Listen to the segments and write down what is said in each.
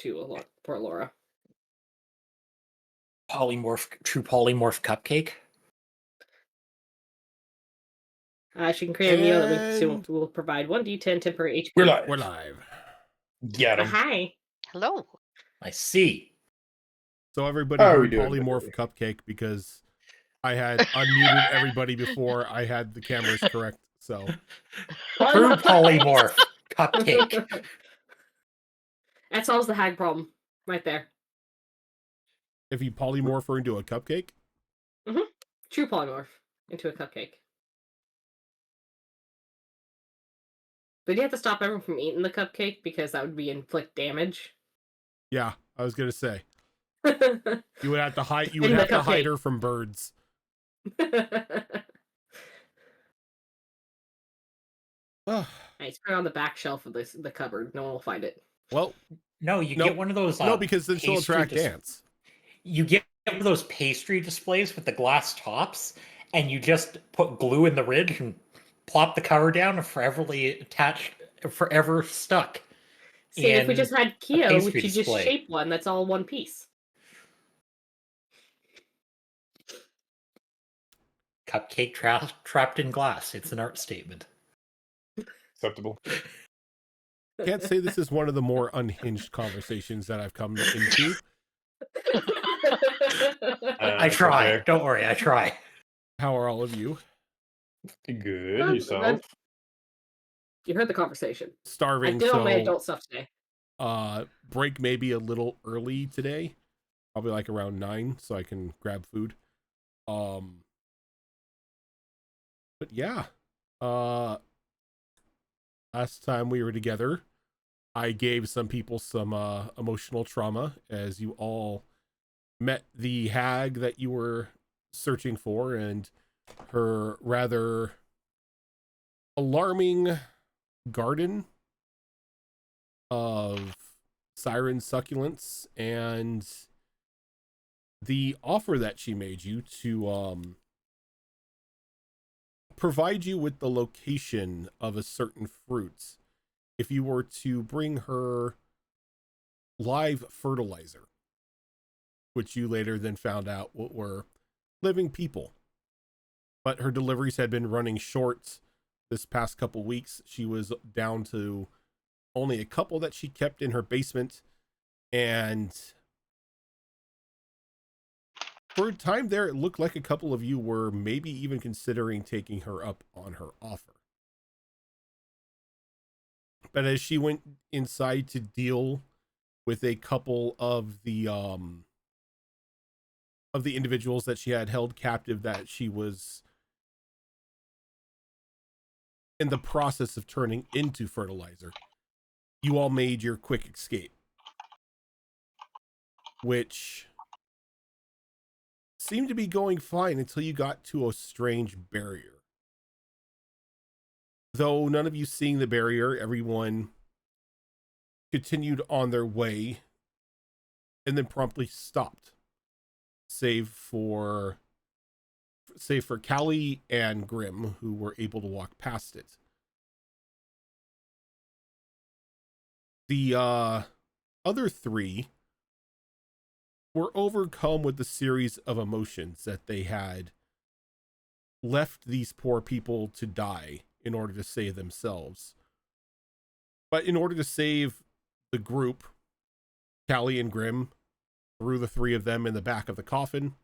to Port Laura. True polymorph cupcake. She can create a meal that will provide 1d10 temporary HP. We're live. Get him. Hi. Hello. I see. So everybody How are we heard doing, polymorph cupcake because I had unmuted everybody before I had the cameras correct. So True polymorph cupcake. That solves the hag problem right there. if you polymorph her into a cupcake, True polymorph into a cupcake. But you have to stop everyone from eating the cupcake because that would be inflict damage. yeah, I was gonna say Nice. you would have to hide. You would have to hide her from birds. Nice. Put it on the back shelf of the cupboard. No one will find it. Well, No, you get one of those. no, because then she'll attract ants. You get one of those pastry displays with the glass tops, and you just put glue in the ridge and plop the cover down and forever stuck. See, if we just had Kyo, we pastry could just display. shape one that's all one piece. Cupcake trapped in glass. It's an art statement. Acceptable. Can't say this is one of the more unhinged conversations that I've come into. I try. Okay. Don't worry, I try. How are all of you? Good. Well, Yourself? You heard the conversation. Starving. I did all my So adult stuff today. break may be a little early today, probably like around 9, so I can grab food. But yeah, last time we were together, I gave some people some emotional trauma as you all met the hag that you were searching for and her rather alarming garden of siren succulents and the offer that she made you to provide you with the location of a certain fruit if you were to bring her live fertilizer, which you later then found out what were living people. But her deliveries had been running short this past couple weeks. She was down to only a couple that she kept in her basement, and for a time there, it looked like a couple of you were maybe even considering taking her up on her offer. But as she went inside to deal with a couple of the individuals that she had held captive that she was in the process of turning into fertilizer, you all made your quick escape, which seemed to be going fine until you got to a strange barrier. Though none of you seeing the barrier, everyone continued on their way and then promptly stopped, save for Callie and Grim, who were able to walk past it. The other three were overcome with the series of emotions that they had left these poor people to die in order to save themselves. But in order to save the group, Callie and Grim threw the three of them in the back of the coffin,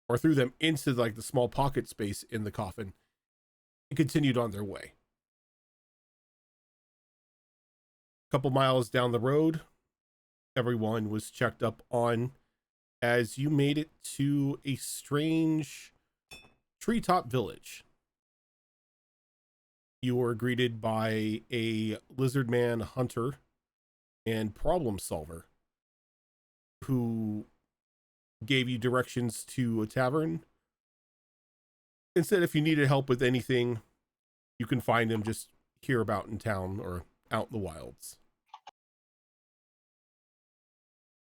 or threw them into like the small pocket space in the coffin, and continued on their way. A couple miles down the road, everyone was checked up on as you made it to a strange treetop village. You were greeted by a lizard man hunter and problem solver who gave you directions to a tavern and said if you needed help with anything, you can find him just here about in town or out in the wilds.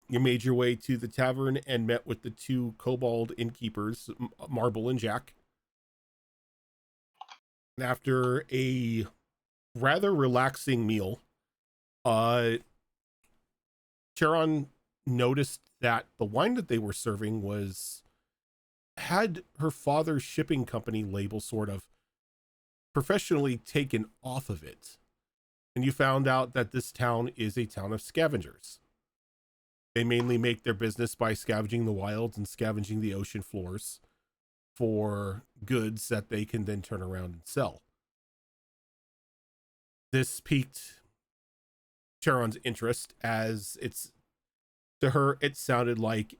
You made your way to the tavern and met with the two kobold innkeepers, Marble and Jack. And after a rather relaxing meal, Jack Charon noticed that the wine that they were serving had her father's shipping company label sort of professionally taken off of it. And you found out that this town is a town of scavengers. They mainly make their business by scavenging the wilds and scavenging the ocean floors for goods that they can then turn around and sell. This piqued Charon's interest, as to her it sounded like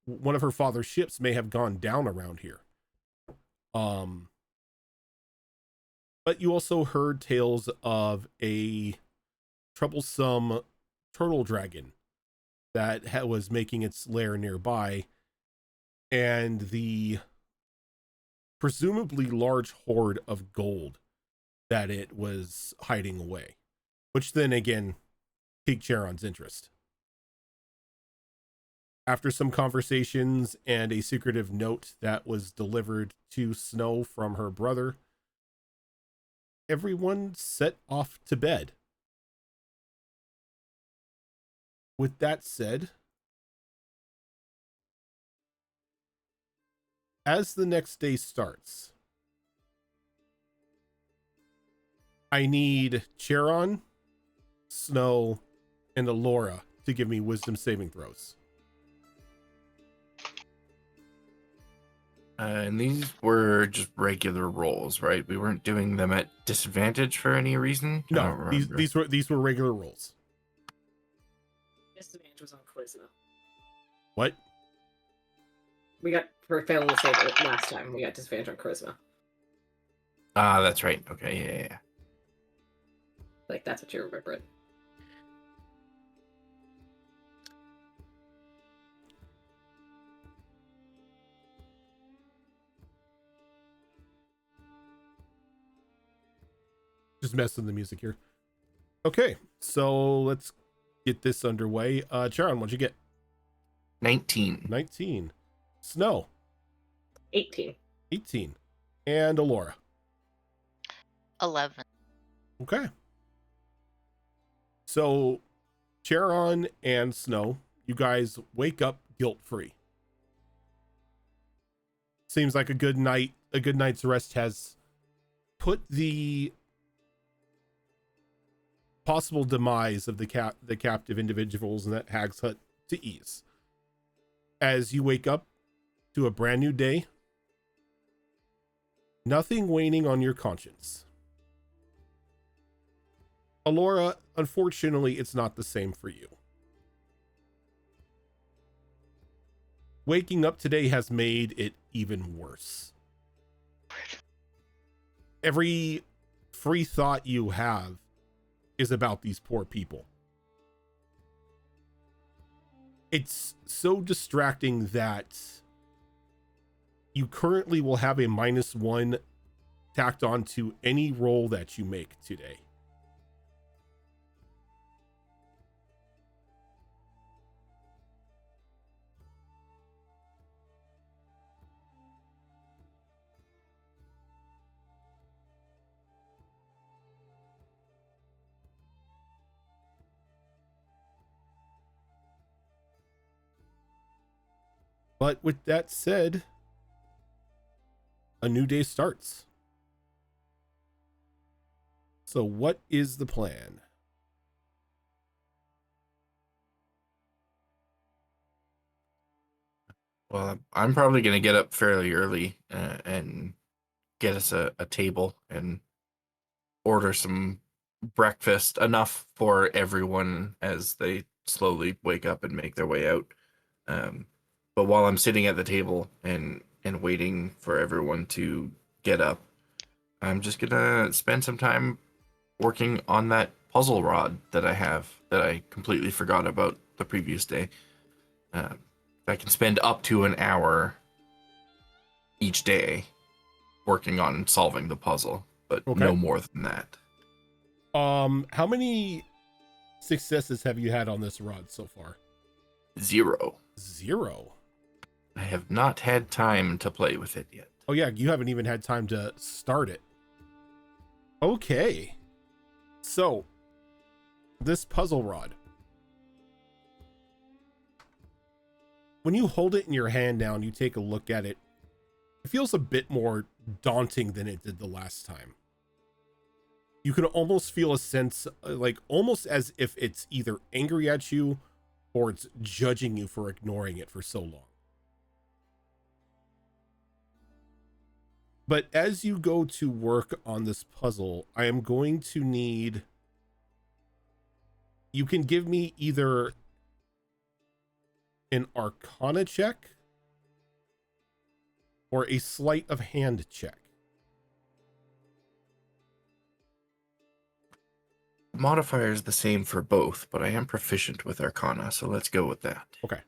one of her father's ships may have gone down around here. But you also heard tales of a troublesome turtle dragon that was making its lair nearby, and the presumably large hoard of gold that it was hiding away, which then again piqued Charon's interest. After some conversations and a secretive note that was delivered to Snow from her brother, everyone set off to bed. With that said, as the next day starts, I need Charon, Snow, and Alora to give me wisdom saving throws. And these were just regular rolls, right? We weren't doing them at disadvantage for any reason. I don't No, remember. these were regular rolls. Disadvantage was on charisma. What? We got, for failing to save it last time, we got disadvantage on charisma. Ah, that's right. Okay, yeah. Like, that's what you remember it. Just messing the music here. Okay, so let's get this underway. Charon, what'd you get? 19. 19. Snow, 18. 18. And Alora. 11. Okay. So, Charon and Snow, you guys wake up guilt-free. Seems like a good night's rest has put the possible demise of the captive individuals in that hag's hut to ease. As you wake up to a brand new day, nothing waning on your conscience. Alora, unfortunately, it's not the same for you. Waking up today has made it even worse. Every free thought you have is about these poor people. It's so distracting that you currently will have a -1 tacked on to any roll that you make today. But with that said, a new day starts. So what is the plan? Well, I'm probably going to get up fairly early and get us a table and order some breakfast, enough for everyone as they slowly wake up and make their way out. But while I'm sitting at the table and waiting for everyone to get up, I'm just going to spend some time working on that puzzle rod that I have that I completely forgot about the previous day. I can spend up to an hour each day working on solving the puzzle, but no more than that. How many successes have you had on this rod so far? 0. 0. I have not had time to play with it yet. Oh yeah, you haven't even had time to start it. Okay. So, this puzzle rod. when you hold it in your hand now and you take a look at it, it feels a bit more daunting than it did the last time. You can almost feel a sense, like almost as if it's either angry at you or it's judging you for ignoring it for so long. But as you go to work on this puzzle, I am going to need... You can give me either an Arcana check or a sleight of hand check. Modifier is the same for both, but I am proficient with Arcana, so let's go with that. Okay.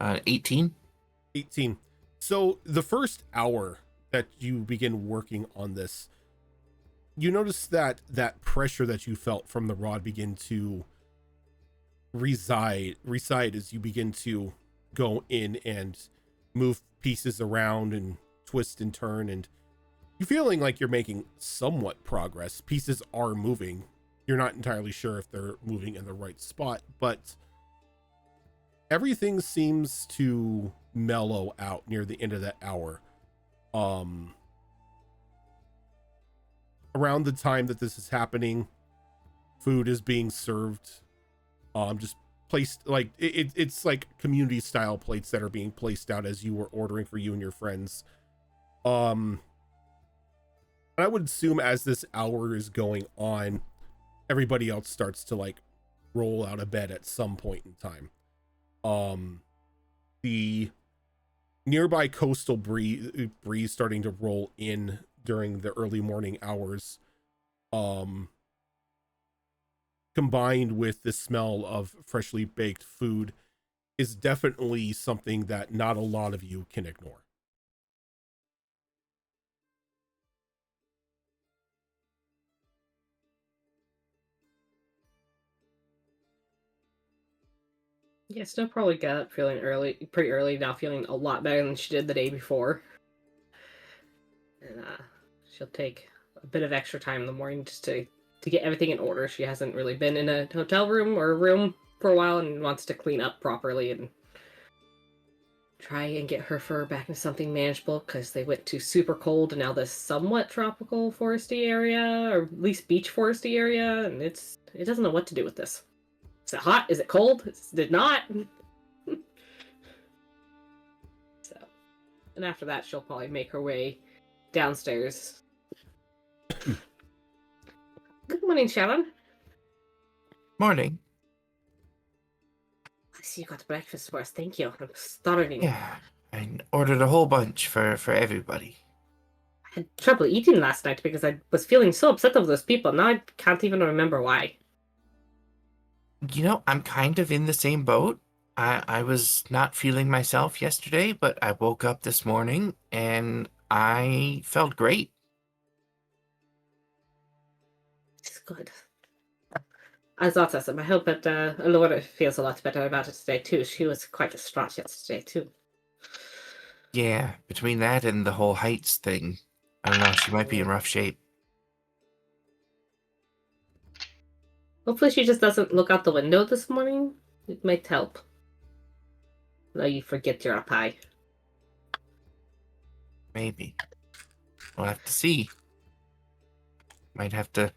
18. 18. So the first hour that you begin working on this, you notice that that pressure that you felt from the rod begin to reside as you begin to go in and move pieces around and twist and turn, and you're feeling like you're making somewhat progress. Pieces are moving. You're not entirely sure if they're moving in the right spot, but everything seems to mellow out near the end of that hour. Around the time that this is happening, food is being served, just placed like it's like community style plates that are being placed out as you were ordering for you and your friends. I would assume as this hour is going on, everybody else starts to like roll out of bed at some point in time. The nearby coastal breeze starting to roll in during the early morning hours, combined with the smell of freshly baked food, is definitely something that not a lot of you can ignore. Yeah, Snow probably got up feeling pretty early, now feeling a lot better than she did the day before. And she'll take a bit of extra time in the morning just to get everything in order. She hasn't really been in a hotel room or a room for a while and wants to clean up properly and try and get her fur back into something manageable, because they went to super cold and now this somewhat tropical foresty area, or at least beach foresty area, and it doesn't know what to do with this. Is it hot? Is it cold? Is it not? So, and after that, she'll probably make her way downstairs. Good morning, Sharon. Morning. I see you got breakfast for us. Thank you. I'm starving. Yeah, I ordered a whole bunch for everybody. I had trouble eating last night because I was feeling so upset over those people. Now I can't even remember why. You know, I'm kind of in the same boat. I was not feeling myself yesterday, but I woke up this morning and I felt great. It's good. As autism, I hope that Laura feels a lot better about it today too. She was quite distraught yesterday too. Yeah, between that and the whole heights thing, I don't know, she might be in rough shape. Hopefully she just doesn't look out the window this morning. It might help. Though you forget you're up high. Maybe. We'll have to see. Might have to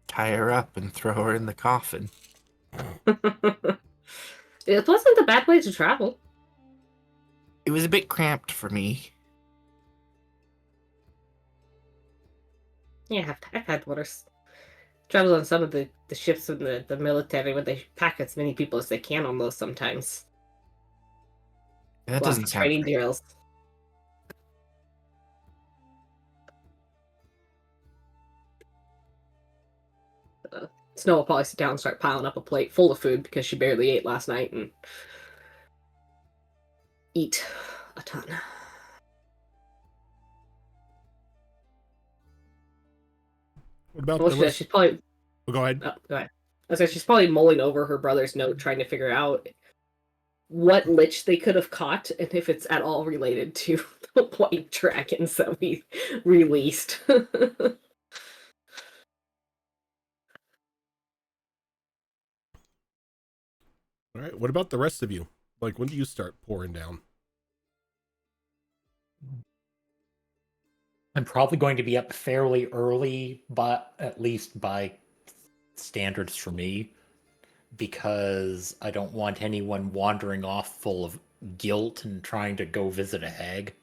tie her up and throw her in the coffin. It wasn't a bad way to travel. It was a bit cramped for me. Yeah, I've had worse. Travel on some of the ships in the military where they pack as many people as they can on those sometimes. That Lots doesn't of sound training great. drills. Snow will probably sit down and start piling up a plate full of food because she barely ate last night and eat a ton. What about Well, the rest? she's probably... Oh, go ahead. Oh, go ahead. I was like, she's probably mulling over her brother's note, trying to figure out what lich they could have caught and if it's at all related to the white dragons that we released. All right. What about the rest of you? Like, when do you start pouring down? I'm probably going to be up fairly early, but at least by standards for me, because I don't want anyone wandering off full of guilt and trying to go visit a hag.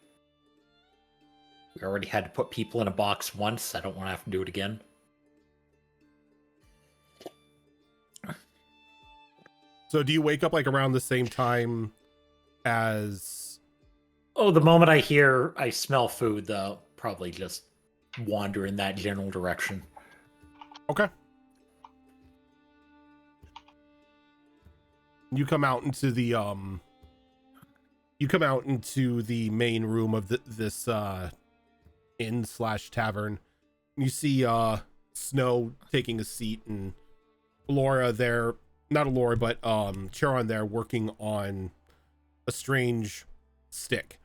We already had to put people in a box once. I don't want to have to do it again. So do you wake up like around the same time as... Oh, the moment I smell food, though, probably just wander in that general direction. Okay. You come out into the main room of this inn/tavern. You see Snow taking a seat and Laura there, not Laura, but Charon there working on a strange stick.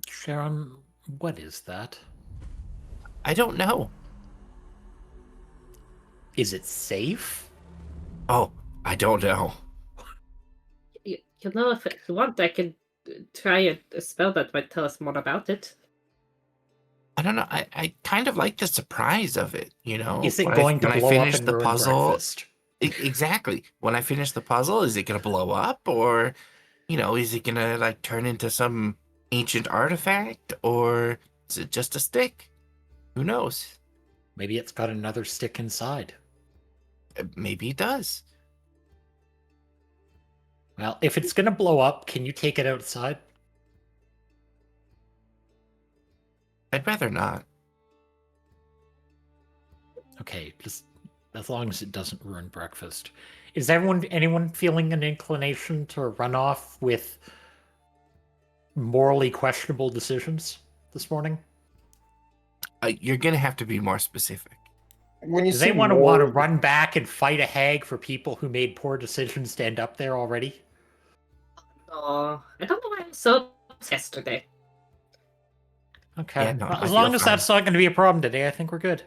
Sharon, what is that? I don't know. Is it safe? Oh, I don't know. You know, if you want, I could try a spell that might tell us more about it. I don't know. I kind of like the surprise of it, you know? Is it When going to when blow I up finish and the ruin puzzle, breakfast? Exactly. When I finish the puzzle, is it going to blow up? Or, is it going to, like, turn into some ancient artifact? Or is it just a stick? Who knows? Maybe it's got another stick inside. Maybe it does. Well, if it's going to blow up, can you take it outside? I'd rather not. Okay, just as long as it doesn't ruin breakfast. Is anyone feeling an inclination to run off with morally questionable decisions this morning? You're going to have to be more specific. When you Does say anyone want to more, run back and fight a hag for people who made poor decisions to end up there already? Oh, I don't know why I was so obsessed yesterday. Okay. Yeah, no, Well, I as feel long as fine. that's not going to be a problem today, I think we're good.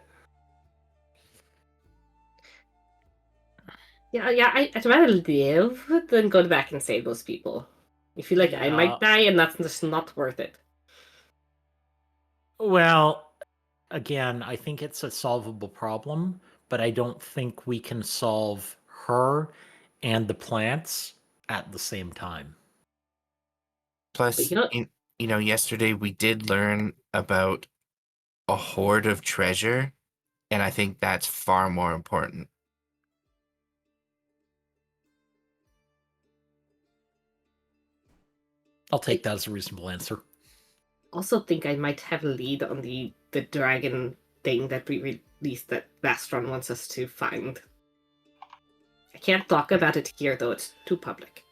Yeah, I'd rather live than go back and save those people. I feel like I Yeah. might die, and that's just not worth it. Well, again, I think it's a solvable problem, but I don't think we can solve her and the plants at the same time. Plus, But yesterday we did learn about a hoard of treasure, and I think that's far more important. I'll take that as a reasonable answer. Also think I might have a lead on the dragon thing that we released that Vastron wants us to find. I can't talk about it here, though. It's too public.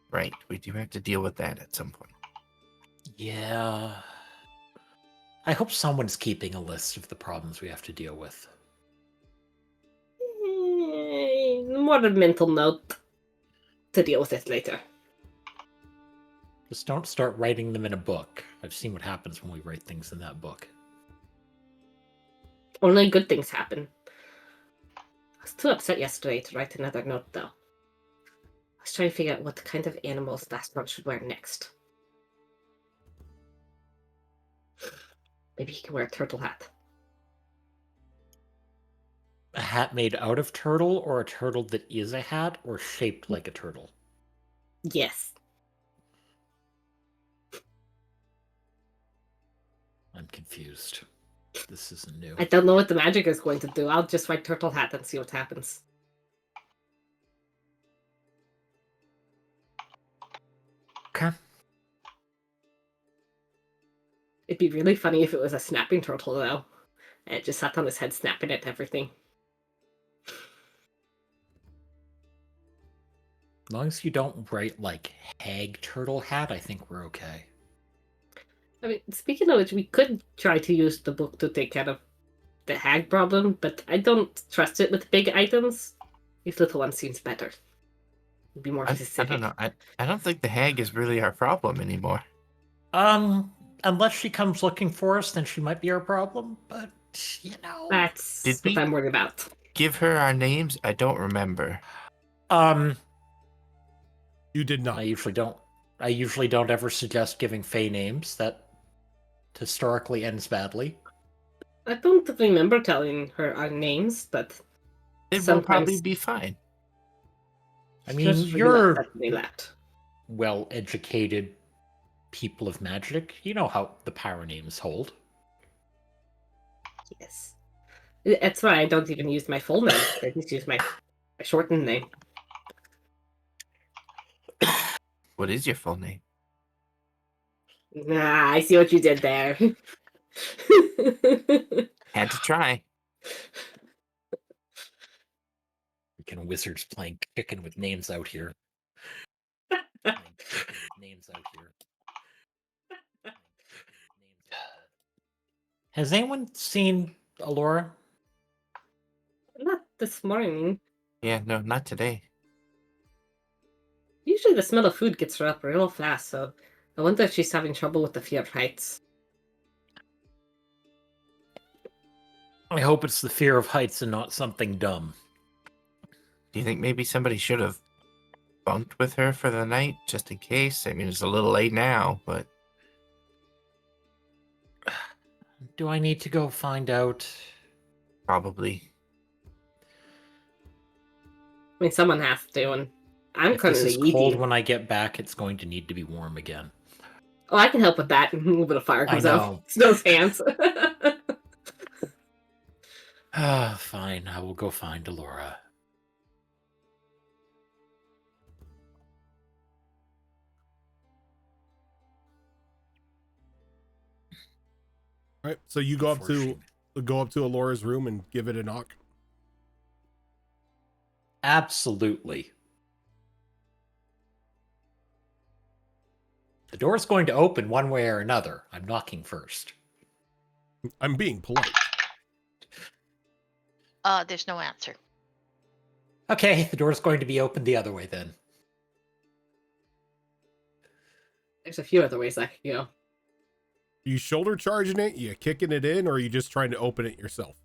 Right. We do have to deal with that at some point. Yeah. I hope someone's keeping a list of the problems we have to deal with. More a mental note to deal with it later. Just don't start writing them in a book. I've seen what happens when we write things in that book. Only good things happen. I was too upset yesterday to write another note, though. I was trying to figure out what kind of animals Vastron should wear next. Maybe he can wear a turtle hat. A hat made out of turtle, or a turtle that is a hat, or shaped like a turtle? Yes. I'm confused. This isn't new. I don't know what the magic is going to do. I'll just write turtle hat and see what happens. Okay. It'd be really funny if it was a snapping turtle, though. And it just sat on his head snapping at everything. As long as you don't write, like, hag turtle hat, I think we're okay. I mean, speaking of which, we could try to use the book to take care of the hag problem, but I don't trust it with big items. These little ones seems better. It'd be more I specific. don't know. I don't think the hag is really our problem anymore. Unless she comes looking for us, then she might be our problem, but, That's Did what we- I'm worried about. give her our names? I don't remember. You did not. I usually don't ever suggest giving Fey names. That historically ends badly. I don't remember telling her our names, but It will probably sometimes be fine. I mean, just you're that they left. well-educated people of magic. You know how the power names hold. Yes. That's why I don't even use my full name. I just use my shortened name. What is your full name? Nah, I see what you did there. Had to try. Freaking wizards playing chicken with names out here. Playing chicken with names out here. Has anyone seen Alora? Not this morning. Yeah, no, not today. Usually the smell of food gets her up real fast, so I wonder if she's having trouble with the fear of heights. I hope it's the fear of heights and not something dumb. Do you think maybe somebody should have bunked with her for the night, just in case? I mean, it's a little late now, but... Do I need to go find out? Probably. I mean, someone has to, and I'm If this currently is cold eating. when I get back, it's going to need to be warm again. Oh, I can help with that. A little bit of fire I comes out. know. Snow's hands. Fine, I will go find Alora. All right. So you go up to Alora's room and give it a knock. Absolutely. The door's going to open one way or another. I'm knocking first. I'm being polite. There's no answer. Okay, the door's going to be opened the other way then. There's a few other ways I could go. Are you shoulder charging it? You kicking it in, or are you just trying to open it yourself?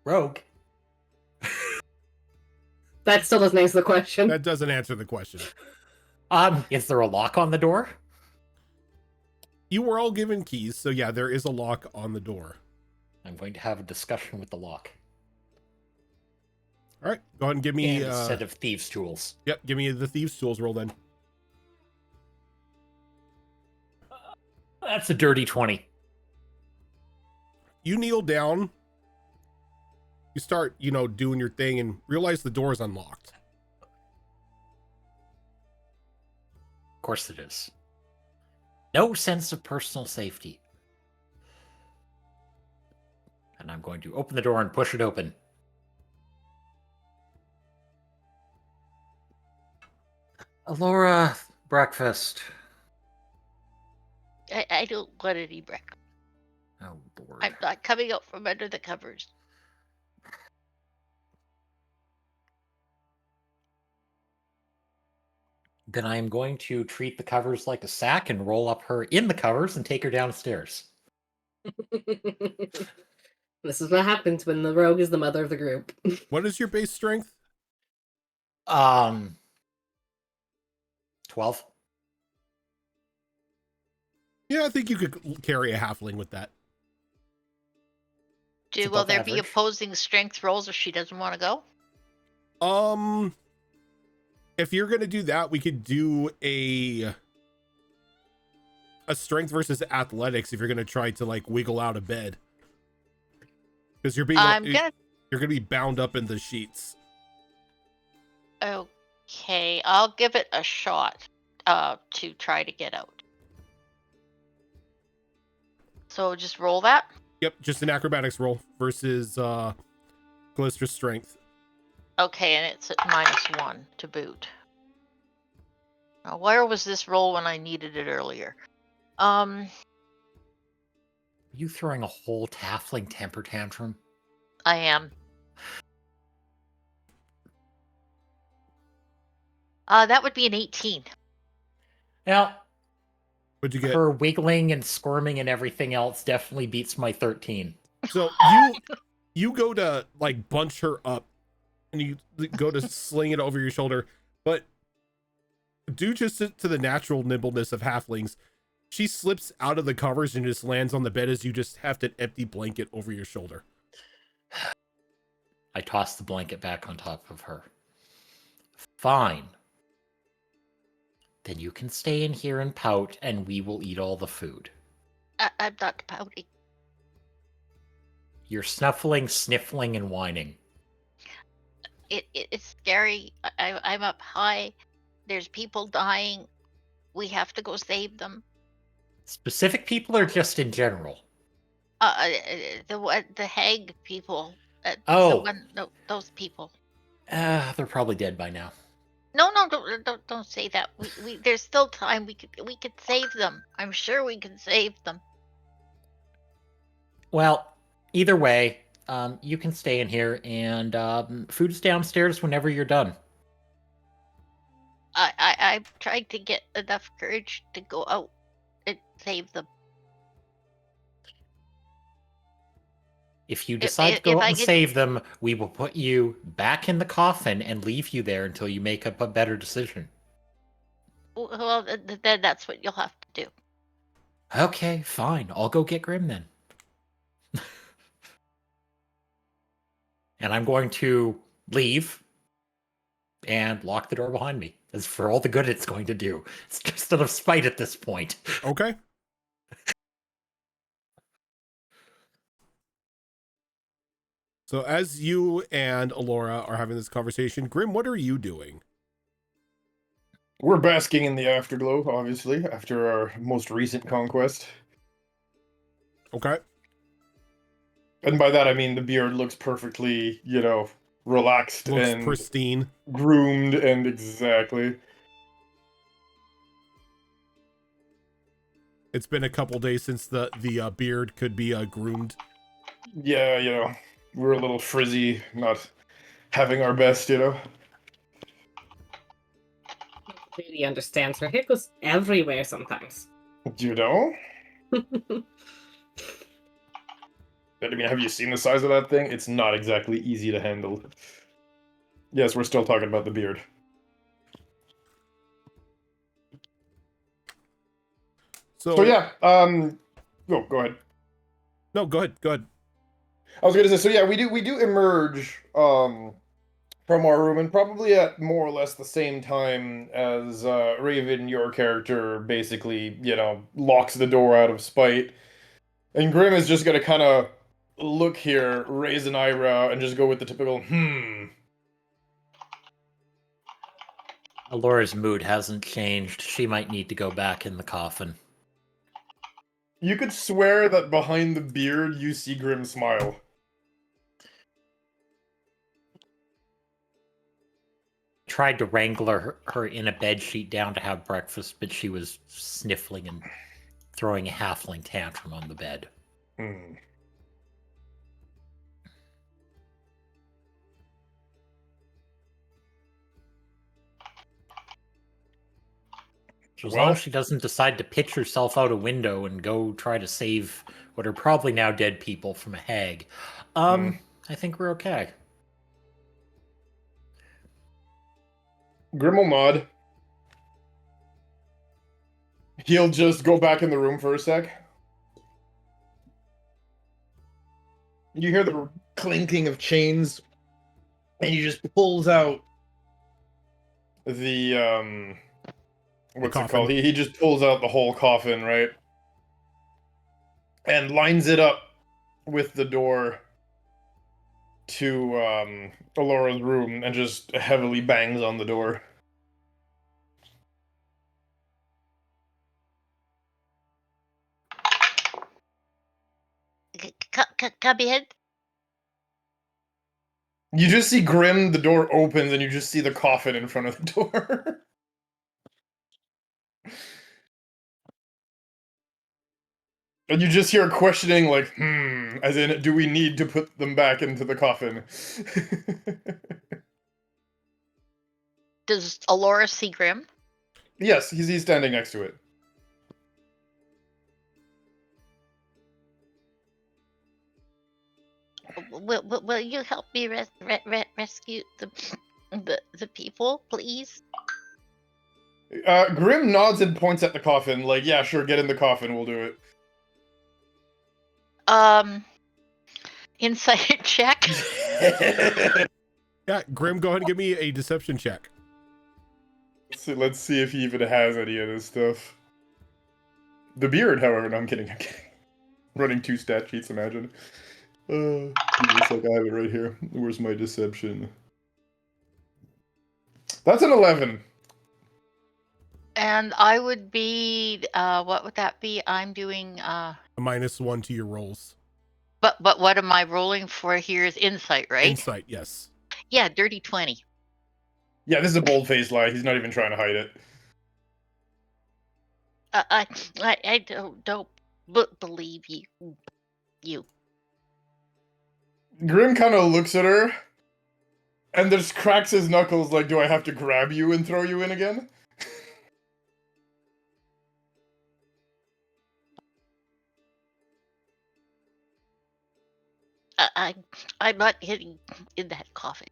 Rogue. That still doesn't answer the question. That doesn't answer the question. Is there a lock on the door? You were all given keys, so yeah, there is a lock on the door. I'm going to have a discussion with the lock. All right, go ahead and give me And a set of thieves' tools. Yep, give me the thieves' tools roll then. That's a dirty 20. You kneel down. You start, doing your thing and realize the door is unlocked. Of course it is. No sense of personal safety. And I'm going to open the door and push it open. Alora, breakfast. I don't want any breakfast. Oh, Lord. I'm not coming out from under the covers. Then I am going to treat the covers like a sack and roll up her in the covers and take her downstairs. This is what happens when the rogue is the mother of the group. What is your base strength? 12. Yeah, I think you could carry a halfling with that. It's Will above there be average. opposing strength rolls if she doesn't want to go? If you're gonna do that, we could do a strength versus athletics if you're gonna try to like wiggle out of bed. Because you're gonna be bound up in the sheets. Okay, I'll give it a shot to try to get out. So just roll that. Yep, just an acrobatics roll versus Callistra's strength. Okay, and it's at -1 to boot. Now, where was this roll when I needed it earlier? Are you throwing a whole halfling temper tantrum? I am. That would be an 18. Now, What'd you get? her wiggling and squirming and everything else definitely beats my 13. So you go to like bunch her up and you go to sling it over your shoulder, but due just to the natural nimbleness of halflings, she slips out of the covers and just lands on the bed as you just have an empty blanket over your shoulder. I toss the blanket back on top of her. Fine. Then you can stay in here and pout, and we will eat all the food. I'm not pouting. You're snuffling, sniffling, and whining. It's scary. I'm up high. There's people dying. We have to go save them. Specific people or just in general? The hag people. Oh. Those people. They're probably dead by now. No, don't say that. We there's still time. We could save them. I'm sure we can save them. Well, either way, you can stay in here, and food's downstairs whenever you're done. I'm trying to get enough courage to go out and save them. If you decide to go out and could... save them, we will put you back in the coffin and leave you there until you make up a better decision. Well, then that's what you'll have to do. Okay, fine. I'll go get Grim then. And I'm going to leave and lock the door behind me. As for all the good it's going to do. It's just out of spite at this point. Okay. So as you and Alora are having this conversation, Grim, what are you doing? We're basking in the afterglow, obviously, after our most recent conquest. Okay. And by that I mean the beard looks perfectly, relaxed Looks and pristine. groomed, and exactly. It's been a couple days since the beard could be groomed. Yeah, we're a little frizzy, not having our best, Really understands. Her hair goes everywhere sometimes. I mean, have you seen the size of that thing? It's not exactly easy to handle. Yes, we're still talking about the beard. So yeah, go ahead. No, go ahead. I was gonna say, so yeah, we do emerge from our room, and probably at more or less the same time as Raven, your character, basically, locks the door out of spite. And Grim is just gonna kind of look here, raise an eyebrow, and just go with the typical, Alora's mood hasn't changed. She might need to go back in the coffin. You could swear that behind the beard you see Grim smile. Tried to wrangle her in a bedsheet down to have breakfast, but she was sniffling and throwing a halfling tantrum on the bed. So as long as she doesn't decide to pitch herself out a window and go try to save what are probably now dead people from a hag, I think we're okay. Grim will nod. He'll just go back in the room for a sec. You hear the clinking of chains, and he just pulls out the, what's it called? He just pulls out the whole coffin, right? And lines it up with the door to Alora's room and just heavily bangs on the door. Come in. You just see Grim, the door opens, and you just see the coffin in front of the door. And you just hear questioning, like, as in, do we need to put them back into the coffin? Does Alora see Grim? Yes, he's standing next to it. will you help me rescue the people, please? Grim nods and points at the coffin, like, yeah, sure, get in the coffin, we'll do Insight check. it. Yeah, Grim, go ahead and give me a deception check. So let's see if he even has any of this stuff. The beard, however, no, I'm kidding. Running 2 stat sheets, imagine. It's like I have it right here. Where's my deception? That's an 11. And I would be, what would that be? I'm doing, A -1 to your rolls. but what am I rolling for here is insight, right? Insight, yes. Yeah, dirty 20. Yeah, this is a bold-faced lie. He's not even trying to hide it. I don't believe you. Grim kind of looks at her, and just cracks his knuckles like, do I have to grab you and throw you in again? I'm not getting in that coffin.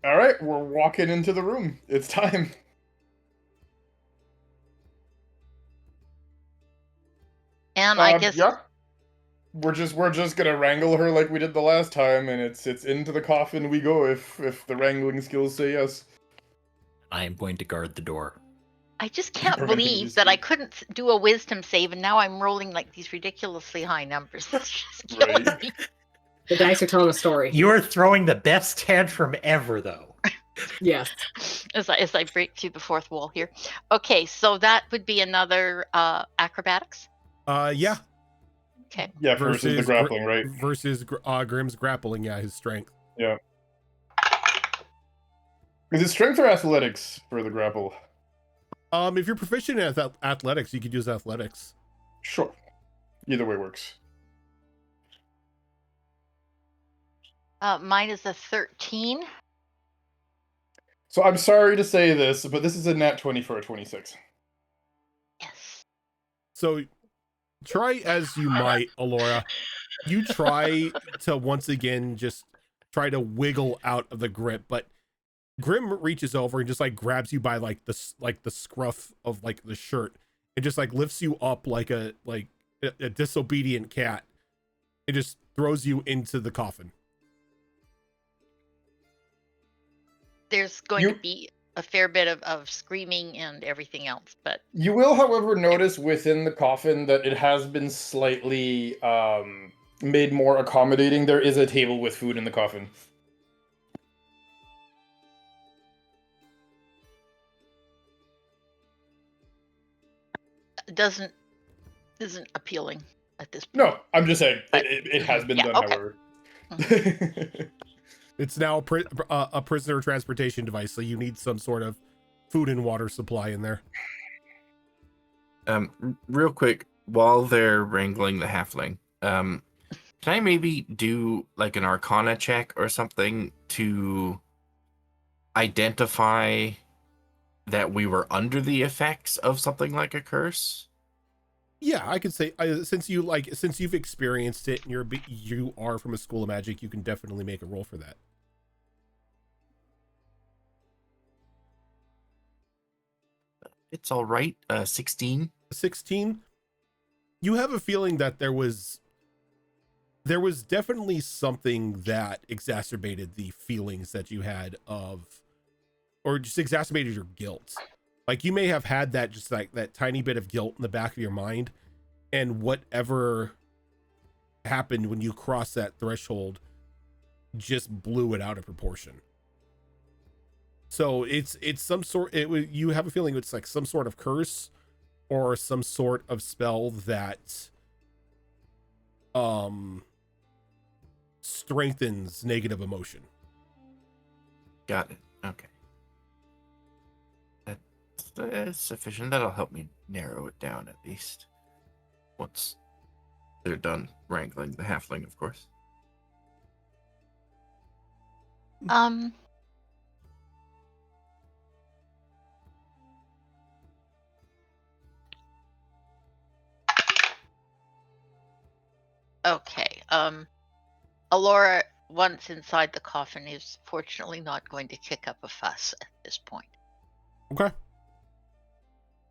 Alright, we're walking into the room. It's time. And I guess Yeah. We're just gonna wrangle her like we did the last time, and it's into the coffin we go if the wrangling skills say yes. I am going to guard the door. I just can't Preventing believe these that I things. couldn't do a wisdom save, and now I'm rolling like these ridiculously high numbers. It's just killing Right. me. The dice are telling a story. You are throwing the best tantrum ever, though. Yes. As I break through the fourth wall here. Okay, so that would be another acrobatics. Yeah. Okay. Yeah, versus the grappling, right? Versus Grim's grappling, yeah, his strength. Yeah. Is it strength or athletics for the grapple? If you're proficient in athletics, you could use athletics. Sure. Either way works. Mine is a 13. So I'm sorry to say this, but this is a nat 20 for a 26. Yes. So try as you might, Alora, you try to once again just try to wiggle out of the grip, but Grim reaches over and just like grabs you by like the scruff of like the shirt and just like lifts you up like a disobedient cat. It just throws you into the coffin. There's going to be a fair bit of screaming and everything else, but You will, however, notice within the coffin that it has been slightly made more accommodating. There is a table with food in the coffin. isn't appealing at this point. No, I'm just saying But- it has been Yeah, done, okay. however. It's now a prisoner transportation device, so you need some sort of food and water supply in there. Real quick, while they're wrangling the halfling, can I maybe do like an Arcana check or something to identify that we were under the effects of something like a curse? Yeah, I could say since you've experienced it and you are from a school of magic, you can definitely make a roll for that. It's all right. 16. 16. You have a feeling that there was definitely something that exacerbated the feelings that you had or just exacerbated your guilt. Like you may have had that just like that tiny bit of guilt in the back of your mind, and whatever happened when you crossed that threshold just blew it out of proportion. So it's some sort. You have a feeling it's like some sort of curse or some sort of spell that strengthens negative emotion. Got it. Okay. That's sufficient. That'll help me narrow it down at least. Once they're done wrangling the halfling, of course. Okay. Alora, once inside the coffin, is fortunately not going to kick up a fuss at this point. Okay.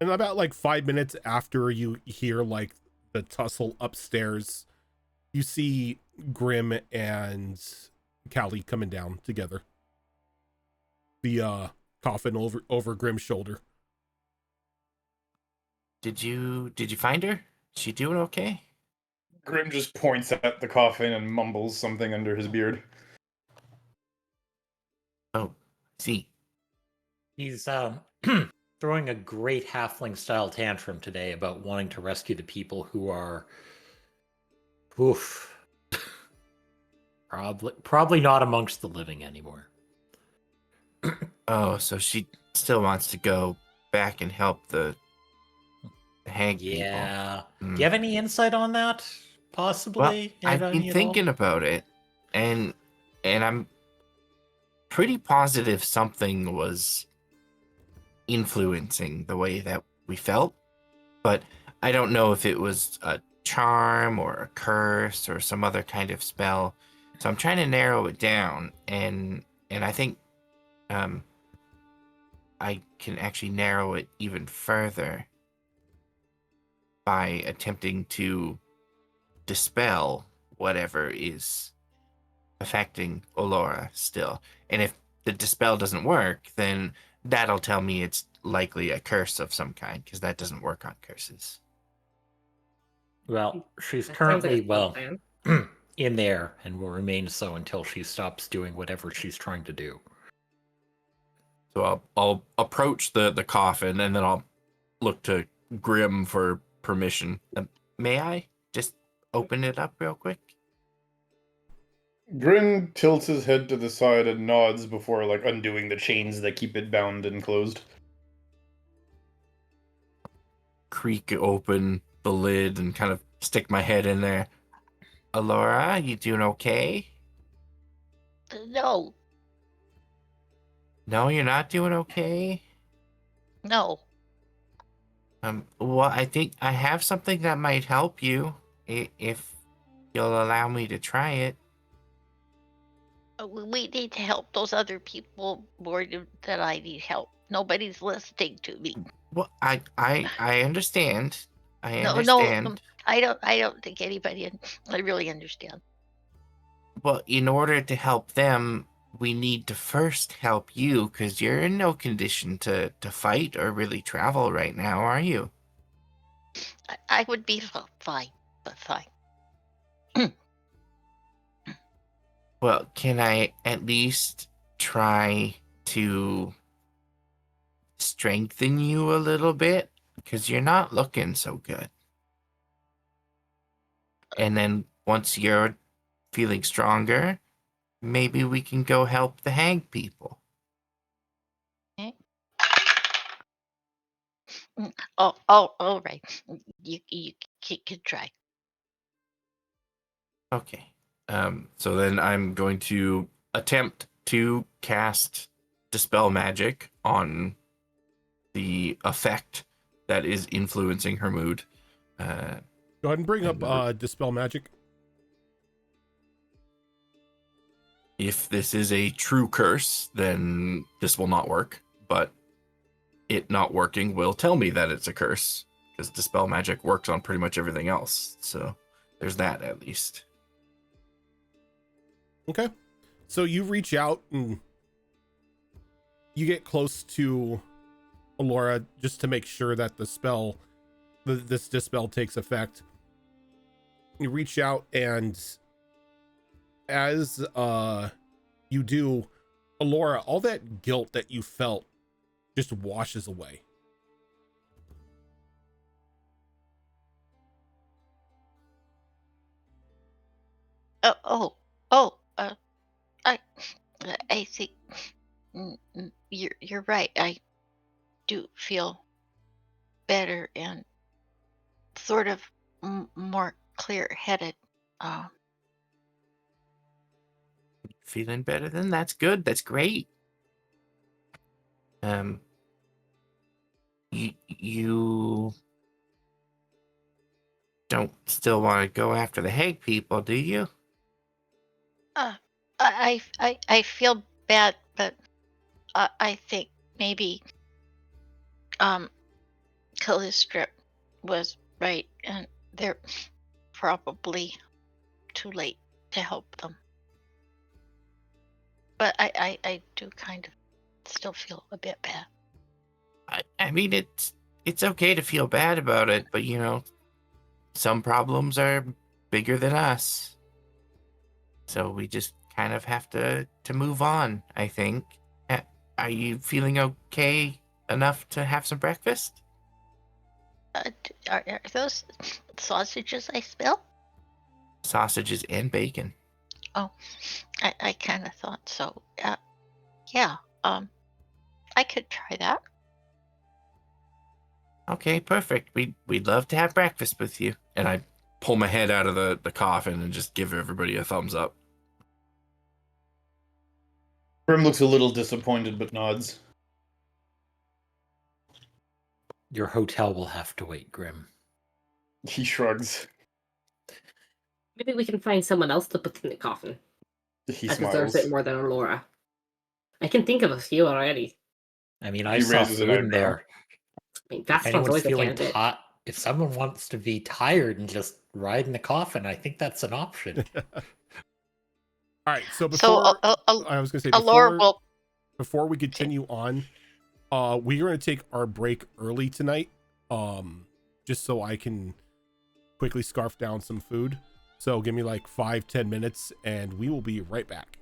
And about like 5 minutes after you hear like the tussle upstairs, you see Grim and Callie coming down together. The coffin over Grim's shoulder. Did you find her? She doing okay? Grim just points at the coffin and mumbles something under his beard. Oh, see. He's throwing a great halfling style tantrum today about wanting to rescue the people who are probably not amongst the living anymore. Oh, so she still wants to go back and help the hag Yeah. people. Do you have any insight on that? Possibly? Well, I've been Any at thinking all? about it, and I'm pretty positive something was influencing the way that we felt, but I don't know if it was a charm or a curse or some other kind of spell. So I'm trying to narrow it down, and I think I can actually narrow it even further by attempting to dispel whatever is affecting Olora still. And if the dispel doesn't work, then that'll tell me it's likely a curse of some kind, because that doesn't work on curses. Well, she's That sounds like currently, a solid plan. in there and will remain so until she stops doing whatever she's trying to do. So I'll approach the coffin, and then I'll look to Grim for permission. May I just open it up real quick? Grim tilts his head to the side and nods before like undoing the chains that keep it bound and closed. Creak open the lid and kind of stick my head in there. Alora, you doing okay? No, No, you're not doing okay? no. Well, I think I have something that might help you, if you'll allow me to try it. We need to help those other people more than I need help. Nobody's listening to me. Well, I understand. I No, understand. I don't think anybody. I really understand. Well, in order to help them, we need to first help you, because you're in no condition to fight or really travel right now, are you? I would be fine, but fine. Well, can I at least try to strengthen you a little bit? Because you're not looking so good. And then once you're feeling stronger, maybe we can go help the hag people. Okay. Oh, all right. You can try. Okay. So then I'm going to attempt to cast Dispel Magic on the effect that is influencing her mood. Go ahead and bring up Dispel Magic. If this is a true curse, then this will not work, but it not working will tell me that it's a curse, because Dispel Magic works on pretty much everything else. So there's that at least. Okay. So you reach out and you get close to Alora just to make sure that the spell, this dispel takes effect. You reach out, and as you do, Alora, all that guilt that you felt just washes away. I think you're right. I do feel better and sort of more clear-headed. Feeling better then? That's good. That's great. You don't still want to go after the hag people, do you? I feel bad, but I think maybe Callistrip was right, and they're probably too late to help them. But I do kind of still feel a bit bad. I mean, it's okay to feel bad about it, but some problems are bigger than us. So we just kind of have to move on, I think. Are you feeling okay enough to have some breakfast? Are those sausages I spill? Sausages and bacon. Oh, I kind of thought so. Yeah. I could try that. Okay, perfect. We'd love to have breakfast with you. And I pull my head out of the coffin and just give everybody a thumbs up. Grim looks a little disappointed but nods. Your hotel will have to wait, Grim. He shrugs. Maybe we can find someone else to put in the coffin. He That smiles. deserves it more than Laura. I can think of a few already. I mean, I He saw raises an food in eyebrow. there. I mean, If that's anyone's always a feeling candidate. hot, if someone wants to be tired and just ride in the coffin, I think that's an option. All right, so So before I was going to say Allura will. before we continue on, we're going to take our break early tonight, just so I can quickly scarf down some food. So give me like 5-10 minutes, and we will be right back.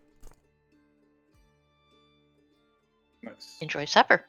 Nice. Enjoy supper.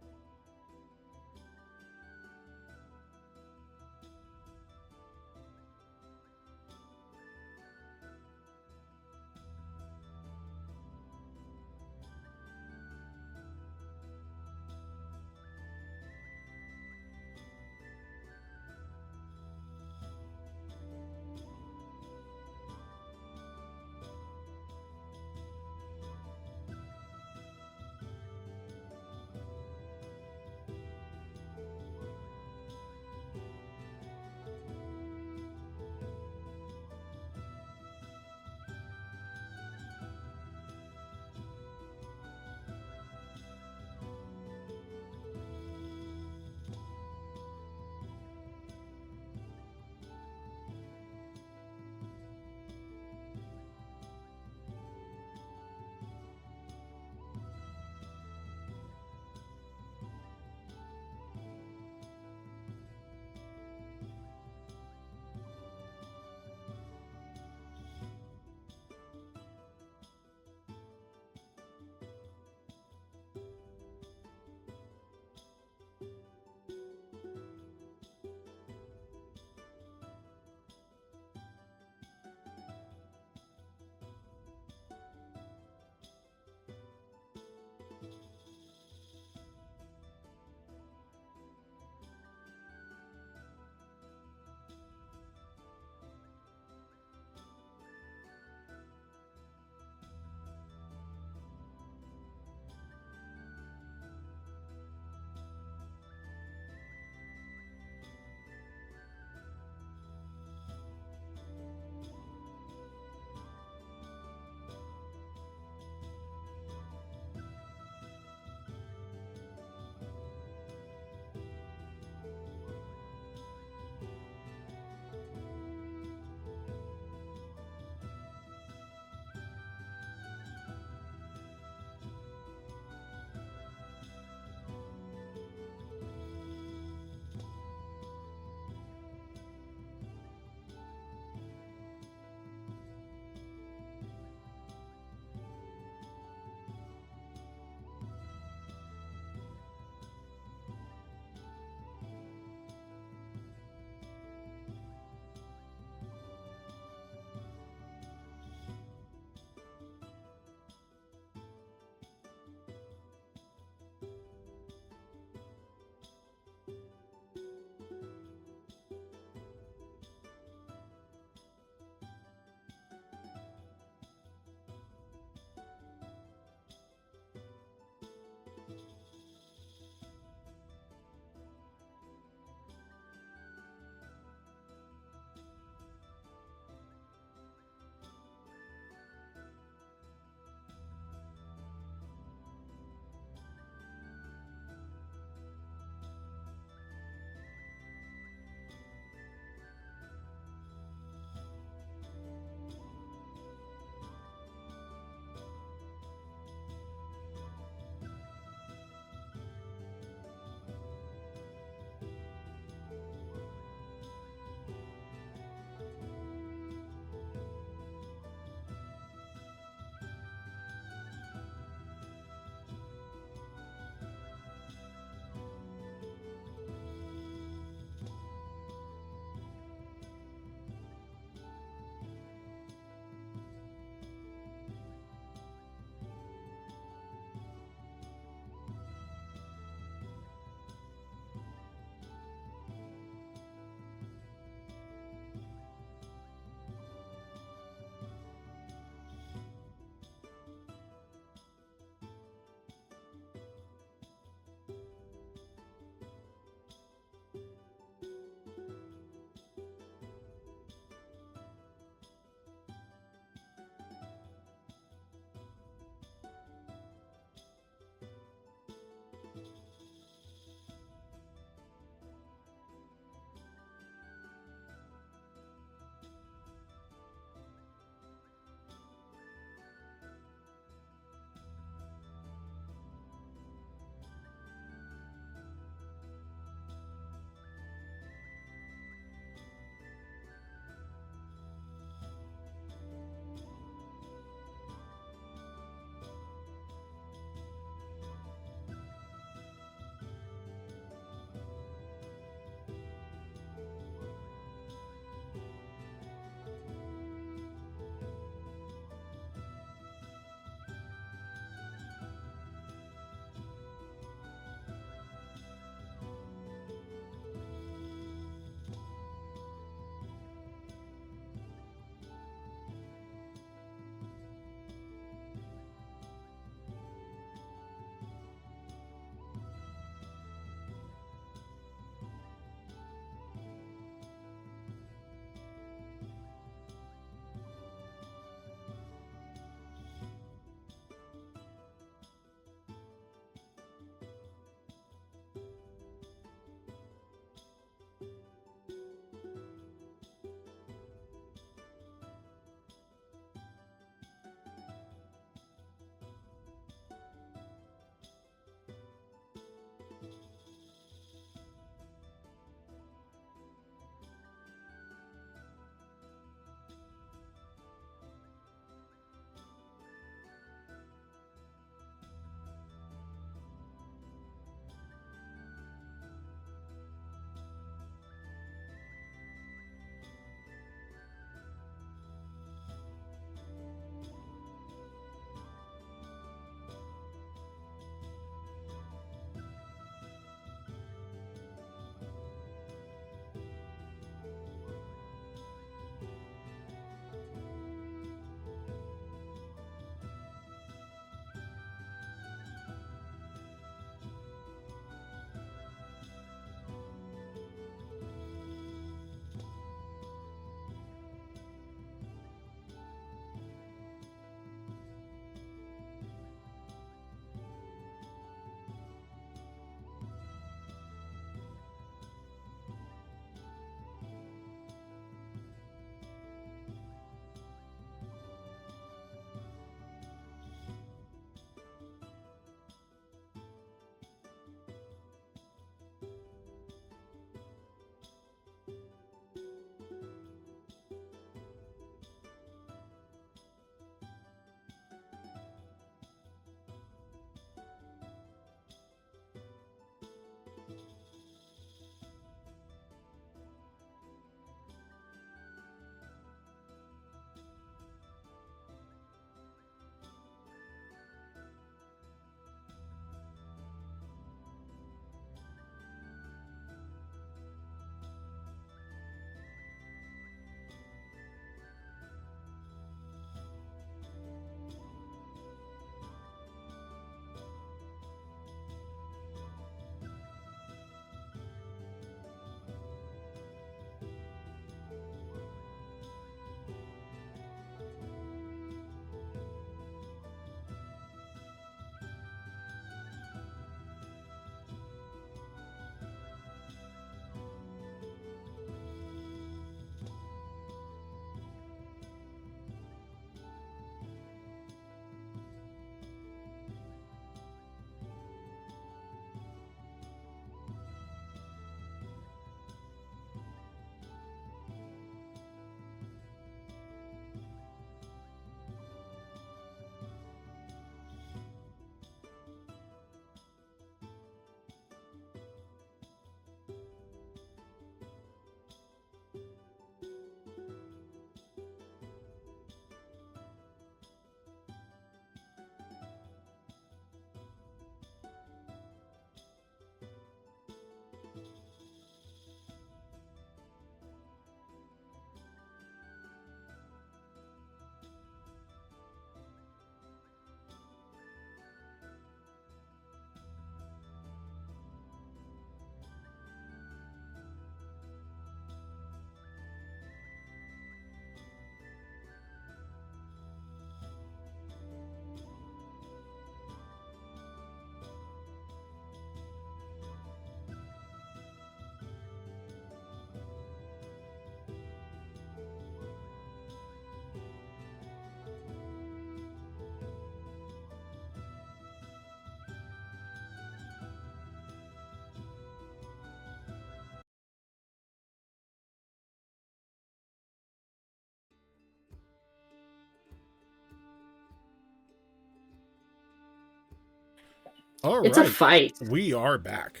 All It's a right. fight. We are back.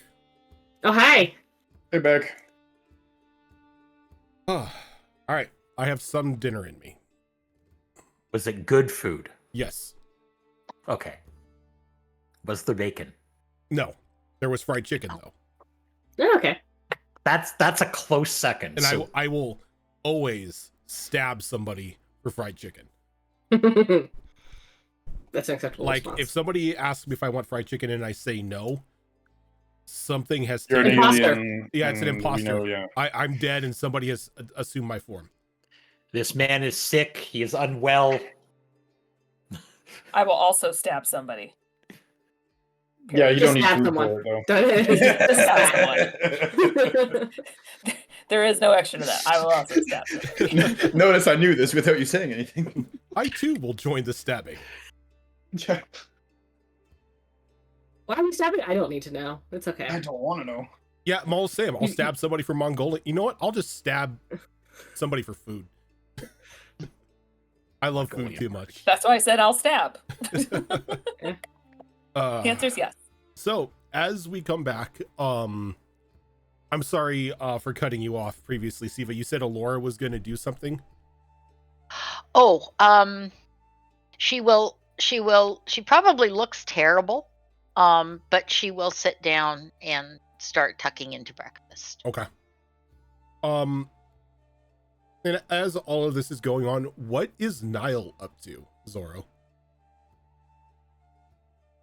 Oh, hi. Hey, back. Oh, all right. I have some dinner in me. Was it good food? Yes. Okay. Was there bacon? No. There was fried chicken, though. Oh, okay. That's a close second. And so I will always stab somebody for fried chicken. That's an acceptable Like, response. if somebody asks me if I want fried chicken and I say no, something has You're an taken... Imposter. alien. Yeah, it's an and we imposter. know, yeah. I'm dead and somebody has assumed my form. this man is sick. He is unwell. I will also stab somebody. Yeah, you Just don't need stab food someone. for it, though. There is no extra to that. I will also stab somebody. Notice I knew this without you saying anything. I, too, will join the stabbing. Yeah, Why are we stabbing? I don't need to know. It's okay. I don't want to know. Yeah, I'll Sam. I'll stab somebody for Mongolia. You know what? I'll just stab somebody for food. I love food too much. That's why I said I'll stab. The The answer's yes. So, as we come back, I'm sorry for cutting you off previously, Siva. You said Alora was going to do something? Oh, she will. She probably looks terrible, but she will sit down and start tucking into breakfast. Okay. And as all of this is going on, what is Nile up to, Zoro?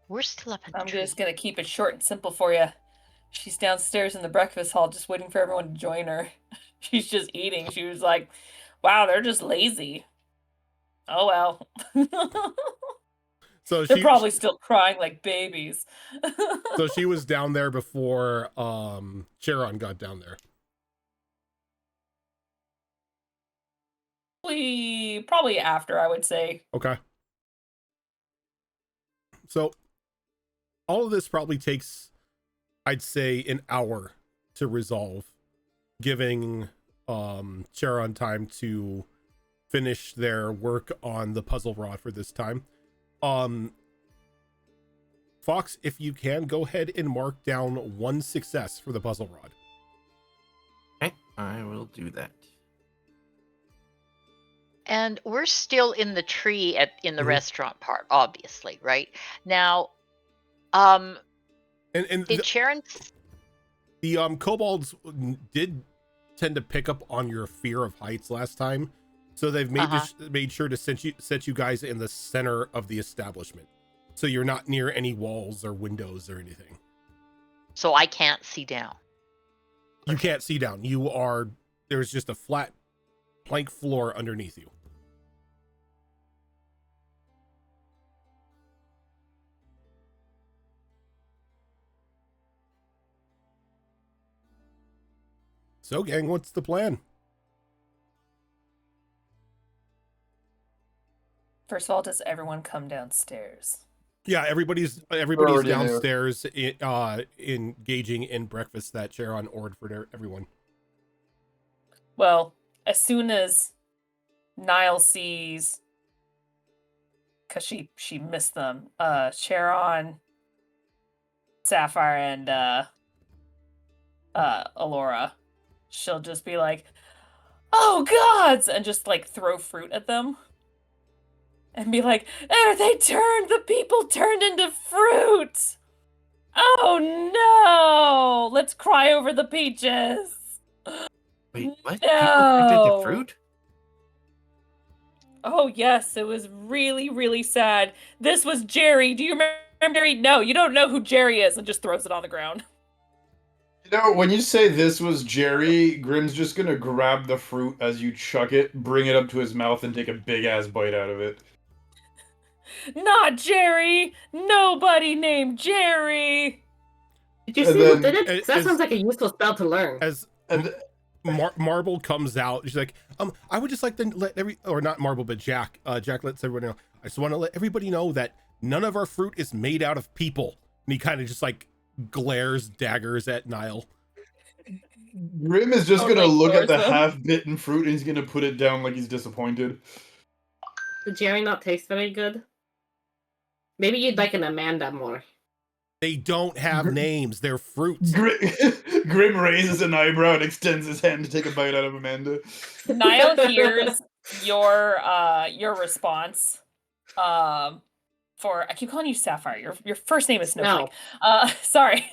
We're still up in the I'm tree. just gonna keep it short and simple for you. She's downstairs in the breakfast hall, just waiting for everyone to join her. She's just eating. She was like, "Wow, they're just lazy." Oh well. So They're probably still crying like babies. So she was down there before Charon got down there. Probably after, I would say. Okay. So all of this probably takes, I'd say, an hour to resolve, giving Charon time to finish their work on the puzzle rod for this time. Fox, if you can, go ahead and mark down 1 success for the puzzle rod. Okay, I will do that. And we're still in the tree in the Mhm. restaurant part, obviously, right? Now, And did Sharon? the Uh-huh. kobolds did tend to pick up on your fear of heights last time, so they've made sure to set you guys in the center of the establishment, so you're not near any walls or windows or anything. So I can't see down. You can't see down. There's just a flat plank floor underneath you. So, gang, what's the plan? First of all, does everyone come downstairs? Yeah, everybody's Already there. downstairs engaging in breakfast that Charon ordered for everyone. Well, as soon as Nile sees, because she missed them, Sharon, Sapphire, and Alora, she'll just be like, "Oh gods!" and just like throw fruit at them. And be like, "There, the people turned into fruit! Oh no! Let's cry over the peaches!" Wait, what? No. People turned into fruit? Oh yes, it was really, really sad. This was Jerry. Do you remember Jerry? No, you don't know who Jerry is, and just throws it on the ground. You know, when you say this was Jerry, Grim's just gonna grab the fruit as you chuck it, bring it up to his mouth, and take a big-ass bite out of it. Not Jerry! Nobody named Jerry! Did you And see who then- did it? 'Cause that sounds like a useful spell to learn. As And Marble comes out, she's like, I would just like to let not Marble, but Jack lets everyone know. I just want to let everybody know that none of our fruit is made out of people. And he kind of just like glares daggers at Nile. Grim is just Oh, gonna like look at the Thor's them? half-bitten fruit and he's gonna put it down like he's disappointed. Did Jerry not taste very good? Maybe you'd like an Amanda more. They don't have names. They're fruits. Grim raises an eyebrow and extends his hand to take a bite out of Amanda. Niall hears your response. For I keep calling you Sapphire. Your first name is Snowflake. Sorry,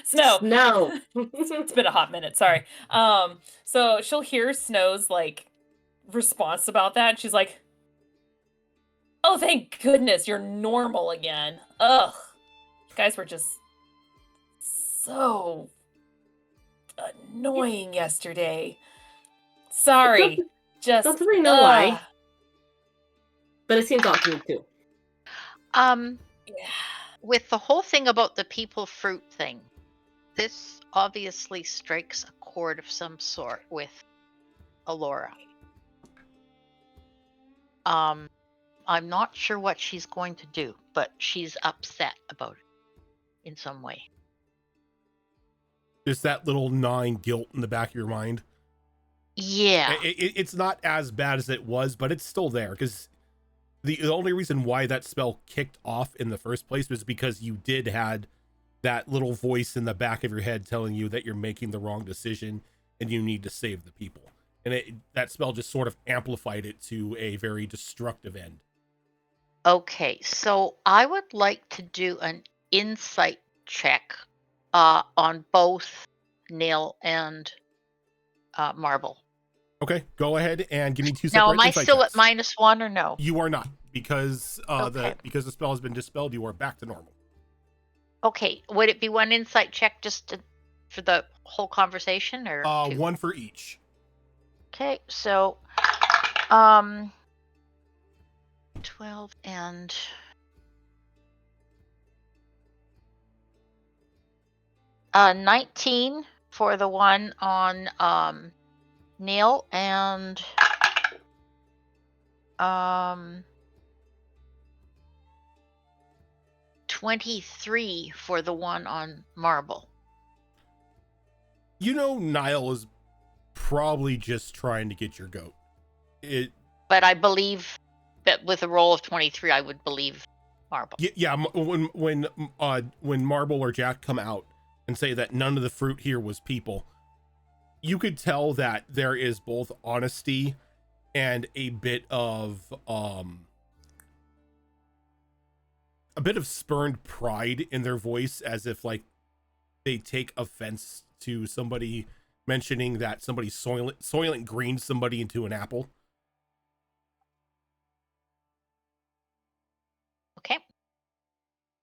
Snow. No. It's been a hot minute. Sorry. So she'll hear Snow's like response about that. And she's like, "Oh, thank goodness you're normal again." Ugh, you guys were just so annoying yesterday. Sorry. Just Don't really know why. But it seems off to me too. With the whole thing about the people fruit thing, this obviously strikes a chord of some sort with Alora. I'm not sure what she's going to do, but she's upset about it in some way. Just that little gnawing guilt in the back of your mind. Yeah. It's not as bad as it was, but it's still there, because the only reason why that spell kicked off in the first place was because you did had that little voice in the back of your head telling you that you're making the wrong decision and you need to save the people. And that spell just sort of amplified it to a very destructive end. Okay, so I would like to do an insight check on both Nail and Marble. Okay, go ahead and give me 2 separate Now, am I insight still checks. at -1 or no? You are not, because Okay. because the spell has been dispelled. You are back to normal. Okay, would it be one insight check for the whole conversation, or two? 1 for each. Okay, so 12 and 19 for the one on Neil, and 23 for the one on Marble. You know, Niall is probably just trying to get your goat. But I believe that with a roll of 23, I would believe Marble. Yeah. When Marble or Jack come out and say that none of the fruit here was people, you could tell that there is both honesty and a bit of spurned pride in their voice, as if like they take offense to somebody mentioning that somebody Soylent greened somebody into an apple. Okay.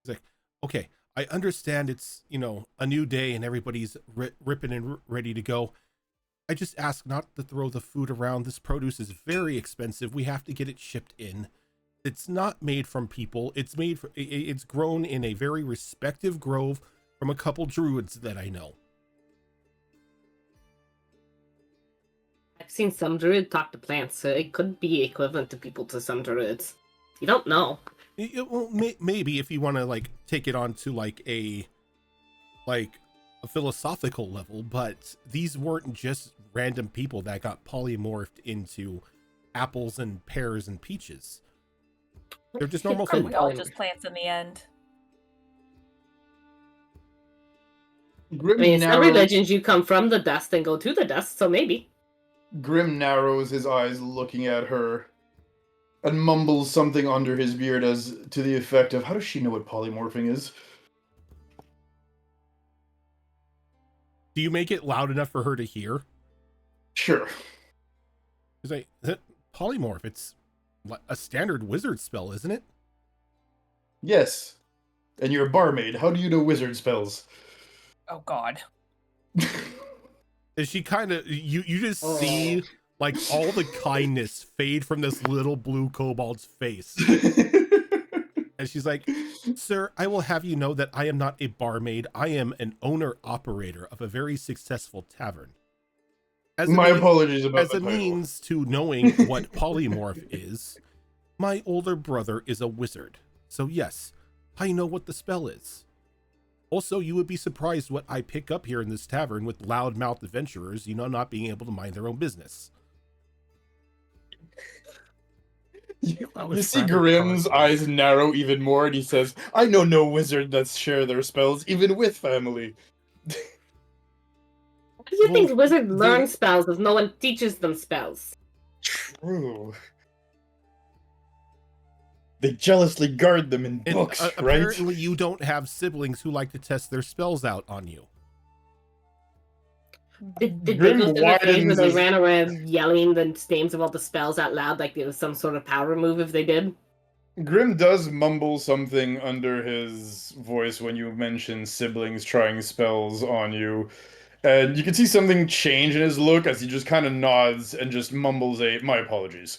It's like, okay, I understand it's, a new day and everybody's ripping and ready to go. I just ask not to throw the food around. This produce is very expensive. We have to get it shipped in. It's not made from people. It's grown in a very respective grove from a couple druids that I know. I've seen some druid talk to plants, so it could be equivalent to people to some druids. You don't know. Well, maybe if you want to take it on to a philosophical level, but these weren't just random people that got polymorphed into apples and pears and peaches. They're just normal Aren't food. we all just plants in the end? Grim Some narrows, religions you come from the dust and go to the dust, so maybe. Grim narrows his eyes looking at her and mumbles something under his beard as to the effect of, how does she know what polymorphing is? Do you make it loud enough for her to hear? Sure. He's like, polymorph, it's a standard wizard spell, isn't it? Yes. And you're a barmaid. How do you know wizard spells? Oh God. Is she kind of, you just see all the kindness fade from this little blue kobold's face. And she's like, sir, I will have you know that I am not a barmaid. I am an owner-operator of a very successful tavern. Apologies about as a means to knowing what polymorph is, my older brother is a wizard. So yes, I know what the spell is. Also, you would be surprised what I pick up here in this tavern with loudmouth adventurers, not being able to mind their own business. You see Grimm's eyes narrow even more, and he says, "I know no wizard that share their spells, even with family." How do you think Well, wizards they- learn spells if no one teaches them spells? True. They jealously guard them in And, books, right? apparently you don't have siblings who like to test their spells out on you. Did they Grim go through the phase where widens they his- ran around yelling the names of all the spells out loud like it was some sort of power move if they did? Grim does mumble something under his voice when you mention siblings trying spells on you. And you can see something change in his look as he just kind of nods and just mumbles my apologies.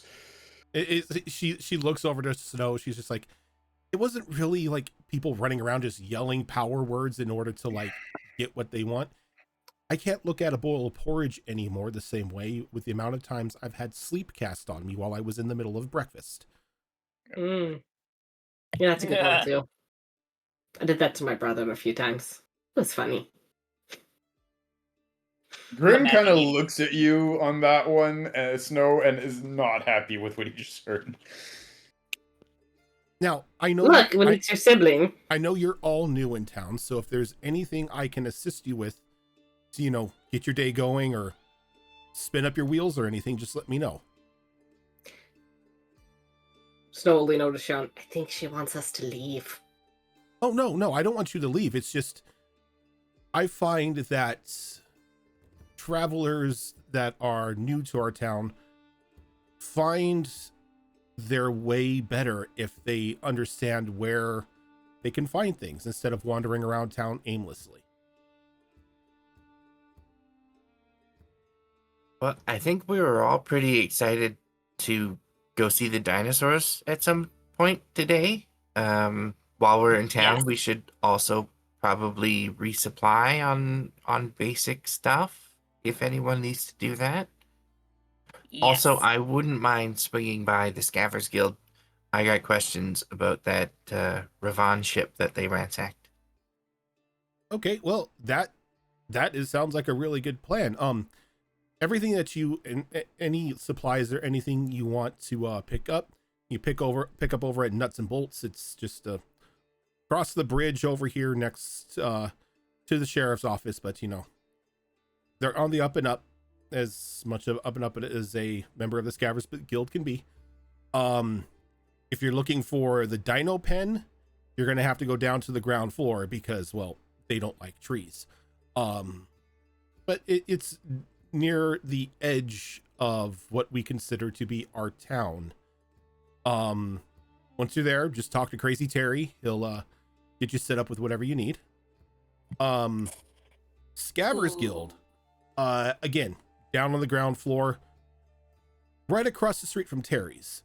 She looks over to Snow. She's just like, it wasn't really like people running around just yelling power words in order to like get what they want. I can't look at a bowl of porridge anymore the same way with the amount of times I've had sleep cast on me while I was in the middle of breakfast. Mm. Yeah, that's a good one too. I did that to my brother a few times. It was funny. Grim kind of looks at you on that one, Snow, and is not happy with what he just heard. Now, I know Look, when it's your sibling. I know you're all new in town, so if there's anything I can assist you with to, get your day going or spin up your wheels or anything, just let me know. Snow will lean over to Sean. I think she wants us to leave. Oh, no, I don't want you to leave. It's just, I find that travelers that are new to our town find their way better if they understand where they can find things instead of wandering around town aimlessly. Well, I think we were all pretty excited to go see the dinosaurs at some point today. While we're in town, Yes. we should also probably resupply on basic stuff if anyone needs to do that. Also, Yes. I wouldn't mind swinging by the Scavengers Guild. I got questions about that Rivaan ship that they ransacked. Okay, well, that sounds like a really good plan. Everything that you any supplies or anything you want to pick up, you pick up over at Nuts and Bolts. It's just across the bridge over here next to the sheriff's office, but they're on the up and up, as much of up and up as a member of the Scavengers Guild can be. If you're looking for the dino pen, you're gonna have to go down to the ground floor because, well, they don't like trees. But it's near the edge of what we consider to be our town. Once you're there, just talk to Crazy Terry. He'll get you set up with whatever you need. Scavengers Guild, again, down on the ground floor, right across the street from Terry's.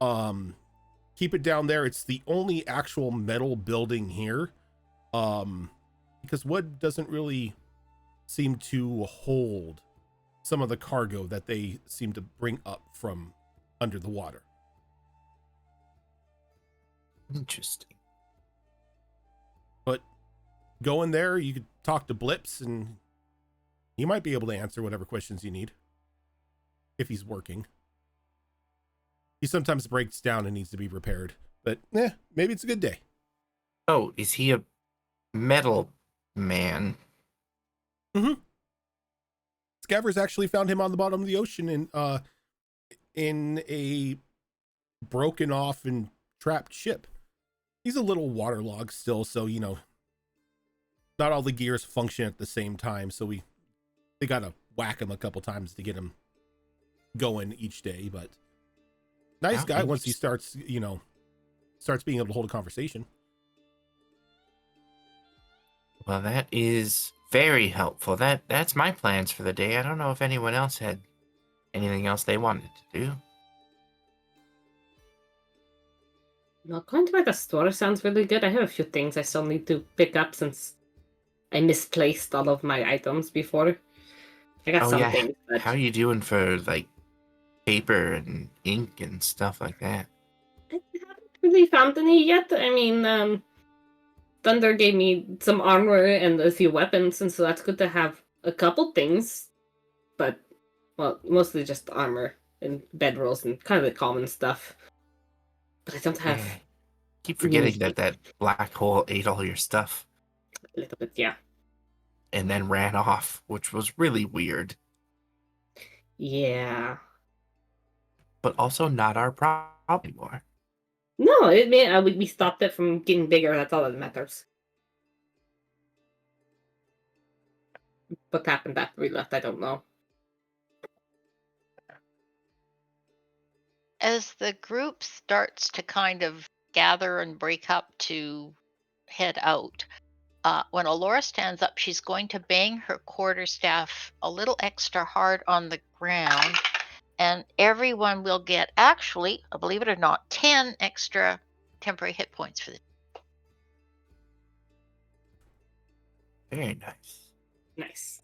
Keep it down there. It's the only actual metal building here, because wood doesn't really seem to hold some of the cargo that they seem to bring up from under the water. Interesting. But go in there, you could talk to Blips, and he might be able to answer whatever questions you need if he's working. He sometimes breaks down and needs to be repaired, but maybe it's a good day. Oh, is he a metal man? Mm-hmm. Scavengers actually found him on the bottom of the ocean in a broken off and trapped ship. He's a little waterlogged still, so not all the gears function at the same time, so they gotta whack him a couple times to get him going each day, but nice guy once he starts being able to hold a conversation. Well, that is very helpful. That's my plans for the day. I don't know if anyone else had anything else they wanted to do. Well, going to the store sounds really good. I have a few things I still need to pick up since I misplaced all of my items before. I got some things, but How are you doing for like paper and ink and stuff like that? I haven't really found any yet. I mean, Thunder gave me some armor and a few weapons, and so that's good to have a couple things. But, well, mostly just armor and bedrolls and kind of the common stuff. But I don't have Yeah. Keep forgetting that black hole ate all your stuff a little bit, yeah. and then ran off, which was really weird, Yeah. but also not our problem anymore. No, it may we stopped it from getting bigger. That's all that matters. What happened after we left, I don't know. As the group starts to kind of gather and break up to head out, when Alora stands up, she's going to bang her quarterstaff a little extra hard on the ground, and everyone will get, actually, believe it or not, 10 extra temporary hit points for this. Very nice. Nice.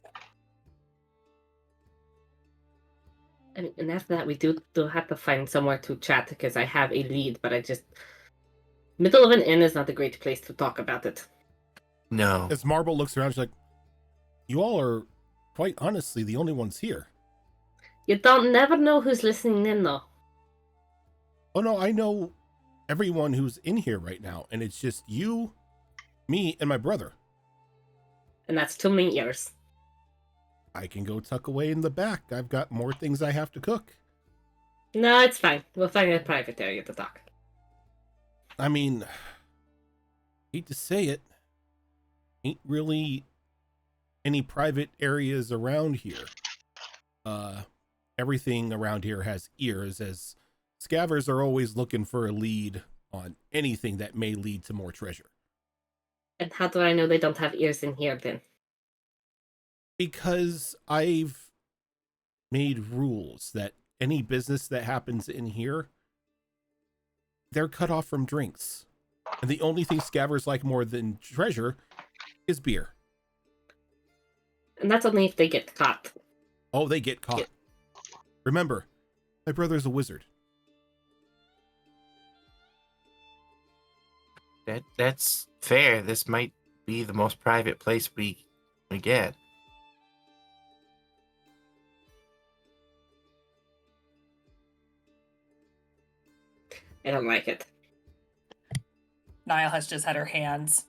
And after that, we do have to find somewhere to chat because I have a lead, but I just middle of an inn is not a great place to talk about it. No. As Marble looks around, she's like, "You all are, quite honestly, the only ones here." You don't never know who's listening in, though. Oh no, I know everyone who's in here right now, and it's just you, me, and my brother. And that's too many ears. I can go tuck away in the back. I've got more things I have to cook. No, it's fine. We'll find a private area to talk. I mean, hate to say it, ain't really any private areas around here. Everything around here has ears, as scavers are always looking for a lead on anything that may lead to more treasure. And how do I know they don't have ears in here, then? Because I've made rules that any business that happens in here, they're cut off from drinks. And the only thing scavers like more than treasure is beer. And that's only if they get caught. Oh, they get caught. Remember, my brother's a wizard. That's fair. This might be the most private place we get. I don't like it. Niall has just had her hands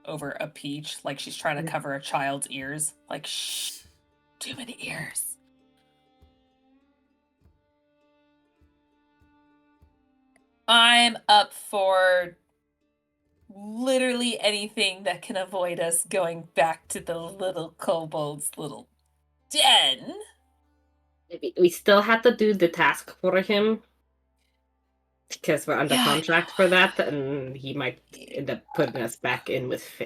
over a peach, like she's trying to cover a child's ears. Like, shh, too many ears. I'm up for literally anything that can avoid us going back to the little kobold's little den. Maybe we still have to do the task for him because we're under Yeah, I contract for that, and he might end up putting us back in with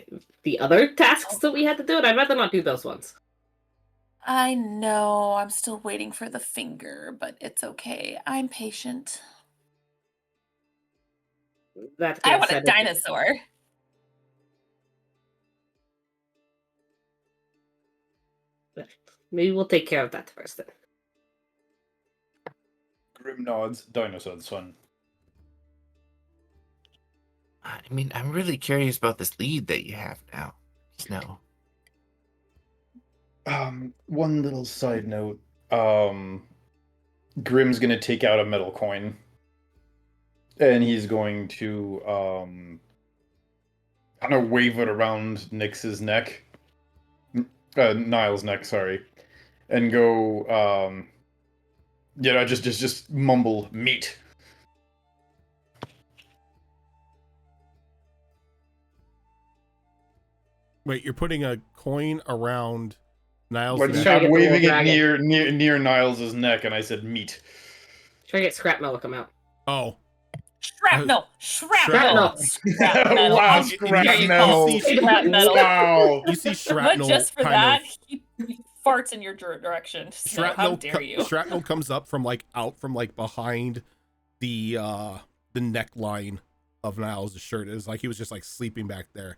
the other tasks that we had to do, and I'd rather not do those ones. I know, I'm still waiting for the finger, but it's okay. I'm patient. That I being want a said, dinosaur. maybe we'll take care of that first then. Grim nods. Dinosaur's fun. I mean, I'm really curious about this lead that you have now, Snow. One little side note. Grim's gonna take out a metal coin. And he's going to kind of wave it around Nyx's neck. Niall's neck, sorry. And go just mumble meat. Wait, you're putting a coin around Niall's But neck? Trying to I'm get the waving little it near Niall's neck, and I said meat. Try to get scrapmetal to come out. Oh. Shrapnel! Shrapnel! Shrapnel. Wow, You- scrapmetal. you see- Shrapnel. Wow. You see But shrapnel just for kind that, of... he farts in your direction. So how dare you? Shrapnel comes up from out from behind the neckline of Niall's shirt. It was like he was just sleeping back there,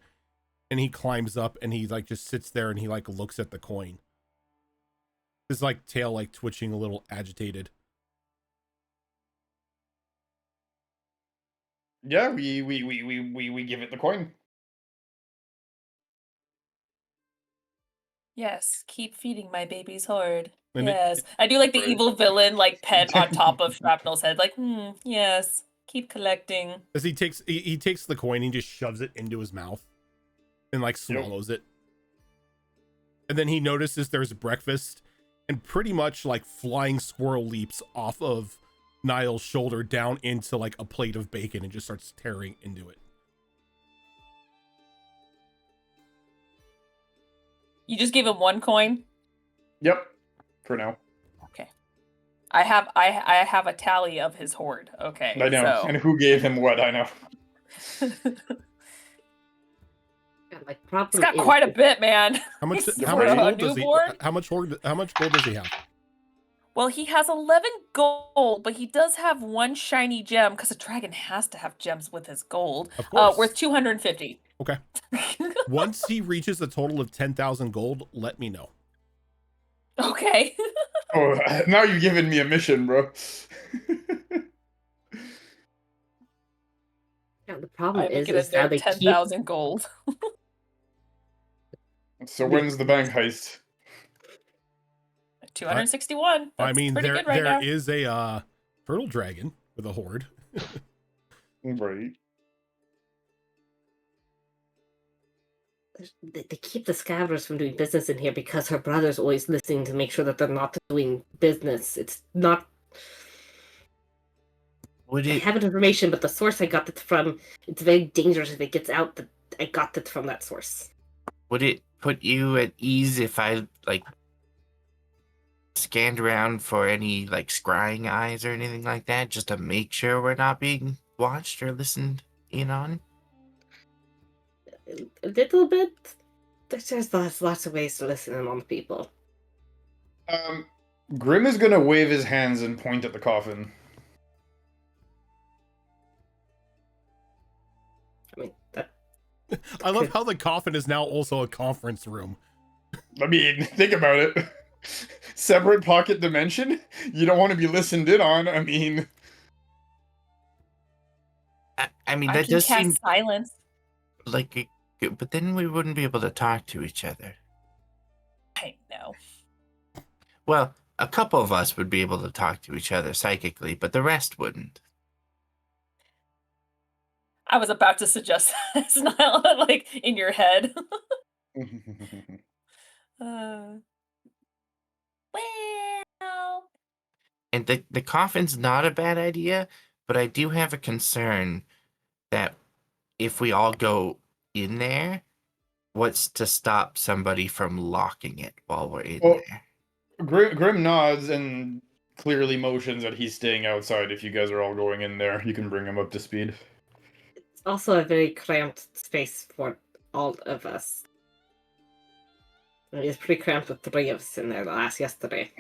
and he climbs up and he just sits there and he looks at the coin. His tail twitching a little agitated. Yeah, we give it the coin. Yes, keep feeding my baby's horde. And yes. I do like the evil villain pet on top of Shrapnel's head. Yes, keep collecting. As he takes the coin and just shoves it into his mouth and like swallows it. And then he notices there's breakfast and pretty much like flying squirrel leaps off of Niall's shoulder down into like a plate of bacon and just starts tearing into it. You just gave him 1 coin? Yep. For now. Okay. I have a tally of his hoard. Okay. I know. So. And who gave him what? I know. Yeah, like He's problem got is- quite a bit, man. How much For how a much gold does he newborn? how much gold does he have? Well, he has 11 gold, but he does have 1 shiny gem because a dragon has to have gems with his gold. Of course. Worth 250. Okay. Once he reaches a total of 10,000 gold, let me know. Okay. Oh, now you've given me a mission, bro. Yeah, the I problem make is it how a they 10,000 gold. So when's the bank heist? 261. I That's mean, pretty there good right now. is a turtle dragon with a horde. Right. they keep the scavengers from doing business in here because her brother's always listening to make sure that they're not doing business. It's not. Would I it have information, but the source I got it from, it's very dangerous if it gets out that I got it from that source. would it put you at ease if I like scanned around for any like scrying eyes or anything like that, just to make sure we're not being watched or listened in on? A little bit. There's lots of ways to listen in on people. Grim is gonna wave his hands and point at the coffin. I mean, that I love how the coffin is now also a conference room. I mean, think about it. Separate pocket dimension? You don't want to be listened in on. I mean, I mean, I that can does cast seem silence. like but then we wouldn't be able to talk to each other. I know. Well, a couple of us would be able to talk to each other psychically, but the rest wouldn't. I was about to suggest that. It's not like in your head. Well. And the coffin's not a bad idea, but I do have a concern that if we all go in there, what's to stop somebody from locking it while we're in Well, there? Grim nods and clearly motions that he's staying outside. If you guys are all going in there, you can bring him up to speed. it's also a very cramped space for all of us. It is pretty cramped with 3 of us in there yesterday.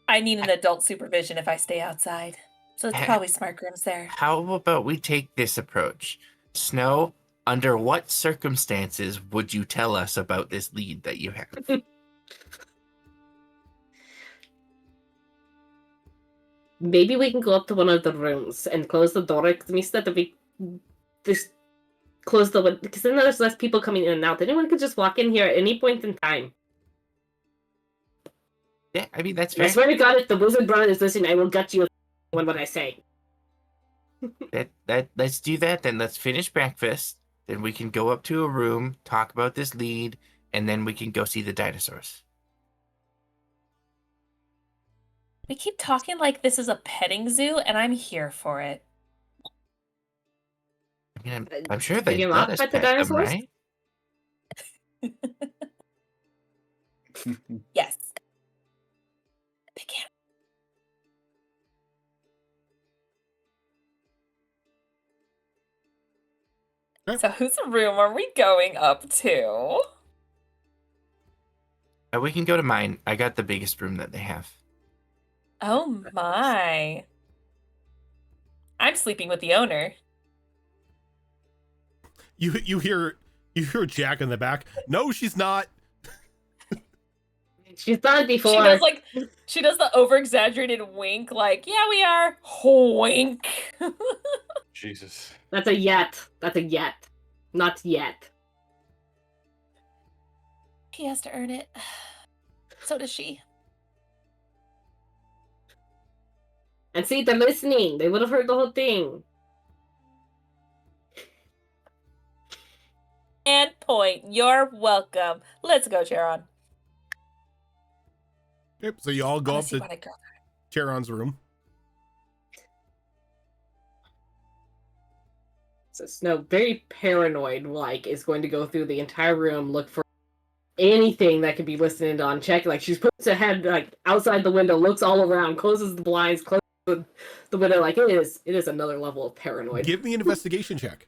I need an adult supervision if I stay outside. So it's probably smart Grim's there. How about we take this approach? Snow, under what circumstances would you tell us about this lead that you have? Maybe we can go up to one of the rooms and close the door. Because instead of we just close the window, because then there's less people coming in and out. Anyone could just walk in here at any point in time. Yeah, I mean, that's And I fair. swear to God, if the wizard brother is listening, I will gut you with what I say. Let's do that then. Let's finish breakfast. Then we can go up to a room, talk about this lead, and then we can go see the dinosaurs. We keep talking like this is a petting zoo, and I'm here for it. I mean, I'm sure they you let not us pet the pet them, dinosaurs? right? Yes. They can. Okay. So whose room are we going up to? We can go to mine. I got the biggest room that they have. Oh my. I'm sleeping with the owner. You hear Jack in the back. No, she's not. She's done it before. She does the over exaggerated wink, like, yeah, we are. Wink. Jesus. That's a yet. That's a yet. Not yet. He has to earn it. So does she. And see, they're listening. They would have heard the whole thing. And point. You're welcome. Let's go, Charon. Yep. So you all go up Let's see to what I got. Charon's room. So Snow, very paranoid, like, is going to go through the entire room, look for anything that could be listened on, check. Like, she puts her head, like, outside the window, looks all around, closes the blinds, closes the window. Like, it is another level of paranoid. Give me an investigation check.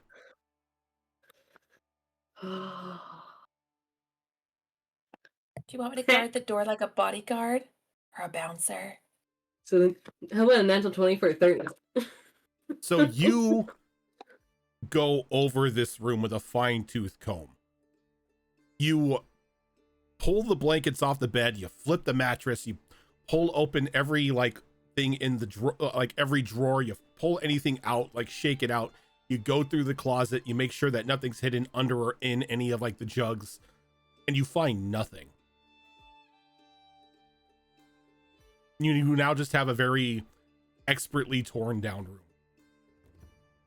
Do you want me to guard the door like a bodyguard or a bouncer? So then, how about a natural 20 for a 30? So you go over this room with a fine-tooth comb. You pull the blankets off the bed, you flip the mattress, you pull open every like thing in the every drawer, you pull anything out, like shake it out. You go through the closet, you make sure that nothing's hidden under or in any of like the jugs, and you find nothing. You now just have a very expertly torn down room.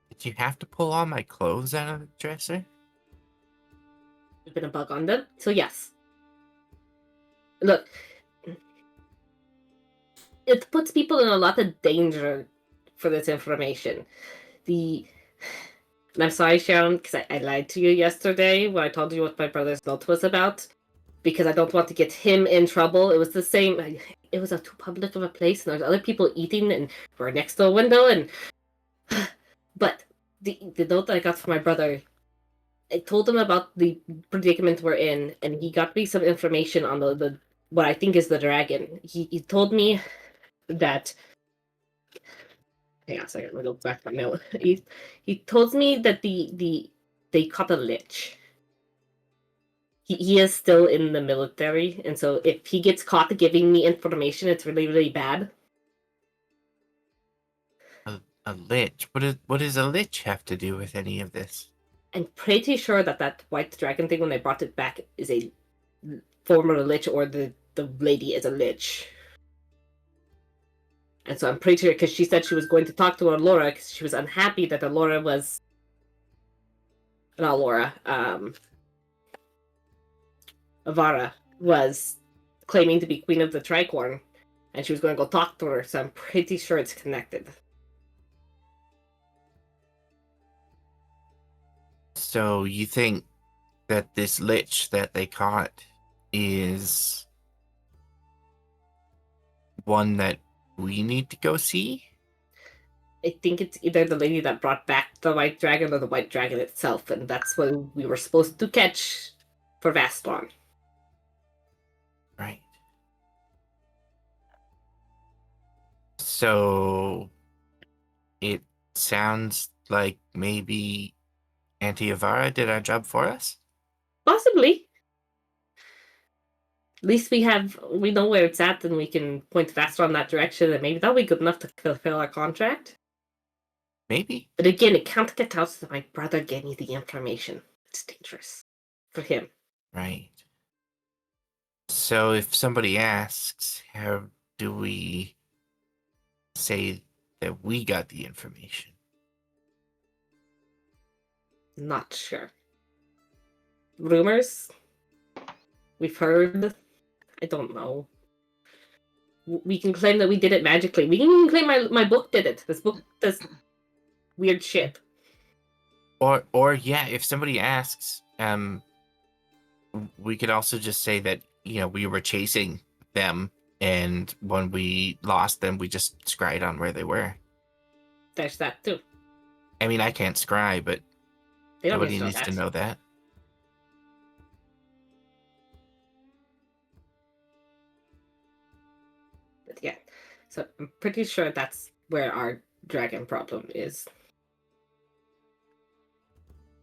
Did you have to pull all my clothes out of the dresser? There's been a bug on them, so yes. Look, it puts people in a lot of danger for this information. And I'm sorry, Sharon, because I lied to you yesterday when I told you what my brother's note was about, because I don't want to get him in trouble. It was the same. It was a too public of a place, and there's other people eating, and we're next to a window, and but the note that I got from my brother, I told him about the predicament we're in, and he got me some information on the what I think is the dragon. He told me that. Hang on a second, let me look back at my note. He told me that they caught a lich. He is still in the military, and so if he gets caught giving me information, it's really, really bad. A lich? What does a lich have to do with any of this? I'm pretty sure that white dragon thing, when they brought it back, is a former lich, or the lady is a lich. And so I'm pretty sure, because she said she was going to talk to Laura, because she was unhappy that Laura was... Not Laura, Avara was claiming to be queen of the Tricorn, and she was going to go talk to her, so I'm pretty sure it's connected. So you think that this lich that they caught is one that we need to go see? I think it's either the lady that brought back the white dragon or the white dragon itself, and that's what we were supposed to catch for Vastlon. Right. So it sounds like maybe Auntie Avara did our job for us? Possibly. At least we know where it's at, and we can point faster in that direction, and maybe that'll be good enough to fulfill our contract. Maybe. But again, it can't get out that my brother gave me the information. It's dangerous for him. Right. So if somebody asks, how do we say that we got the information? Not sure. Rumors? We've heard. I don't know. We can claim that we did it magically. We can even claim my book did it. This book does weird shit. Or yeah, if somebody asks, we could also just say that, we were chasing them, and when we lost them, we just scried on where they were. There's that too. I mean, I can't scry, but They don't nobody need needs to know that. But yeah, so I'm pretty sure that's where our dragon problem is.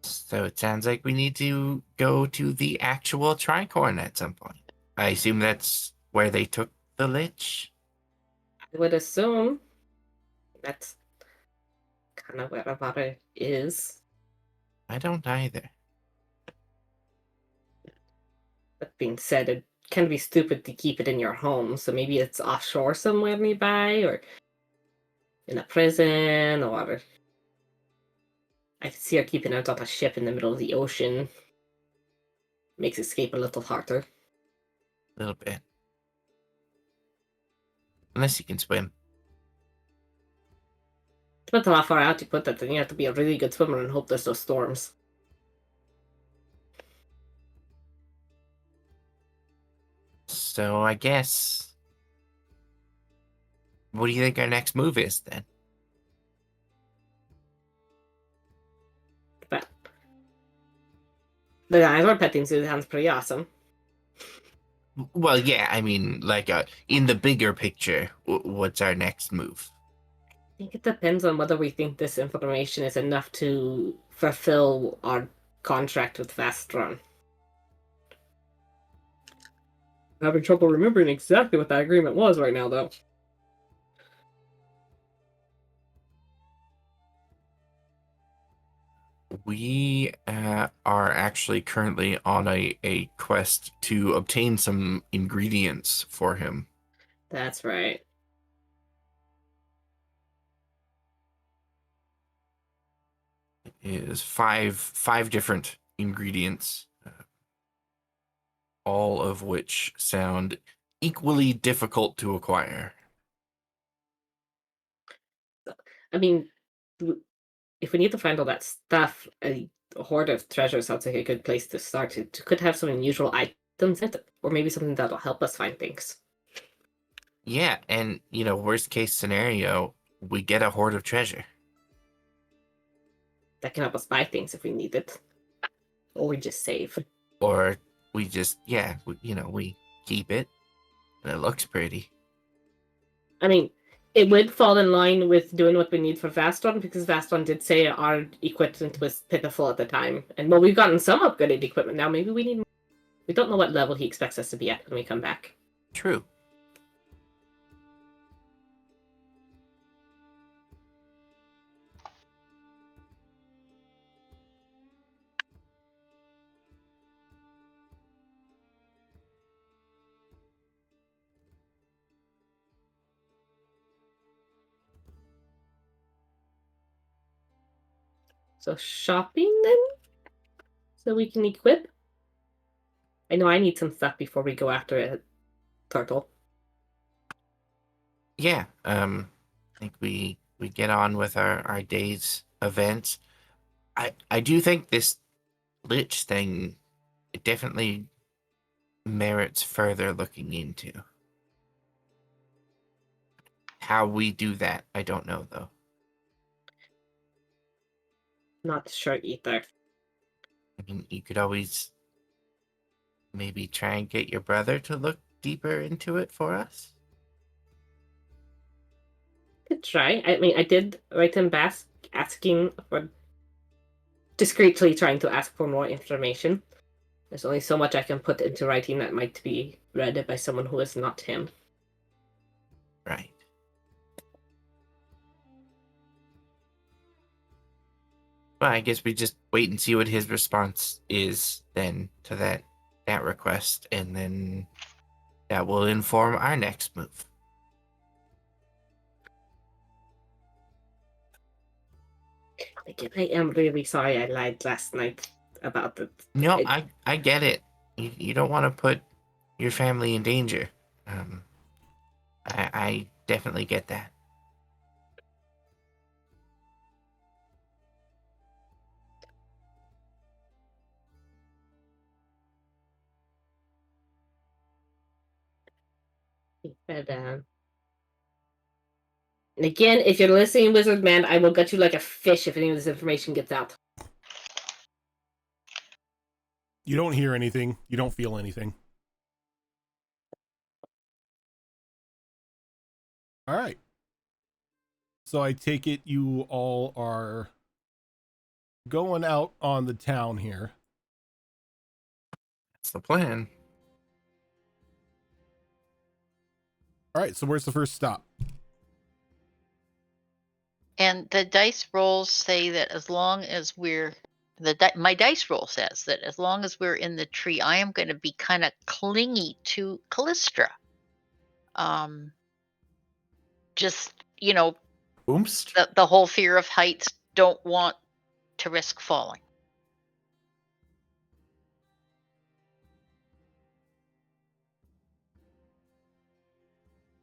So it sounds like we need to go to the actual Tricorn at some point. I assume that's where they took the lich. I would assume that's kind of where Avara is. I don't either. That being said, it can be stupid to keep it in your home, so maybe it's offshore somewhere nearby, or in a prison, or I could see her keeping out on a ship in the middle of the ocean. Makes escape a little harder. A little bit. Unless you can swim. Depends on how far out you put that, then you have to be a really good swimmer and hope there's no storms. So I guess... What do you think our next move is, then? But the dinosaur petting zoo sounds pretty awesome. Well, yeah, I mean, like, in the bigger picture, what's our next move? I think it depends on whether we think this information is enough to fulfill our contract with Vastron. I'm having trouble remembering exactly what that agreement was right now, though. We are actually currently on a quest to obtain some ingredients for him. That's right. It is five different ingredients, all of which sound equally difficult to acquire. I mean, if we need to find all that stuff, a hoard of treasure sounds like a good place to start. It could have some unusual items in it, or maybe something that'll help us find things. Yeah, and, worst case scenario, we get a hoard of treasure. That can help us buy things if we need it. Or we just save. Or we just, we keep it, and it looks pretty. I mean, it would fall in line with doing what we need for Vastron, because Vastron did say our equipment was pitiful at the time. And well, we've gotten some upgraded equipment now. Maybe we need more. We don't know what level he expects us to be at when we come back. True. So shopping then? So we can equip? I know I need some stuff before we go after a turtle. Yeah, I think we get on with our day's events. I do think this lich thing, it definitely merits further looking into. How we do that, I don't know, though. Not sure either. I mean, you could always maybe try and get your brother to look deeper into it for us. Could try. I mean, I did write him back asking for... discreetly trying to ask for more information. There's only so much I can put into writing that might be read by someone who is not him. Right. Well, I guess we just wait and see what his response is then to that request, and then that will inform our next move. Again, I am really sorry I lied last night about the... No, I get it. You don't want to put your family in danger. I definitely get that. But, again, if you're listening, Wizard Man, I will get you like a fish if any of this information gets out. You don't hear anything. You don't feel anything. All right. So I take it you all are going out on the town here. That's the plan. All right. So where's the first stop? And the dice rolls say that as long as we're my dice roll says that as long as we're in the tree, I am going to be kind of clingy to Callistra. Just Oomst. The whole fear of heights, don't want to risk falling.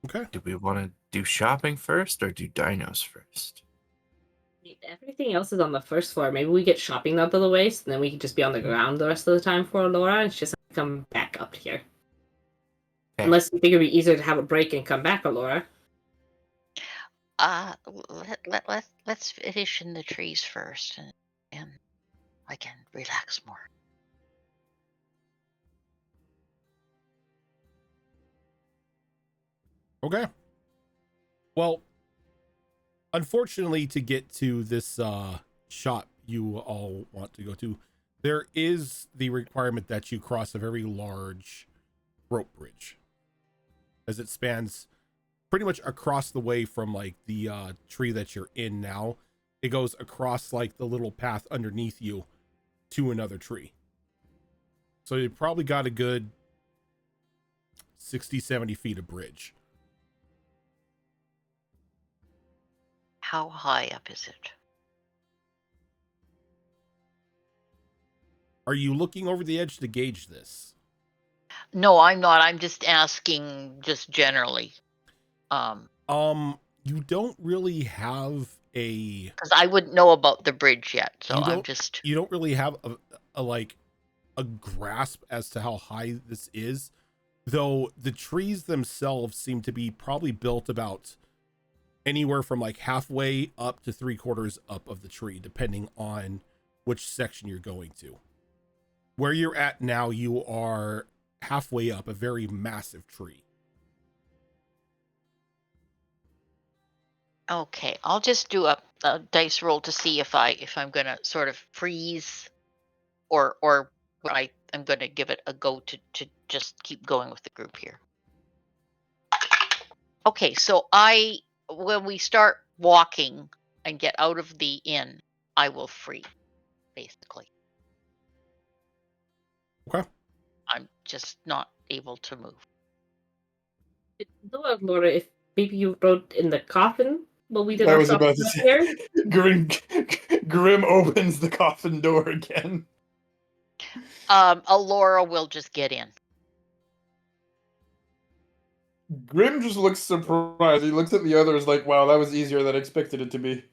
Okay. Do we want to do shopping first or do dinos first? Everything else is on the first floor. Maybe we get shopping out of the way, so then we can just be on the ground the rest of the time for Laura, and she just come back up here. Okay. Unless you think it'd be easier to have a break and come back, Laura. Let's finish in the trees first, and I can relax more. Okay. Well, unfortunately, to get to this shop you all want to go to, there is the requirement that you cross a very large rope bridge, as it spans pretty much across the way from like the tree that you're in now. It goes across like the little path underneath you to another tree. So you probably got a good 60-70 feet of bridge. How high up is it? Are you looking over the edge to gauge this? No, I'm not. I'm just asking, just generally. You don't really have a, Because I wouldn't know about the bridge yet, so You I'm don't- just. you don't really have a grasp as to how high this is, though the trees themselves seem to be probably built about anywhere from like halfway up to 3/4 up of the tree, depending on which section you're going to. Where you're at now, you are halfway up a very massive tree. Okay, I'll just do a dice roll to see if I'm gonna sort of freeze, or I'm gonna give it a go to just keep going with the group here. Okay, so when we start walking and get out of the inn, I will freeze, basically. Okay. I'm just not able to move. Laura, if maybe you wrote in the coffin, but we did I our was shopping about to up say. here. Grim opens the coffin door again. Alora will just get in. Grim just looks surprised. He looks at the others like, wow, that was easier than I expected it to be.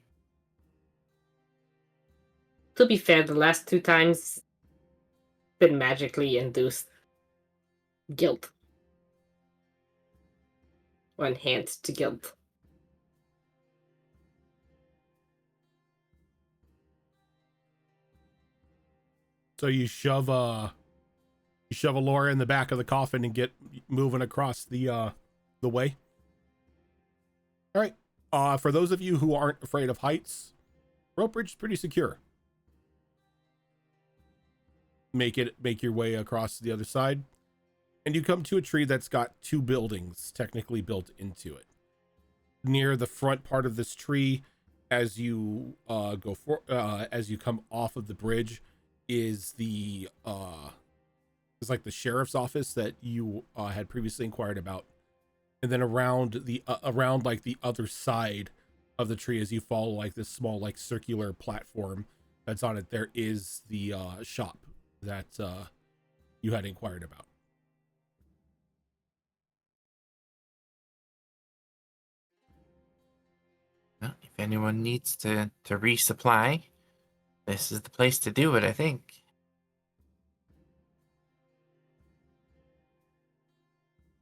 To be fair, the last 2 times been magically induced guilt. Or enhanced to guilt. So you shove Laura in the back of the coffin and get moving across the way. All right. For those of you who aren't afraid of heights, rope bridge is pretty secure. Make your way across to the other side, and you come to a tree that's got 2 buildings technically built into it. Near the front part of this tree, as you as you come off of the bridge, is like the sheriff's office that you had previously inquired about. And then around like the other side of the tree, as you follow like this small like circular platform that's on it, there is the shop that you had inquired about. Well, if anyone needs to resupply, this is the place to do it, I think.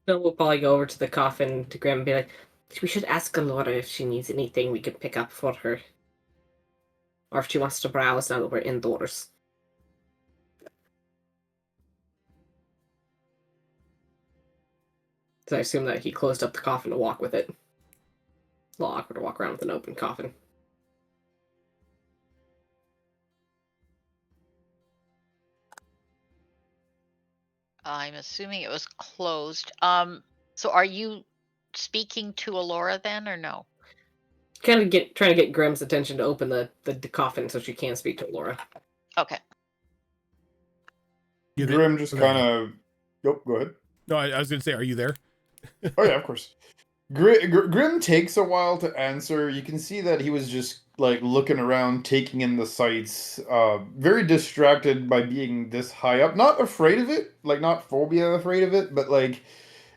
So we'll probably go over to the coffin to Grim and be like, we should ask Alora if she needs anything we can pick up for her. Or if she wants to browse now that we're indoors. So I assume that he closed up the coffin to walk with it. It's a little awkward to walk around with an open coffin. I'm assuming it was closed. So are you speaking to Alora then, or no? Kind of trying to get Grim's attention to open the coffin so she can speak to Laura. Okay. Grim just kind of. Oh, go ahead. No, I was gonna say, are you there? Oh yeah, of course. Grim takes a while to answer. You can see that he was just like looking around, taking in the sights, very distracted by being this high up. Not afraid of it, like not phobia afraid of it, but like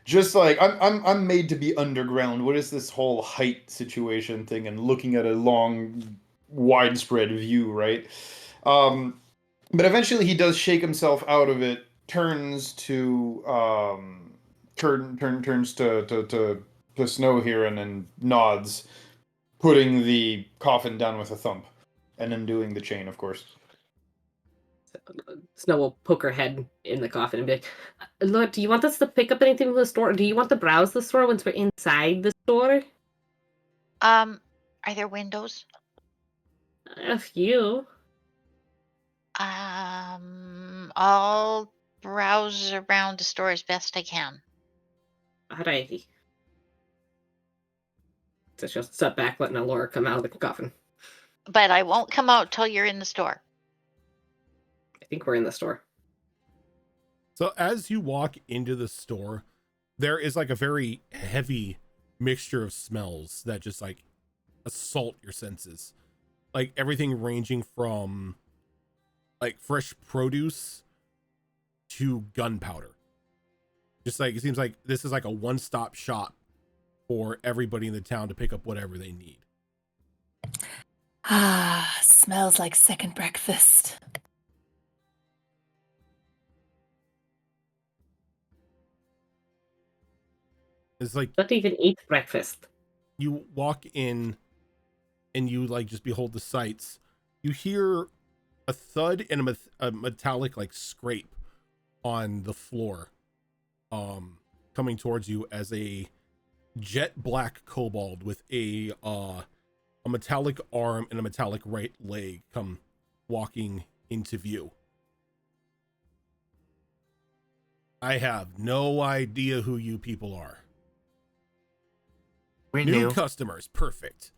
just like I'm made to be underground. What is this whole height situation thing and looking at a long widespread view, right? But eventually he does shake himself out of it, turns to turns to Snow here and then nods, putting the coffin down with a thump, and undoing the chain, of course. Snow will poke her head in the coffin and be like, "Look, do you want us to pick up anything from the store? Or do you want to browse the store once we're inside the store?" Are there windows? A few. I'll browse around the store as best I can. Alrighty. So she'll step back, letting Allura come out of the coffin. But I won't come out till you're in the store. I think we're in the store. So as you walk into the store, there is like a very heavy mixture of smells that just like assault your senses. Like everything ranging from like fresh produce to gunpowder. Just like it seems like this is like a one-stop shop for everybody in the town to pick up whatever they need. Ah, smells like second breakfast. It's like Don't even eat breakfast. you walk in and you like just behold the sights. You hear a thud and a metallic like scrape on the floor, coming towards you as a jet black kobold with a metallic arm and a metallic right leg come walking into view. I have no idea who you people are. We New knew. customers, perfect.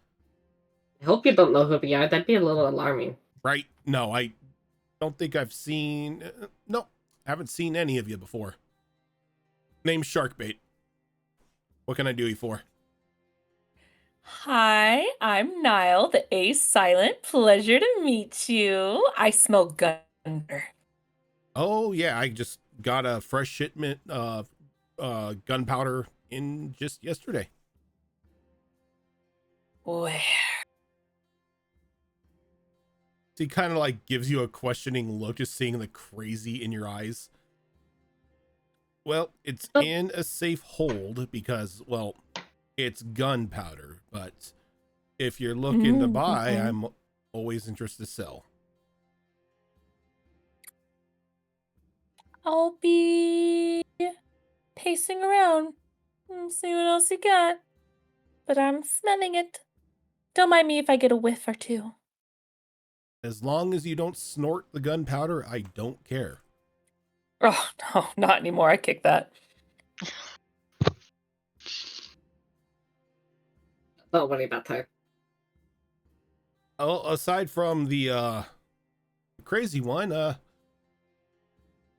I hope you don't know who we are. That'd be a little alarming. Right? No, I don't think I've seen. No, haven't seen any of you before. Name's Sharkbait. What can I do you for? Hi, I'm Niall, the Ace Silent. Pleasure to meet you. I smell gunpowder. Oh yeah, I just got a fresh shipment of gunpowder in just yesterday. Where? He kind of like gives you a questioning look, just seeing the crazy in your eyes. Well, it's in a safe hold because, well, it's gunpowder, but if you're looking to buy, I'm always interested to sell. I'll be pacing around and see what else you got. But I'm smelling it. Don't mind me if I get a whiff or two. As long as you don't snort the gunpowder, I don't care. Oh, no, not anymore. I kicked that. Don't worry about her. Oh, aside from the crazy one, what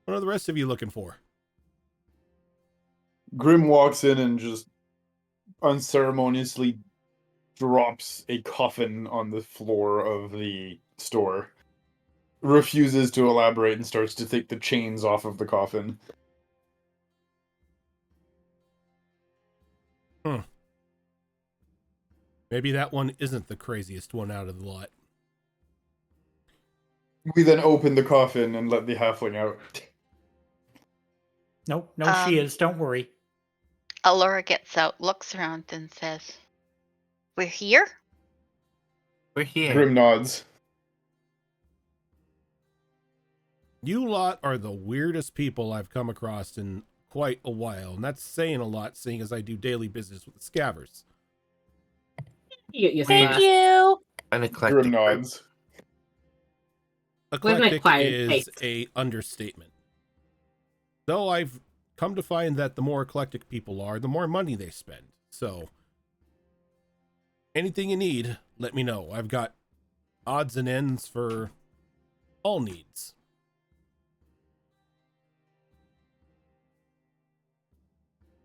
are the rest of you looking for? Grim walks in and just unceremoniously drops a coffin on the floor of the store. Refuses to elaborate and starts to take the chains off of the coffin. Maybe that one isn't the craziest one out of the lot. We then open the coffin and let the halfling out. No, she is. Don't worry. Allura gets out, looks around, and says, "We're here?" We're here. Grim nods. You lot are the weirdest people I've come across in quite a while, and that's saying a lot, seeing as I do daily business with the Scavers. You get used to Thank that. you. An eclectic Grim group. nods. Eclectic quiet is taste. a understatement. Though I've come to find that the more eclectic people are, the more money they spend. So, anything you need, let me know. I've got odds and ends for all needs.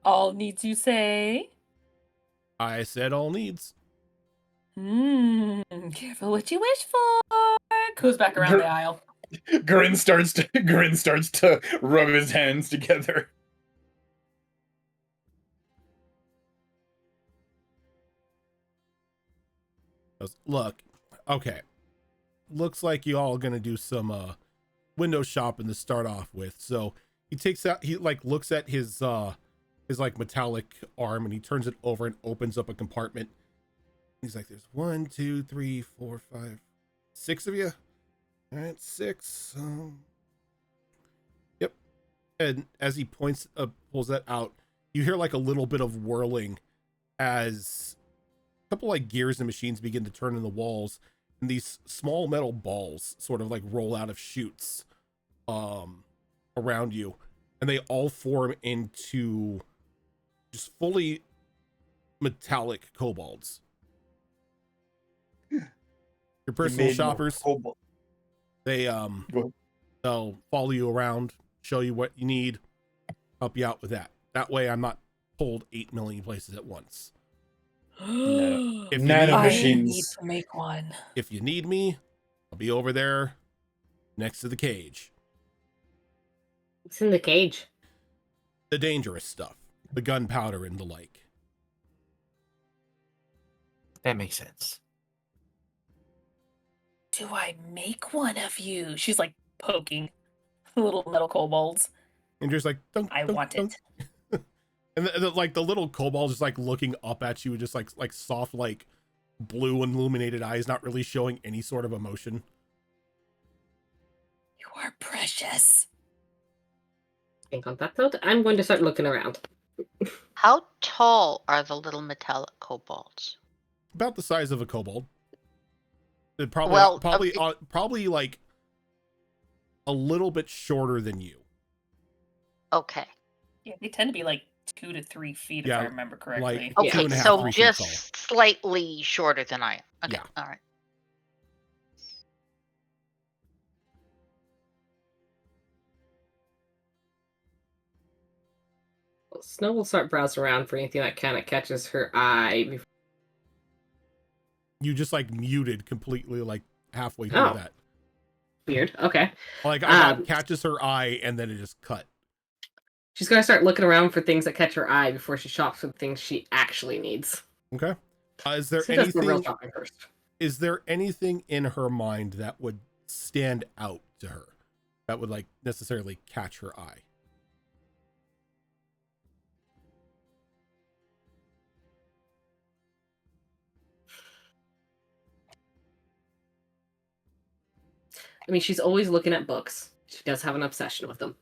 All needs you say? I said all needs. Careful what you wish for. Goes back around the aisle. Grin starts to rub his hands together. Goes, look, okay. Looks like you all gonna do some window shopping to start off with. So he like looks at his like metallic arm and he turns it over and opens up a compartment. He's like, there's 1, 2, 3, 4, 5, 6 of you. All right, 6. Yep. And as he pulls that out, you hear like a little bit of whirling as a couple like gears and machines begin to turn in the walls, and these small metal balls sort of like roll out of chutes around you, and they all form into just fully metallic kobolds. Your personal shoppers, they'll follow you around, show you what you need, help you out with that. That way I'm not pulled 8 million places at once. If Nano I machines. need to make one. If you need me, I'll be over there next to the cage. What's in the cage? The dangerous stuff, the gunpowder and the like. That makes sense. Do I make one of you? She's like poking little metal kobolds. And just like, dunk, I dunk, want dunk. it. And like the little kobold is like looking up at you with just like soft, like blue illuminated eyes, not really showing any sort of emotion. You are precious. Think on that note, I'm going to start looking around. How tall are the little metallic kobolds? About the size of a kobold. It probably Well, probably like a little bit shorter than you. Okay. Yeah, they tend to be like 2 to 3 feet, Yeah, if I remember correctly. like- Okay, 2.5, so 3 feet just slightly shorter than I am. Okay, Yeah. all right. Well, Snow will start browsing around for anything that kind of catches her eye. You just like muted completely, like halfway through Oh. that. Weird. Okay. Like I got catches her eye and then it just cut. She's going to start looking around for things that catch her eye before she shops for the things she actually needs. Okay. Is there She does the real anything? shopping first. Is there anything in her mind that would stand out to her, that would like necessarily catch her eye? I mean, she's always looking at books. She does have an obsession with them.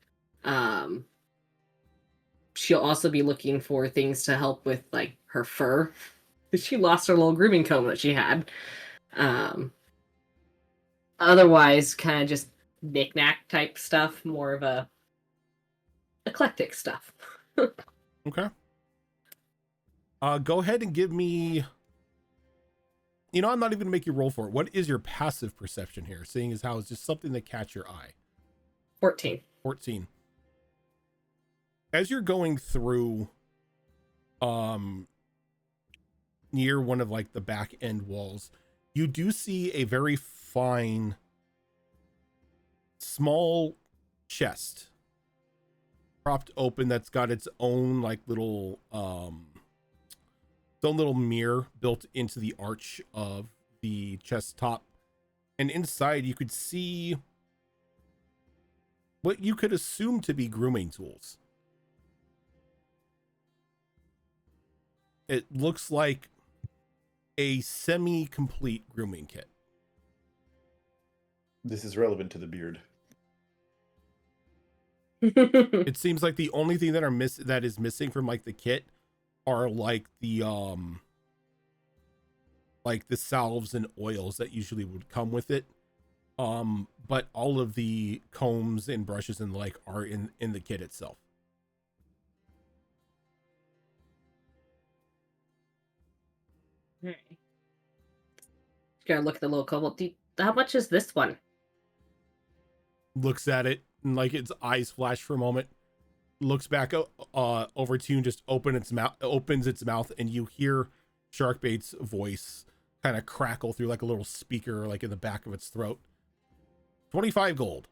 She'll also be looking for things to help with, like, her fur. She lost her little grooming comb that she had. Otherwise, kind of just knick-knack type stuff. More of a eclectic stuff. Okay. Go ahead and give me... You know, I'm not even going to make you roll for it. What is your passive perception here? Seeing as how it's just something that catch your eye. 14. 14. As you're going through near one of like the back end walls, you do see a very fine small chest propped open that's got its own like little its own little mirror built into the arch of the chest top, and inside you could see what you could assume to be grooming tools. It looks like a semi-complete grooming kit. This is relevant to the beard. It seems like the only thing that is missing from like the kit are like the salves and oils that usually would come with it. But all of the combs and brushes and the like are in the kit itself. Alright. Gotta look at the little kobold. How much is this one? Looks at it and like its eyes flash for a moment. Looks back over to you and just opens its mouth, and you hear Sharkbait's voice kind of crackle through like a little speaker, like in the back of its throat. 25 gold.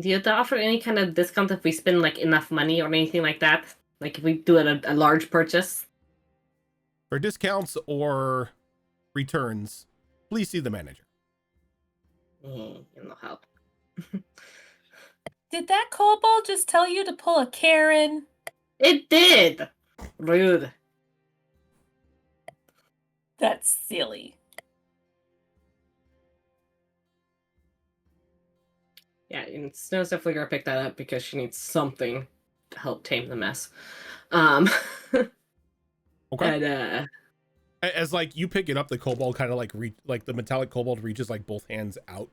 Do you have to offer any kind of discount if we spend like enough money or anything like that? Like if we do a large purchase? For discounts or returns, please see the manager. No help. Did that kobold just tell you to pull a Karen? It did. Rude. That's silly. Yeah, and Snow's definitely gonna pick that up because she needs something to help tame the mess. Okay. And As like you pick it up, the kobold kind of like the metallic kobold reaches like both hands out.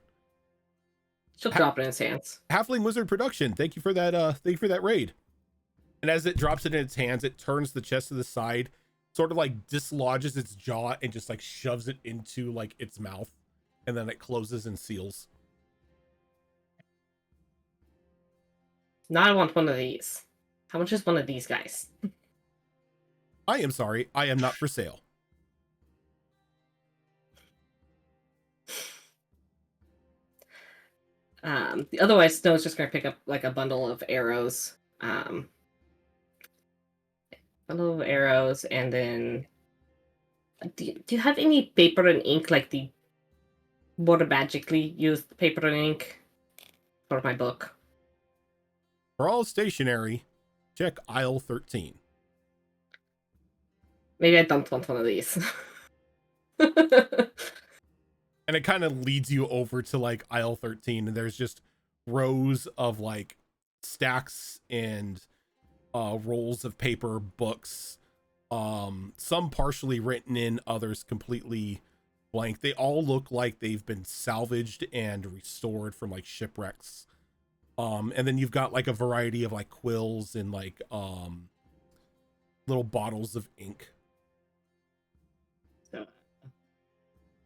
she'll drop it in his hands. Halfling Wizard Production, thank you for that raid. And as it drops it in its hands, it turns the chest to the side, sort of like dislodges its jaw and just like shoves it into like its mouth, and then it closes and seals. Now I want one of these. How much is one of these guys? I am sorry, I am not for sale. Otherwise, Snow's just gonna pick up like a bundle of arrows. Bundle of arrows, and then do you have any paper and ink, like the more magically used paper and ink for my book? For all stationery, check aisle 13. Maybe I don't want one of these. And it kind of leads you over to like aisle 13, and there's just rows of like stacks and rolls of paper, books, some partially written in, others completely blank. They all look like they've been salvaged and restored from like shipwrecks. And then you've got like a variety of like quills and like little bottles of ink.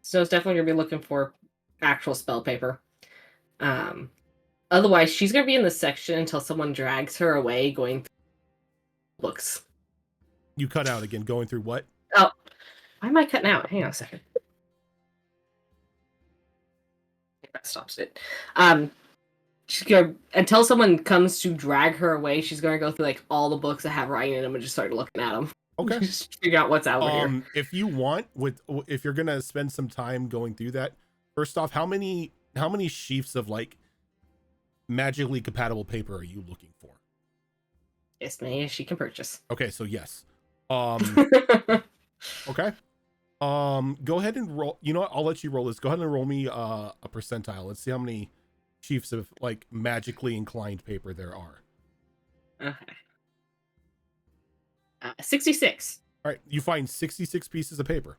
So it's definitely gonna be looking for actual spell paper. Otherwise, she's gonna be in the section until someone drags her away, going through books. You cut out again, going through what? Oh, why am I cutting out? Hang on a second. That stops it. She's gonna, until someone comes to drag her away, she's gonna go through like all the books that have writing in them and just start looking at them. Okay. Just figure out what's out here. If you want, if you're gonna spend some time going through that, first off, how many sheafs of like magically compatible paper are you looking for? As many as she can purchase. Okay, so yes. Okay. Go ahead and roll. You know what? I'll let you roll this. Go ahead and roll me a percentile. Let's see how many sheafs of like magically inclined paper there are. Okay. 66. All right, you find 66 pieces of paper.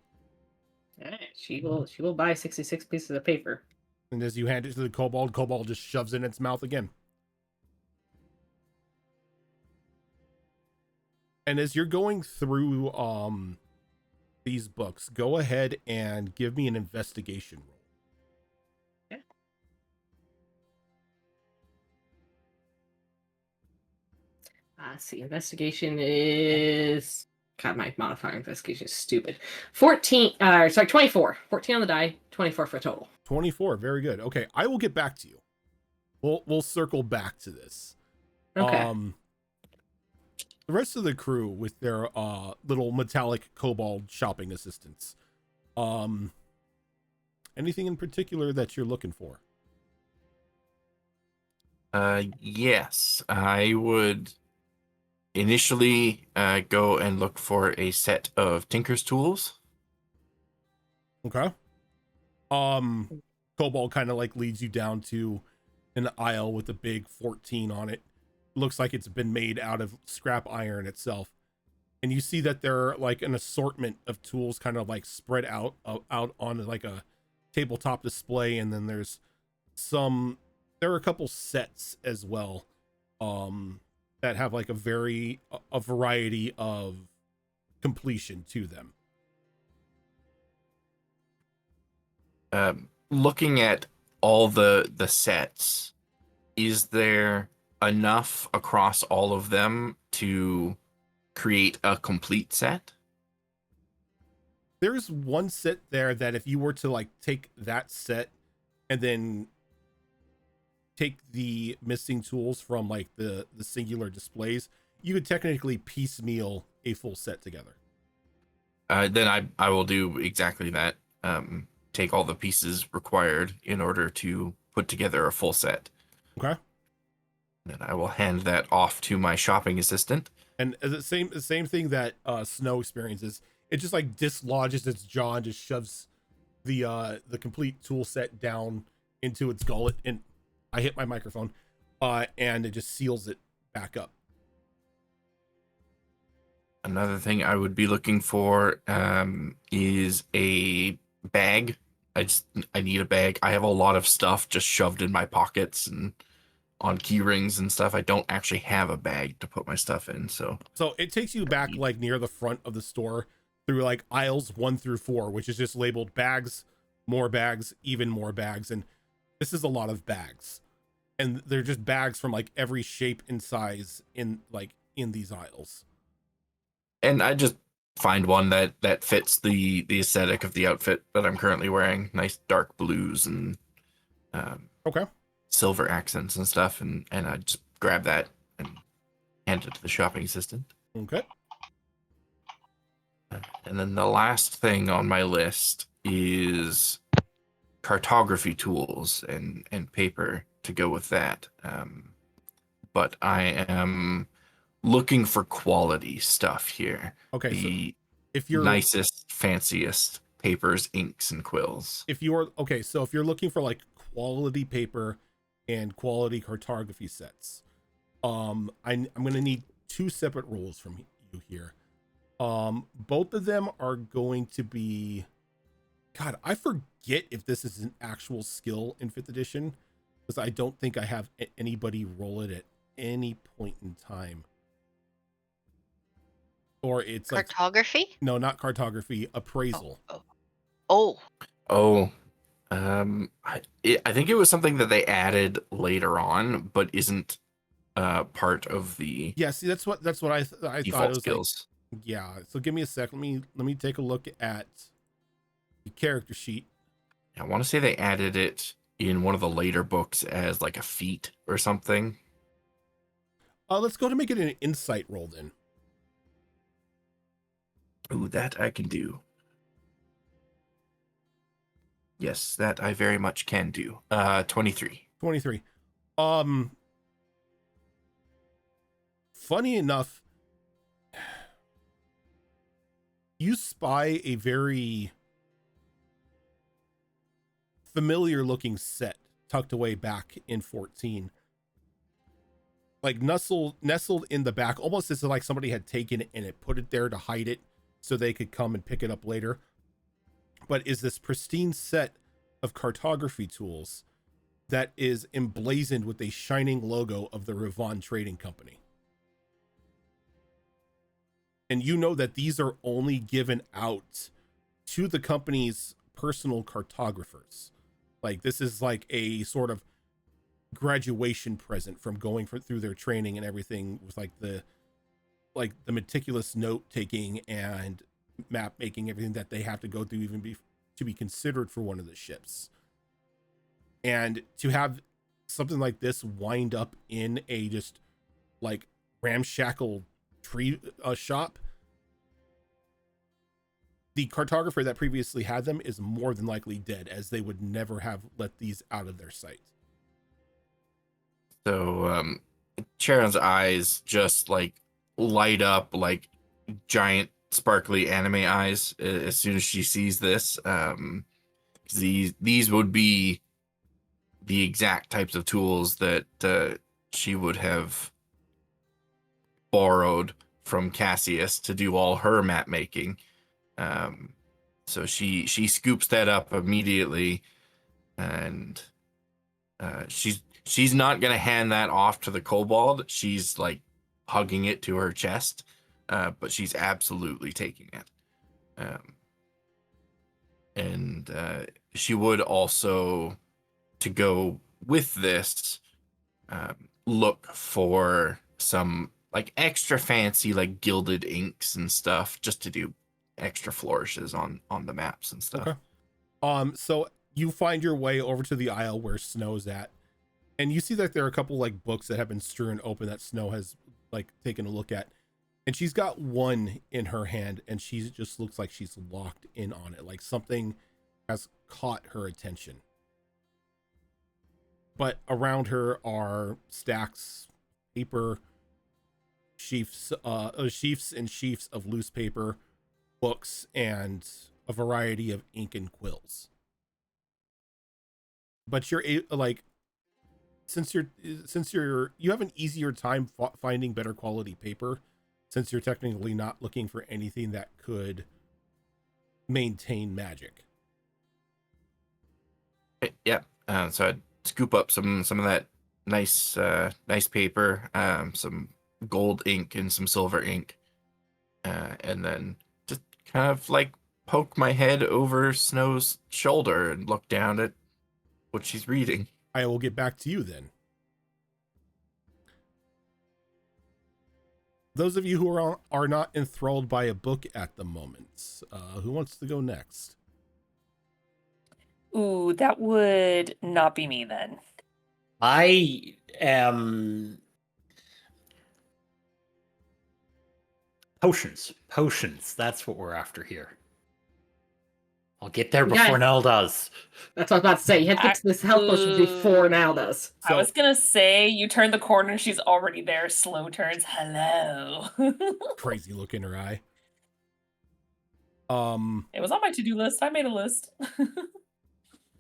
All right, she will buy 66 pieces of paper. And as you hand it to the kobold just shoves it in its mouth again. And as you're going through these books, go ahead and give me an investigation roll. Okay. Let's see. Investigation is... God, my modifier investigation is stupid. 24. 14 on the die, 24 for total. 24, very good. Okay, I will get back to you. We'll circle back to this. Okay. The rest of the crew with their little metallic kobold shopping assistants. Anything in particular that you're looking for? Yes, I would initially go and look for a set of tinker's tools. Okay. Kobold kind of like leads you down to an aisle with a big 14 on it. Looks like it's been made out of scrap iron itself. And you see that there are like an assortment of tools kind of like spread out on like a tabletop display, and then there are a couple sets as well that have like a variety of completion to them. Looking at all the sets, is there enough across all of them to create a complete set? There's one set there that if you were to like take that set and then take the missing tools from like the singular displays, you could technically piecemeal a full set together. Then I will do exactly that. Take all the pieces required in order to put together a full set. Okay. Then I will hand that off to my shopping assistant. And the same thing that Snow experiences. It just like dislodges its jaw and just shoves the complete tool set down into its gullet, and I hit my microphone, and it just seals it back up. Another thing I would be looking for is a bag. I need a bag. I have a lot of stuff just shoved in my pockets and on key rings and stuff. I don't actually have a bag to put my stuff in. So it takes you back like near the front of the store through like aisles 1 through 4, which is just labeled bags, more bags, even more bags. And this is a lot of bags, and they're just bags from like every shape and size in these aisles. And I just find one that fits the aesthetic of the outfit that I'm currently wearing. Nice dark blues and Okay. silver accents and stuff. And I just grab that and hand it to the shopping assistant. Okay. And then the last thing on my list is cartography tools and paper to go with that. But I am looking for quality stuff here. Okay. The so if you're nicest, fanciest papers, inks, and quills. if you're looking for like quality paper and quality cartography sets, I'm gonna need 2 separate rules from you here. Both of them are going to be, God, I forget if this is an actual skill in 5th edition, because I don't think I have anybody roll it at any point in time. Or it's Cartography? like, no, not cartography, appraisal. I think it was something that they added later on, but isn't part of the Yeah, see, that's what I thought it was skills. like. Yeah, so give me a sec. Let me take a look at the character sheet. I want to say they added it in one of the later books as like a feat or something. Let's go to make it an insight roll then. Ooh, that I can do. Yes, that I very much can do. 23. 23. Funny enough, you spy a very familiar looking set tucked away back in 14. Like nestled in the back, almost as if like somebody had taken it and it put it there to hide it so they could come and pick it up later. But is this pristine set of cartography tools that is emblazoned with a shining logo of the Rivaan Trading Company. And you know that these are only given out to the company's personal cartographers. Like, this is like a sort of graduation present from going through their training and everything, with like the meticulous note taking and map making, everything that they have to go through even to be considered for one of the ships. And to have something like this wind up in a just like ramshackle tree shop, the cartographer that previously had them is more than likely dead, as they would never have let these out of their sight. So Sharon's eyes just like light up like giant sparkly anime eyes as soon as she sees this. These would be the exact types of tools that she would have borrowed from Cassius to do all her map making. So she scoops that up immediately, and she's not gonna hand that off to the kobold. She's like hugging it to her chest, but she's absolutely taking it. And she would also, to go with this, look for some like extra fancy like gilded inks and stuff just to do extra flourishes on the maps and stuff. Okay. So you find your way over to the aisle where Snow's at, and you see that there are a couple like books that have been strewn open that Snow has like taken a look at, and she's got one in her hand, and she just looks like she's locked in on it, like something has caught her attention. But around her are stacks, paper, sheafs and sheafs of loose paper, books, and a variety of ink and quills. But you're like, since you have an easier time finding better quality paper, since you're technically not looking for anything that could maintain magic. Yeah. So I'd scoop up some of that nice paper, some gold ink and some silver ink, and then just kind of like poke my head over Snow's shoulder and look down at what she's reading. I will get back to you then. Those of you who are not enthralled by a book at the moment, who wants to go next? Ooh, that would not be me then. I am potions. That's what we're after here. I'll get there before Nell does. That's what I was about to say. You have to get to this health potion before Nell does. I was gonna say, you turn the corner, she's already there. Slow turns. Hello. Crazy look in her eye. It was on my to-do list. I made a list.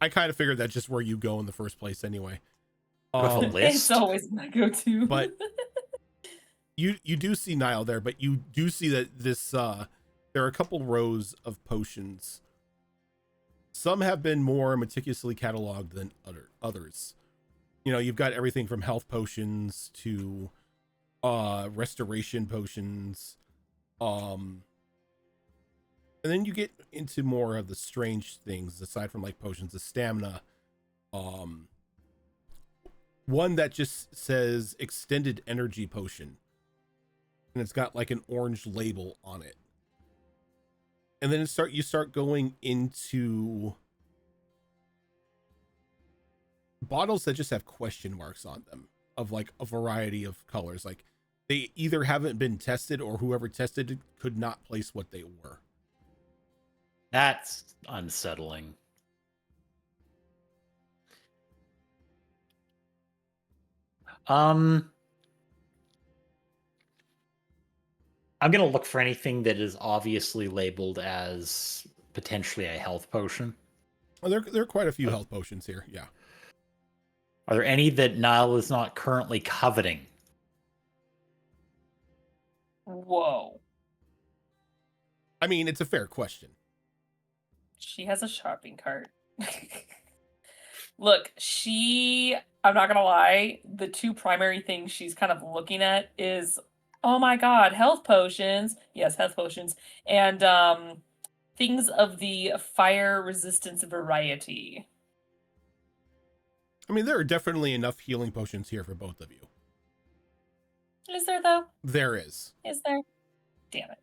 I kind of figured that's just where you go in the first place anyway. With a list? It's always my go-to. But you do see Nile there, but you do see that this there are a couple rows of potions. Some have been more meticulously cataloged than others. You know, you've got everything from health potions to restoration potions. And then you get into more of the strange things aside from like potions of stamina. One that just says extended energy potion, and it's got like an orange label on it. And then you start going into bottles that just have question marks on them of like a variety of colors. Like they either haven't been tested or whoever tested it could not place what they were. That's unsettling. I'm gonna look for anything that is obviously labeled as potentially a health potion. Well, there are quite a few health potions here. Yeah. Are there any that Nile is not currently coveting? Whoa. I mean, it's a fair question. She has a shopping cart. Look, I'm not gonna lie, the two primary things she's kind of looking at is, oh my god, health potions. Yes, health potions. And things of the fire resistance variety. I mean, there are definitely enough healing potions here for both of you. Is there though? There is. Is there? Damn it.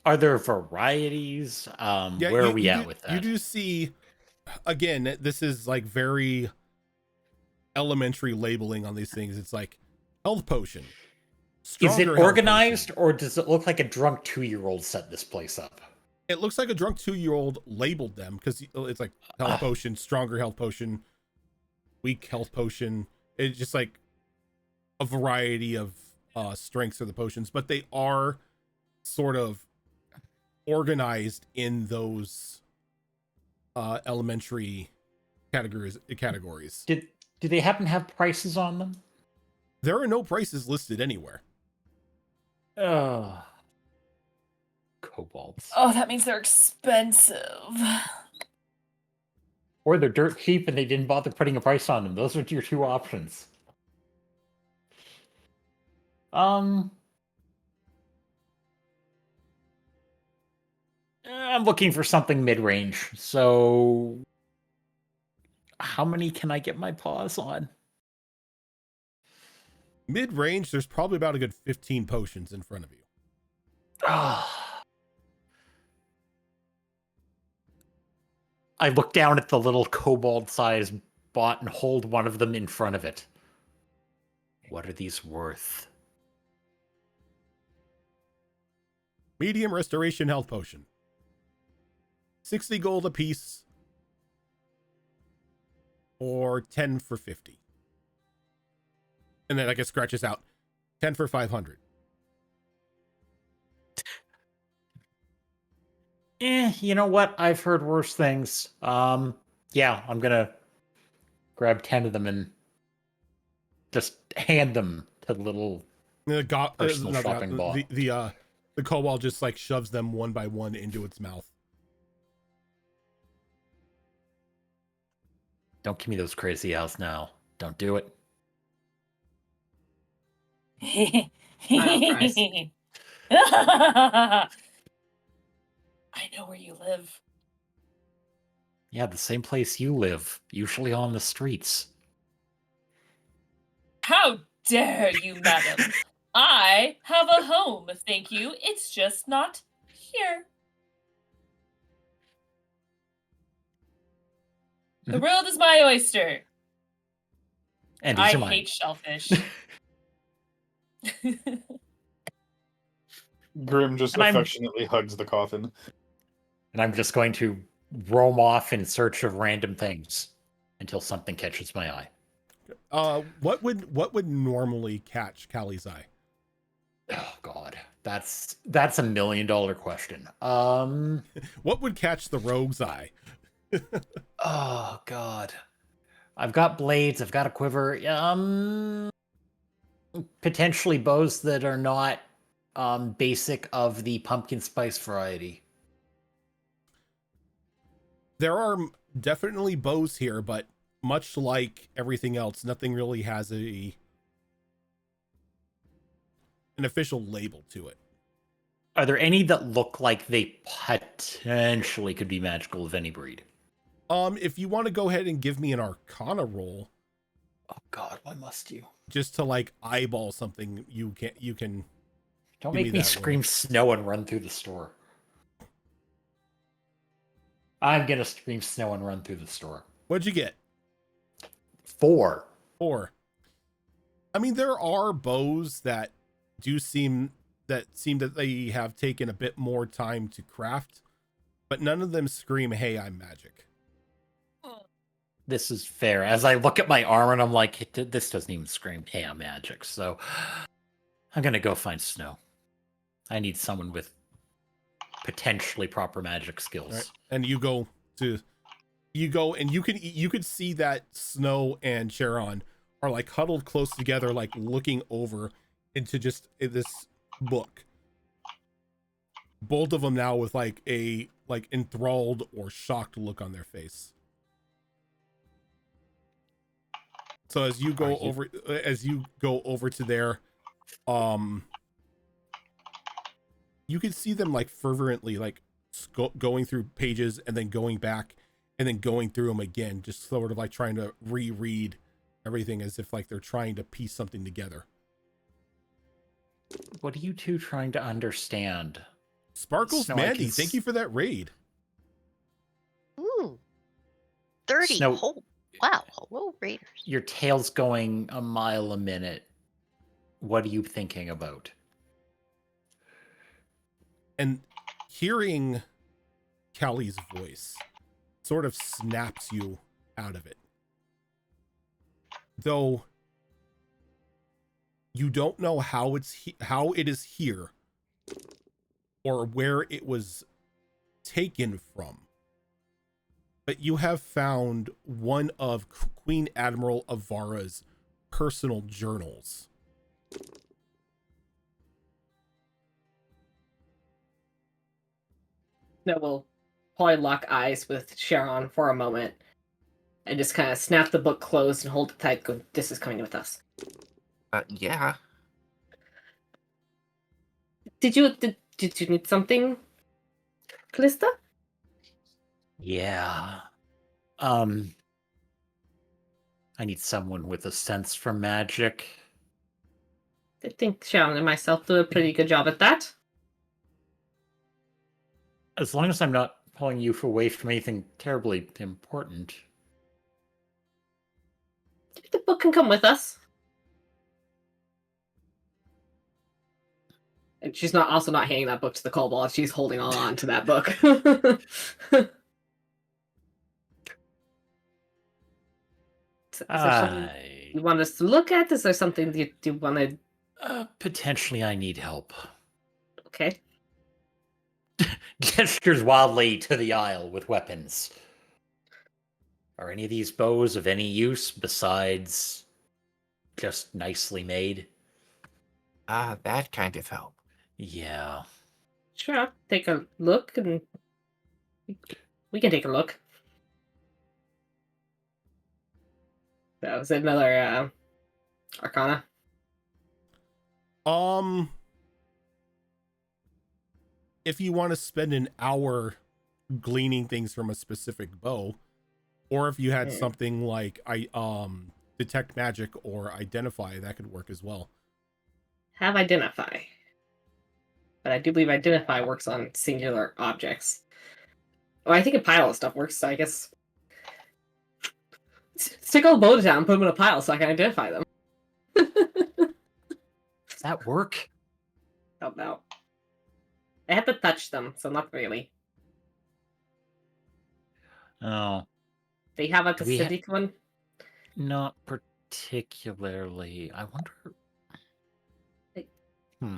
Are there varieties? Where are we at with that? You do see, again, this is like very elementary labeling on these things. It's like health potion. Is it organized, or does it look like a drunk 2-year-old set this place up? It looks like a drunk 2-year-old labeled them because it's like health potion, stronger health potion, weak health potion. It's just like a variety of strengths of the potions, but they are sort of organized in those elementary categories. Do they happen to have prices on them? There are no prices listed anywhere. Kobolts. Oh, that means they're expensive. Or they're dirt cheap and they didn't bother putting a price on them. Those are your two options. I'm looking for something mid-range. So How many can I get my paws on? Mid-range, there's probably about a good 15 potions in front of you. I look down at the little kobold-sized bot and hold one of them in front of it. What are these worth? Medium restoration health potion. 60 gold apiece. Or 10 for 50. And then I guess scratches out 10 for 500. You know what? I've heard worse things. Yeah, I'm gonna grab 10 of them and just hand them to the little personal shopping ball. The kobold just like shoves them one by one into its mouth. Don't give me those crazy owls now. Don't do it. I know where you live. Yeah, the same place you live, usually on the streets. How dare you, madam? I have a home, thank you. It's just not here. The world is my oyster. And I these are mine. hate shellfish. Grim just affectionately hugs the coffin. And I'm just going to roam off in search of random things until something catches my eye. What would normally catch Callie's eye? Oh God, that's a $1 million question. What would catch the rogue's eye? Oh God, I've got blades. I've got a quiver. Potentially bows that are not basic of the pumpkin spice variety. There are definitely bows here, but much like everything else, nothing really has an official label to it. Are there any that look like they potentially could be magical of any breed? If you want to go ahead and give me an Arcana roll. Oh God, why must you? Just to like eyeball something, you can. Don't make me scream snow and run through the store. I'm gonna scream snow and run through the store. What'd you get? 4. I mean, there are bows that seem that they have taken a bit more time to craft, but none of them scream, "Hey, I'm magic." This is fair. As I look at my armor and I'm like, this doesn't even scream, "Hey, I'm magic." So I'm gonna go find Snow. I need someone with potentially proper magic skills. Right. And you go and you can see that Snow and Sharon are like huddled close together, like looking over into just this book. Both of them now with like a enthralled or shocked look on their face. So as you go over to there, you can see them like fervently like going through pages and then going back and then going through them again, just sort of like trying to reread everything as if like they're trying to piece something together. What are you two trying to understand? Sparkles, Snow, Mandy, thank you for that raid. Ooh. 30. Snow, wow. Hello, Raiders. your tail's going a mile a minute. What are you thinking about? And hearing Callie's voice sort of snaps you out of it. Though you don't know how it is here or where it was taken from. But you have found one of Queen Admiral Avara's personal journals. No, we'll probably lock eyes with Sharon for a moment and just kind of snap the book closed and hold it tight. Go, this is coming with us. Yeah. Did you need something, Callista? Yeah. I need someone with a sense for magic. I think Sharon and myself do a pretty good job at that. As long as I'm not pulling you away from anything terribly important. The book can come with us. And she's also not handing that book to the kobold. She's holding on to that book. Is there something you want us to look at? Is there something you want to... Potentially I need help. Okay. Gestures wildly to the aisle with weapons. Are any of these bows of any use besides just nicely made? That kind of help. Yeah. Sure, I'll take a look, and we can take a look. That was another Arcana. If you want to spend an hour gleaning things from a specific bow, or if you had something like detect magic or identify, that could work as well. Have identify. But I do believe identify works on singular objects. Oh, I think a pile of stuff works, so I guess... Stick all the bows down and put them in a pile so I can identify them. Does that work? Don't know. I have to touch them, so not really. Oh. They have like a acidic one? Not particularly. I wonder...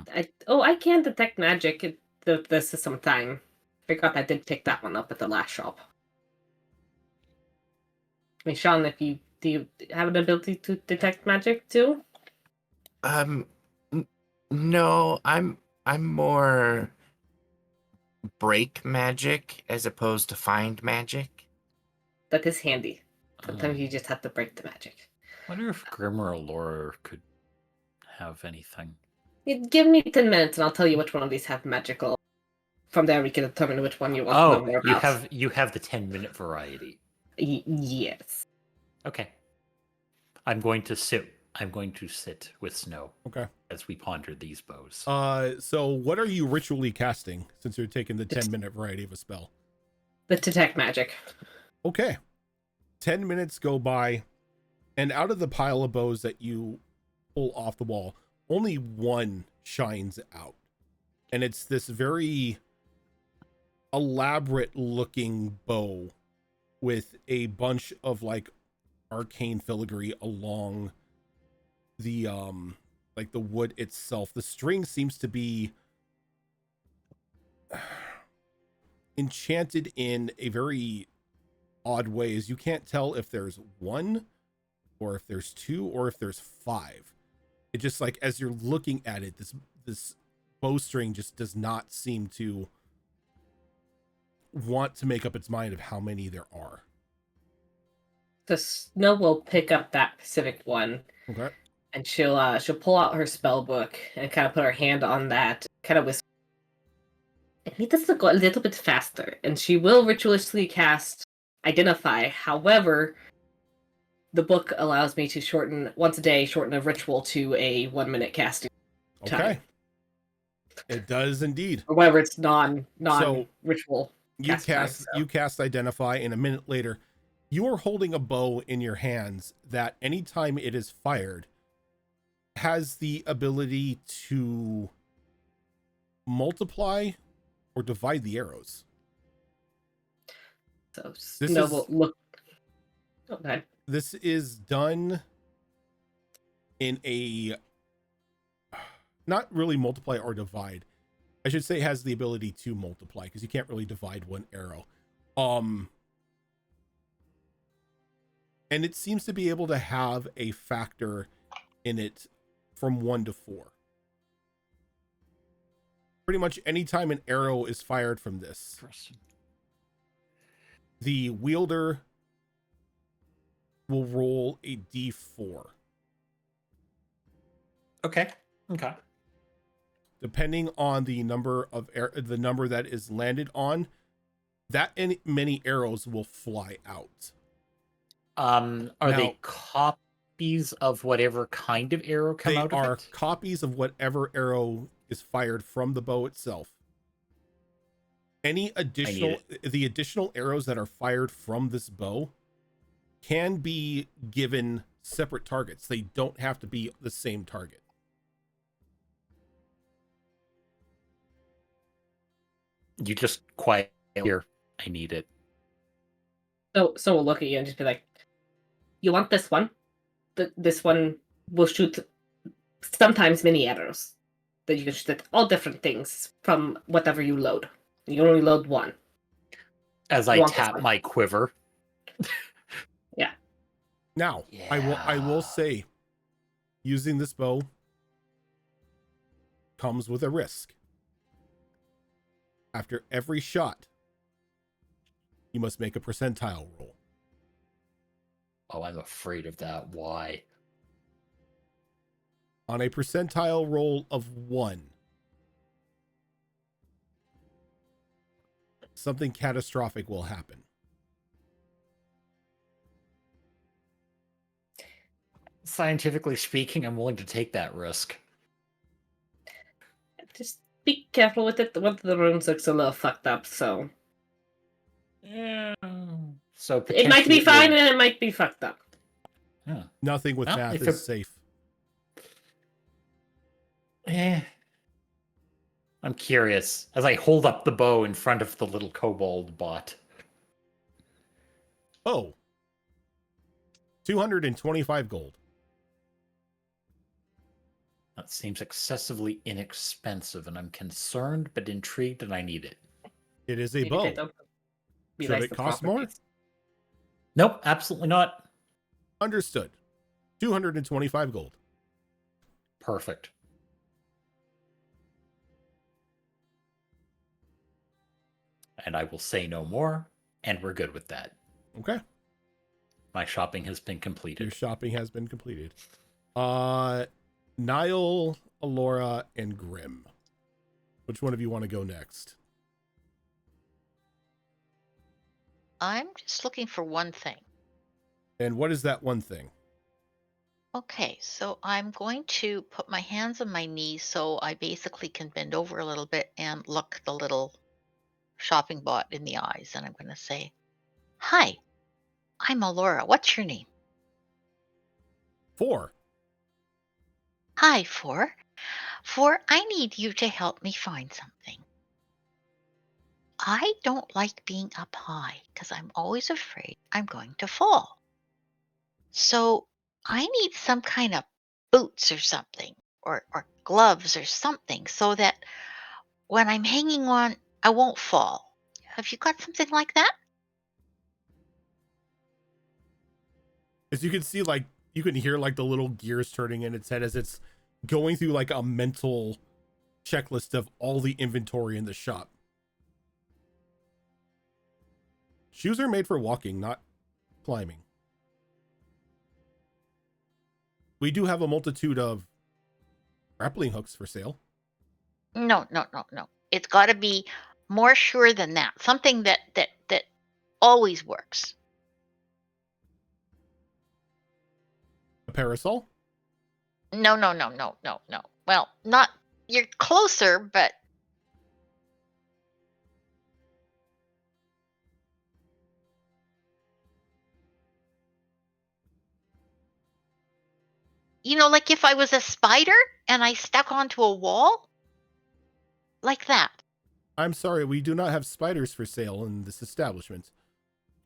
I can detect magic the system time. Forgot I did pick that one up at the last shop. I mean, Sean, do you have an ability to detect magic too? No, I'm more break magic as opposed to find magic. That is handy. Sometimes you just have to break the magic. I wonder if Grim or Allure could have anything. Give me 10 minutes and I'll tell you which one of these have magical. From there we can determine which one you want to know more about. You have the 10-minute variety. Yes. Okay. I'm going to sit with Snow. Okay. As we ponder these bows. So what are you ritually casting since you're taking the 10-minute variety of a spell? The detect magic. Okay. 10 minutes go by, and out of the pile of bows that you pull off the wall, only one shines out. And it's this very elaborate looking bow with a bunch of like arcane filigree along the like the wood itself. The string seems to be enchanted in a very odd way, as you can't tell if there's one or if there's two or if there's five. It just, like, as you're looking at it, this bowstring just does not seem to want to make up its mind of how many there are. The Snow will pick up that specific one. Okay. And she'll pull out her spell book and kind of put her hand on that, kind of whisper. I need this to go a little bit faster, and she will ritualistically cast Identify. However, the book allows me to once a day shorten a ritual to a 1-minute casting time. Okay. It does indeed. Or whatever, it's non ritual. You cast Identify, and a minute later, you are holding a bow in your hands that anytime it is fired has the ability to multiply or divide the arrows. So Snow will look. Okay. This is done in a not really multiply or divide. I should say it has the ability to multiply, because you can't really divide one arrow. And it seems to be able to have a factor in it from 1 to 4. Pretty much anytime an arrow is fired from this, the wielder will roll a d4. Okay. Depending on the number of the number that is landed on, that many arrows will fly out. Are Now- they copies of whatever kind of arrow come They out of are it? copies of whatever arrow is fired from the bow itself. Any additional, the additional arrows that are fired from this bow can be given separate targets. They don't have to be the same target. You just quiet here. I need it. So we'll look at you and just be like, "You want this one? This one will shoot sometimes mini arrows that you can shoot at all different things from whatever you load. You can only load one." As You I want this tap one. my quiver. Now, I will say, using this bow comes with a risk. After every shot, you must make a percentile roll. Oh, I'm afraid of that. Why? On a percentile roll of 1, something catastrophic will happen. Scientifically speaking, I'm willing to take that risk. Just be careful with it. One of the rooms looks a little fucked up, so Yeah. So it might be potentially fine would- and it might be fucked up. Yeah. Nothing with Well, math if is it- safe. I'm curious as I hold up the bow in front of the little kobold bot. Oh. 225 gold. That seems excessively inexpensive, and I'm concerned but intrigued, and I need it. It is a Maybe they bow. don't Should realize it the cost more? properties. Nope, absolutely not. Understood. 225 gold. Perfect. And I will say no more, and we're good with that. Okay. My shopping has been Your completed. shopping has been completed. Niall, Alora, and Grim. Which one of you want to go next? I'm just looking for one thing. And what is that one thing? Okay, so I'm going to put my hands on my knees so I basically can bend over a little bit and look the little shopping bot in the eyes. And I'm going to say, "Hi, I'm Alora. What's your name?" 4. "Hi, Four. Four, I need you to help me find something. I don't like being up high because I'm always afraid I'm going to fall. So I need some kind of boots or something, or gloves or something, so that when I'm hanging on, I won't fall. Have you got something like that?" As you can see, like, you can hear, like, the little gears turning in its head as it's going through, like, a mental checklist of all the inventory in the shop. Shoes are made for walking, not climbing. We do have a multitude of grappling hooks for sale. No. It's got to be more sure than that. Something that always works. A parasol? No. Well, not, you're closer, but like if I was a spider and I stuck onto a wall, like that. I'm sorry, we do not have spiders for sale in this establishment.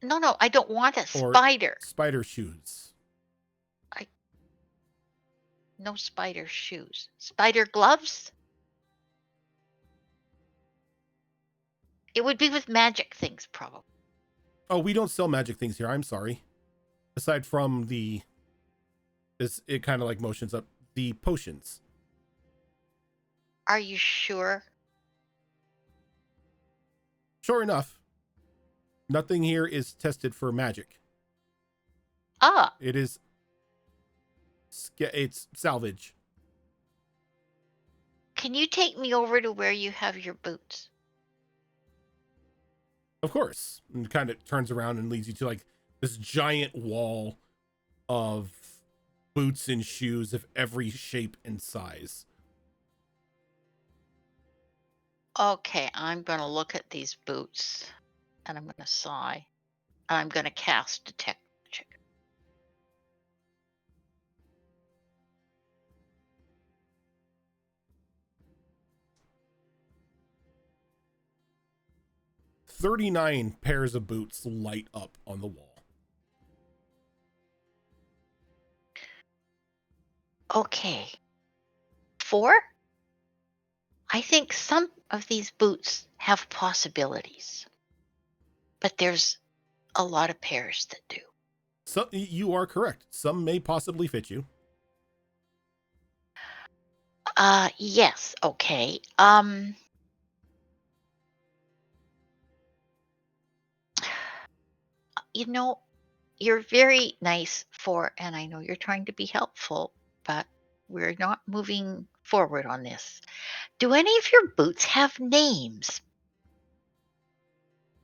No, I don't want a Or spider. spider shoes. No spider shoes. Spider gloves? It would be with magic things, probably. Oh, we don't sell magic things here. I'm sorry. Aside from it kind of like motions up the potions. Are you sure? Sure enough, nothing here is tested for magic. Ah, It's salvage. can you take me over to where you have your boots? Of course. And kind of turns around and leads you to like this giant wall of boots and shoes of every shape and size. Okay, I'm going to look at these boots and I'm going to sigh. And I'm going to cast Detect Magic. "39 pairs of boots light up on the wall." Okay. 4? I think some of these boots have possibilities, but there's a lot of pairs that do. So you are correct. Some may possibly fit you. Yes, okay. You know, you're very nice and I know you're trying to be helpful, but we're not moving forward on this. Do any of your boots have names?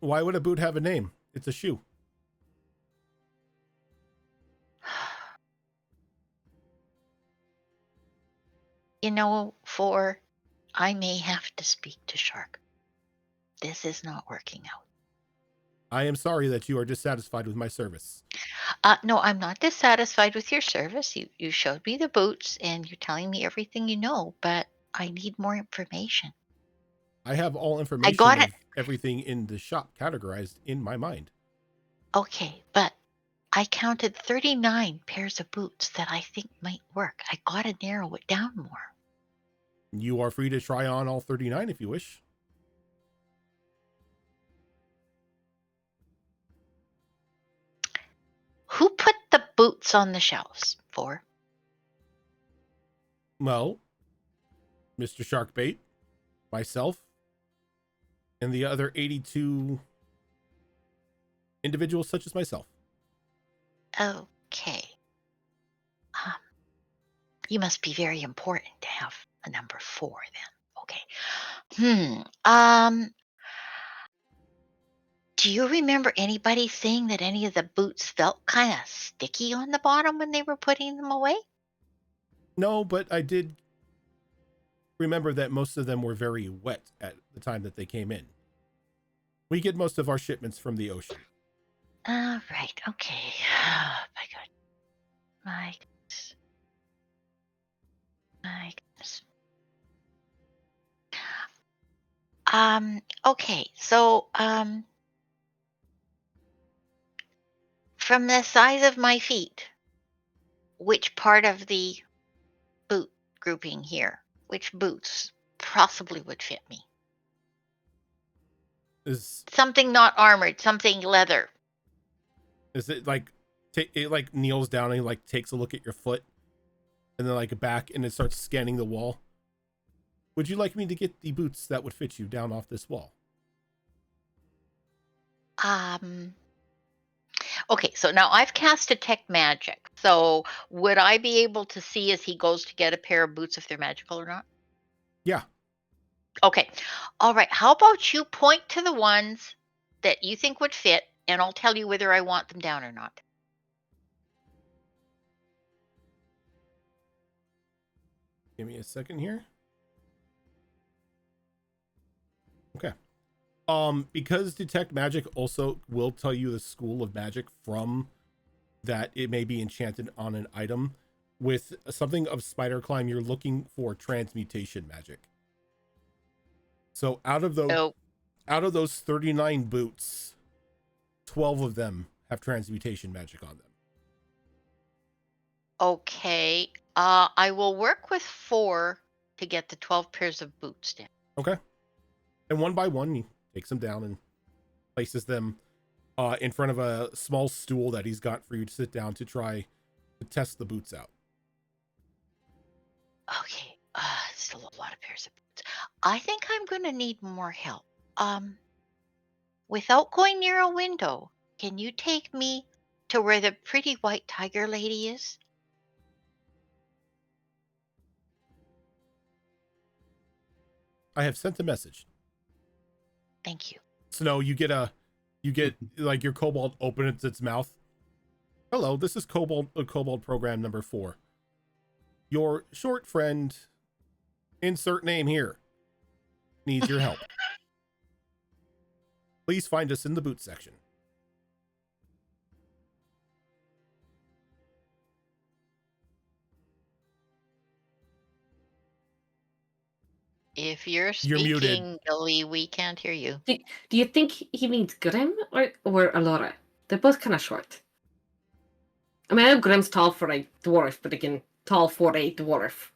Why would a boot have a name? It's a shoe. You know, I may have to speak to Shark. This is not working out. I am sorry that you are dissatisfied with my service. No, I'm not dissatisfied with your service. You showed me the boots and you're telling me everything you know, but I need more information. I have all I information got of it. everything in the shop categorized in my mind. Okay, but I counted 39 pairs of boots that I think might work. I gotta narrow it down more. You are free to try on all 39 if you wish. Who put the boots on the shelves? 4. Well, Mr. Sharkbait, myself, and the other 82 individuals such as myself. Okay. You must be very important to have a number 4 then. Okay. Do you remember anybody saying that any of the boots felt kind of sticky on the bottom when they were putting them away? No, but I did remember that most of them were very wet at the time that they came in. We get most of our shipments from the ocean. Right. Okay. My God. My goodness. My goodness. Okay. So, from the size of my feet, which part of the boot grouping here, which boots possibly would fit me? Is Something not armored, something leather. it like it like kneels down and like takes a look at your foot and then like back and it starts scanning the wall? Would you like me to get the boots that would fit you down off this wall? Okay, so now I've cast Detect Magic. So would I be able to see as he goes to get a pair of boots if they're magical or not? Yeah. Okay. All right. How about you point to the ones that you think would fit, and I'll tell you whether I want them down or not. Give me a second here. Okay. Because Detect Magic also will tell you the school of magic from that it may be enchanted on an item. With something of Spider Climb, you're looking for transmutation magic. So out of those 39 boots, 12 of them have transmutation magic on them. Okay. I will work with 4 to get the 12 pairs of boots down. Okay. And one by one, he takes them down and places them in front of a small stool that he's got for you to sit down to try to test the boots out. Okay. Still a lot of pairs of boots. I think I'm going to need more help. Without going near a window, can you take me to where the pretty white tiger lady is? I have sent a message. Thank you. So no, you get like your kobold opens its mouth Hello, this is Kobold program number 4. Your short friend, insert name here, needs your help. Please find us in the boot section. If you're You're muted. speaking, Gilly, we can't hear you. Do you think he means Grim or Alora? They're both kind of short. I mean, I know Grim's tall for a dwarf, but again, tall for a dwarf.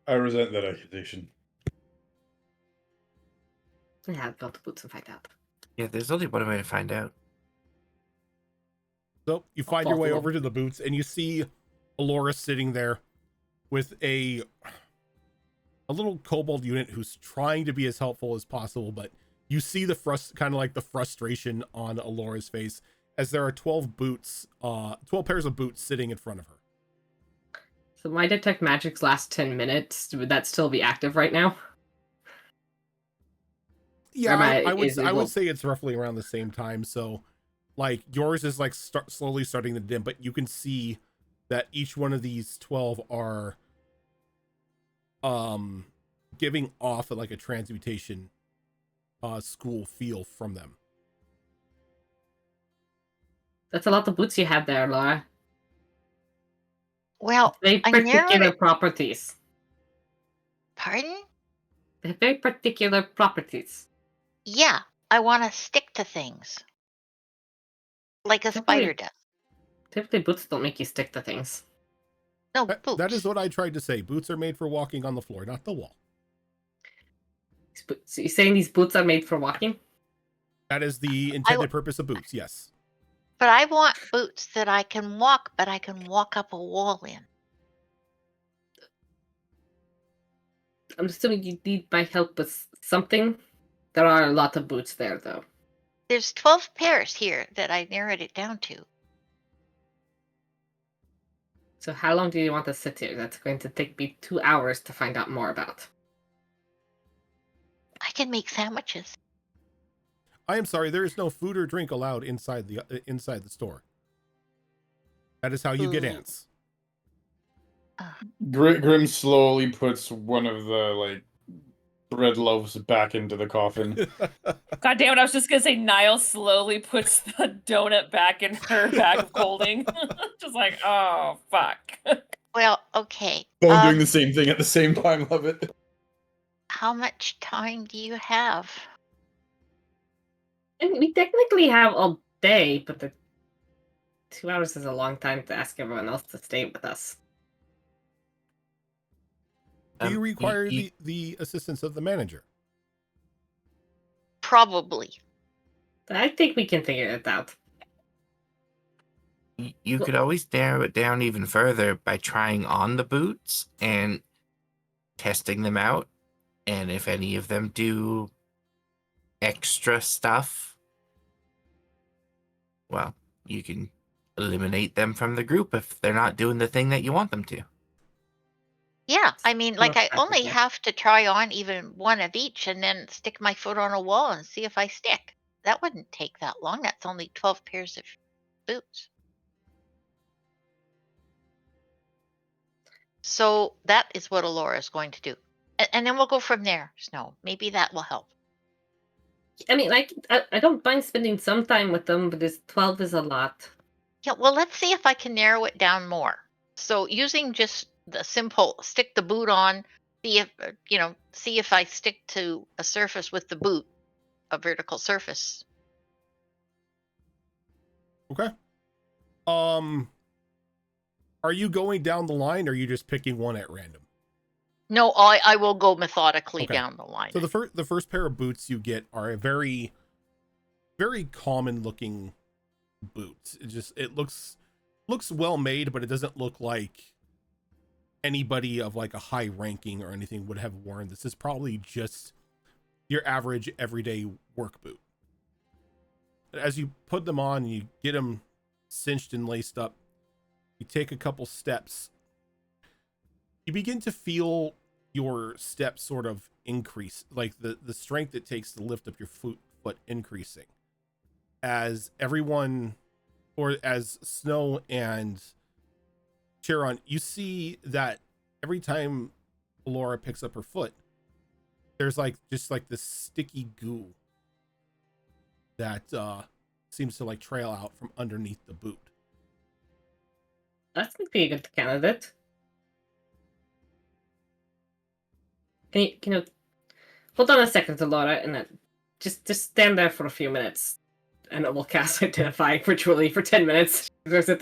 I resent that accusation. Yeah, build the boots and find out. Yeah, there's only one way to find out. So you find your way Follow. over to the boots, and you see Alora sitting there with a little kobold unit who's trying to be as helpful as possible, but you see the kind of like the frustration on Alora's face as there are 12 pairs of boots sitting in front of her. So my detect magics last 10 minutes. Would that still be active right now? Yeah, I would well, say it's roughly around the same time. So, like, yours is like slowly starting to dim, but you can see that each one of these 12 are giving off like a transmutation school feel from them. That's a lot of boots you have there, Laura. Well, Very I narrowed particular it. properties. Pardon? They have very particular properties. Yeah, I want to stick to things. Like a spider does. Typically, boots don't make you stick to things. No, boots. That is what I tried to say. Boots are made for walking on the floor, not the wall. So you're saying these boots are made for walking? That is the intended purpose of boots, yes. But I want boots that I can walk, but I can walk up a wall in. I'm assuming you need my help with something. There are a lot of boots there, though. There's 12 pairs here that I narrowed it down to. So how long do you want to sit here? That's going to take me 2 hours to find out more about. I can make sandwiches. I am sorry, there is no food or drink allowed inside the store. That is how you get Ooh. ants. Grim slowly puts one of the like bread loaves back into the coffin. God damn it, I was just gonna say Niall slowly puts the donut back in her bag of holding. Just like, oh, fuck. Well, okay. Both doing the same thing at the same time. Love it. How much time do you have? And we technically have all day, but the 2 hours is a long time to ask everyone else to stay with us. Do you require the assistance of the manager? Probably. I think we can figure it out. You could always narrow it down even further by trying on the boots and testing them out. And if any of them do extra stuff, well, you can eliminate them from the group if they're not doing the thing that you want them to. Yeah, I mean, like I only practical. have to try on even one of each and then stick my foot on a wall and see if I stick. That wouldn't take that long. That's only 12 pairs of boots. So that is what Alora is going to do. And then we'll go from there, Snow. Maybe that will help. I mean, I don't mind spending some time with them, but this 12 is a lot. Yeah, well, let's see if I can narrow it down more. So using just the simple stick the boot on, see if see if I stick to a surface with the boot, a vertical surface. Okay. Are you going down the line, or are you just picking one at random? No, I will go methodically Okay. down the line. So the first pair of boots you get are a very, very common looking boot. It looks well made, but it doesn't look like anybody of like a high ranking or anything would have worn. This is probably just your average everyday work boot. As you put them on, you get them cinched and laced up. You take a couple steps. You begin to feel your steps sort of increase, like the strength it takes to lift up your foot increasing. As everyone or as Snow and Chiron, you see that every time Laura picks up her foot, there's like just like this sticky goo that seems to like trail out from underneath the boot. That could be a good candidate. Can you hold on a second, Laura, and then just stand there for a few minutes, and it will cast Identify virtually for 10 minutes. There's the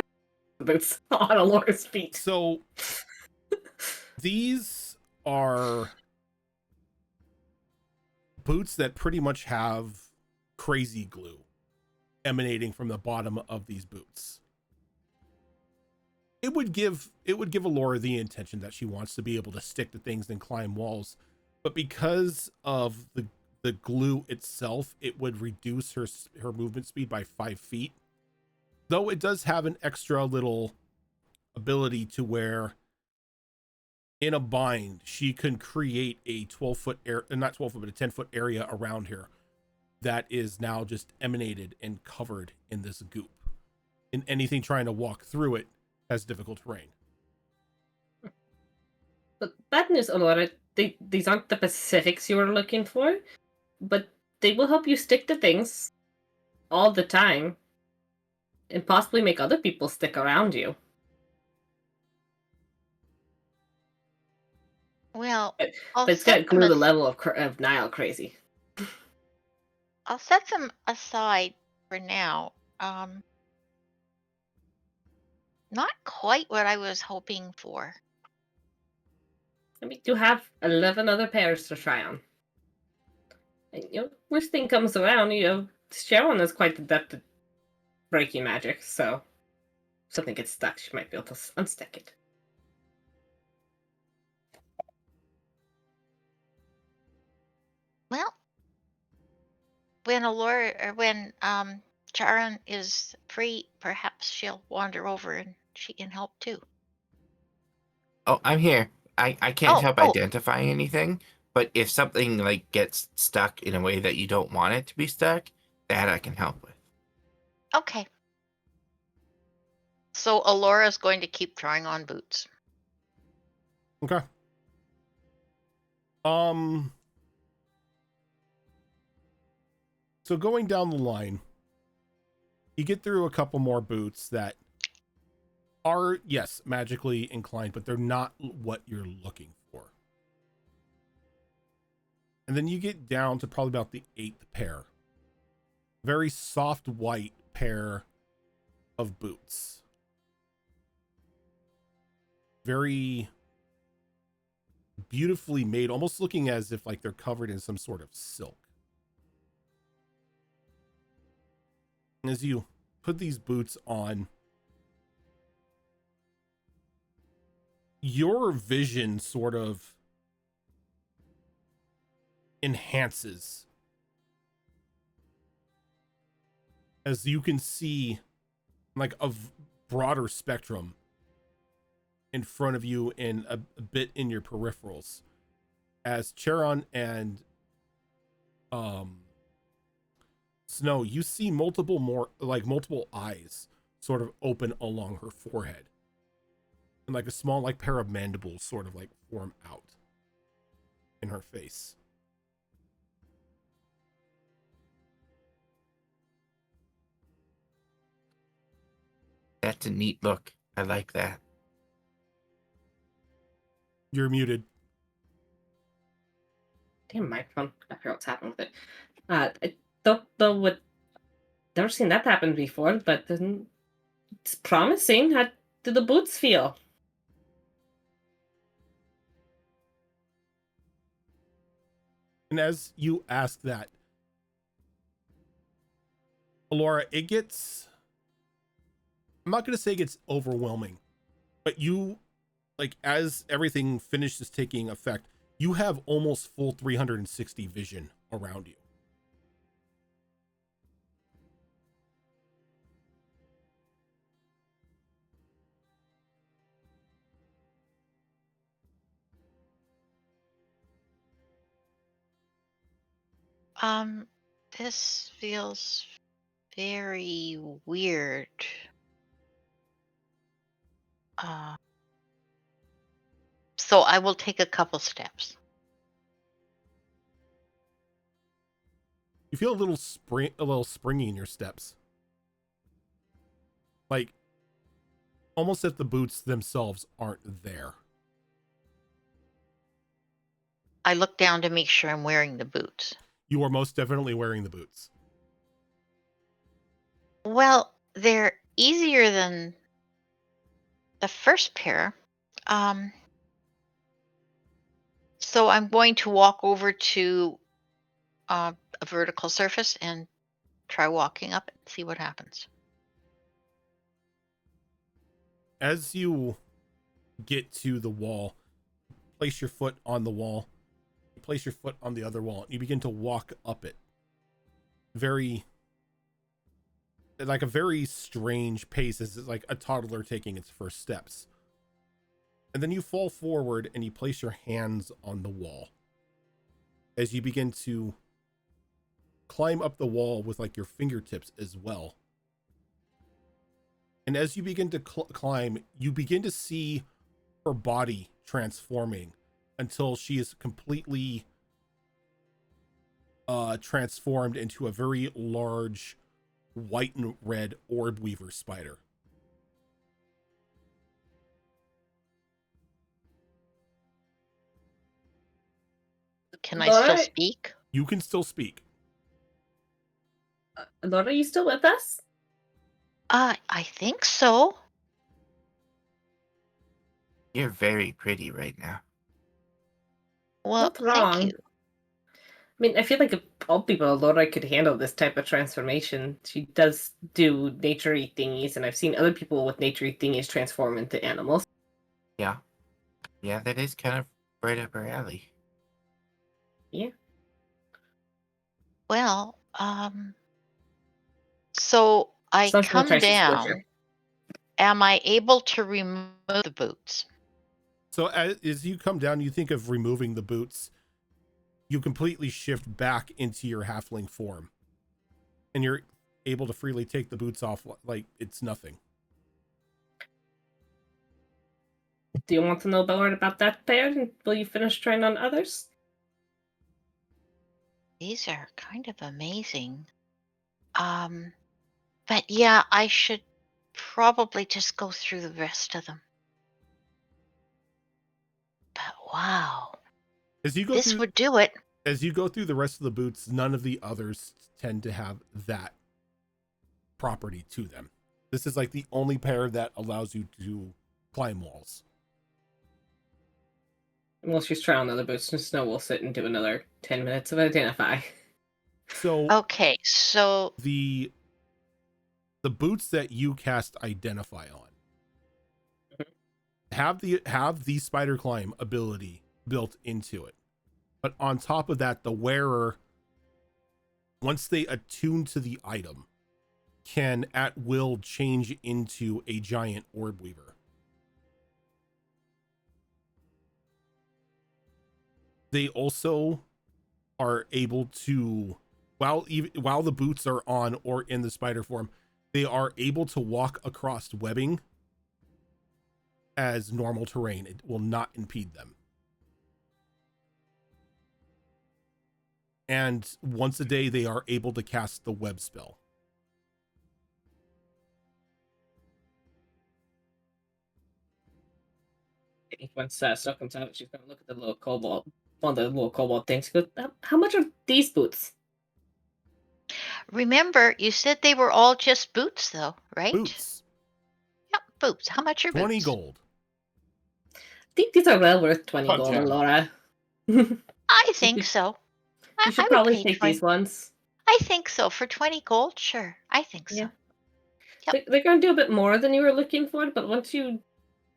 boots on Laura's feet. So these are boots that pretty much have crazy glue emanating from the bottom of these boots. It would give Allura the intention that she wants to be able to stick to things and climb walls, but because of the glue itself, it would reduce her movement speed by 5 feet. Though it does have an extra little ability to where in a bind she can create a 12-foot not 12 foot, but a 10-foot area around here that is now just emanated and covered in this goop. And anything trying to walk through it has difficult terrain. But bad news, Allura, these aren't the specifics you were looking for, but they will help you stick to things all the time and possibly make other people stick around you. Well, But I'll it's set got glue them the level of Nile crazy. I'll set them aside for now. Not quite what I was hoping for. I mean, you have 11 other pairs to try on. And, worst thing comes around, Sharon is quite adept at breaking magic, so if something gets stuck, she might be able to unstick it. Well, when Charon is free, perhaps she'll wander over and she can help too. Oh, I'm here. I can't Oh, help oh. identify anything, but if something like gets stuck in a way that you don't want it to be stuck, that I can help with. Okay. So Allura's going to keep trying on boots. Okay. So going down the line, you get through a couple more boots that are, yes, magically inclined, but they're not what you're looking for. And then you get down to probably about the 8th pair. Very soft white pair of boots. Very beautifully made, almost looking as if like they're covered in some sort of silk. And as you put these boots on, your vision sort of enhances as you can see like a broader spectrum in front of you and a bit in your peripherals as Charon and Snow, you see multiple eyes sort of open along her forehead, and like a small like pair of mandibles sort of like form out in her face. That's a neat look. I like that. You're muted. Damn microphone. I forgot what's happening with it. I don't know what. Never seen that happen before, but it's promising. How do the boots feel? And as you ask that, Allura, it gets, I'm not going to say it gets overwhelming, but you, like, as everything finishes taking effect, you have almost full 360 vision around you. This feels very weird. So I will take a couple steps. You feel a little springy in your steps. Like, almost if the boots themselves aren't there. I look down to make sure I'm wearing the boots. You are most definitely wearing the boots. Well, they're easier than the first pair. So I'm going to walk over to a vertical surface and try walking up and see what happens. As you get to the wall, place your foot on the wall, place your foot on the other wall, and you begin to walk up it. Like a very strange pace, as it's like a toddler taking its first steps. And then you fall forward and you place your hands on the wall as you begin to climb up the wall with like your fingertips as well. And as you begin to climb, you begin to see her body transforming until she is completely transformed into a very large white and red orb weaver spider. Can I still speak? You can still speak. Laura, are you still with us? I think so. You're very pretty right now. Well, What's wrong? thank you. I mean, I feel like if all people, Laura could handle this type of transformation. She does do nature-y thingies, and I've seen other people with nature-y thingies transform into animals. Yeah. Yeah, that is kind of right up her alley. Yeah. Well, so I Some people come try to squish down. her. Am I able to remove the boots? So as you come down, you think of removing the boots. You completely shift back into your halfling form. And you're able to freely take the boots off like it's nothing. Do you want to know more about that pair? And will you finish trying on others? These are kind of amazing. But yeah, I should probably just go through the rest of them. But wow, As you go this through, would do it. as you go through the rest of the boots, none of the others tend to have that property to them. This is like the only pair that allows you to climb walls. Well, she's trying on other boots, and Snow will sit and do another 10 minutes of identify. So Okay, so the boots that you cast identify on have the spider climb ability built into it. But on top of that, the wearer, once they attune to the item, can at will change into a giant orb weaver. They also are able to, while the boots are on or in the spider form, they are able to walk across webbing as normal terrain. It will not impede them. And once a day, they are able to cast the web spell. Once Snow comes out, she's going to look at the little kobold, one of the little kobold things. She goes, how much are these boots? remember, you said they were all just boots, though, right? Boots, Yep, boots. How much are 20 boots? gold. I think these are well worth 20 Oh, gold, yeah. Laura. I think so. You should I would probably pay take 20. these ones. I think so. For 20 gold, sure. I think so. Yeah. Yep. They're going to do a bit more than you were looking for, but once you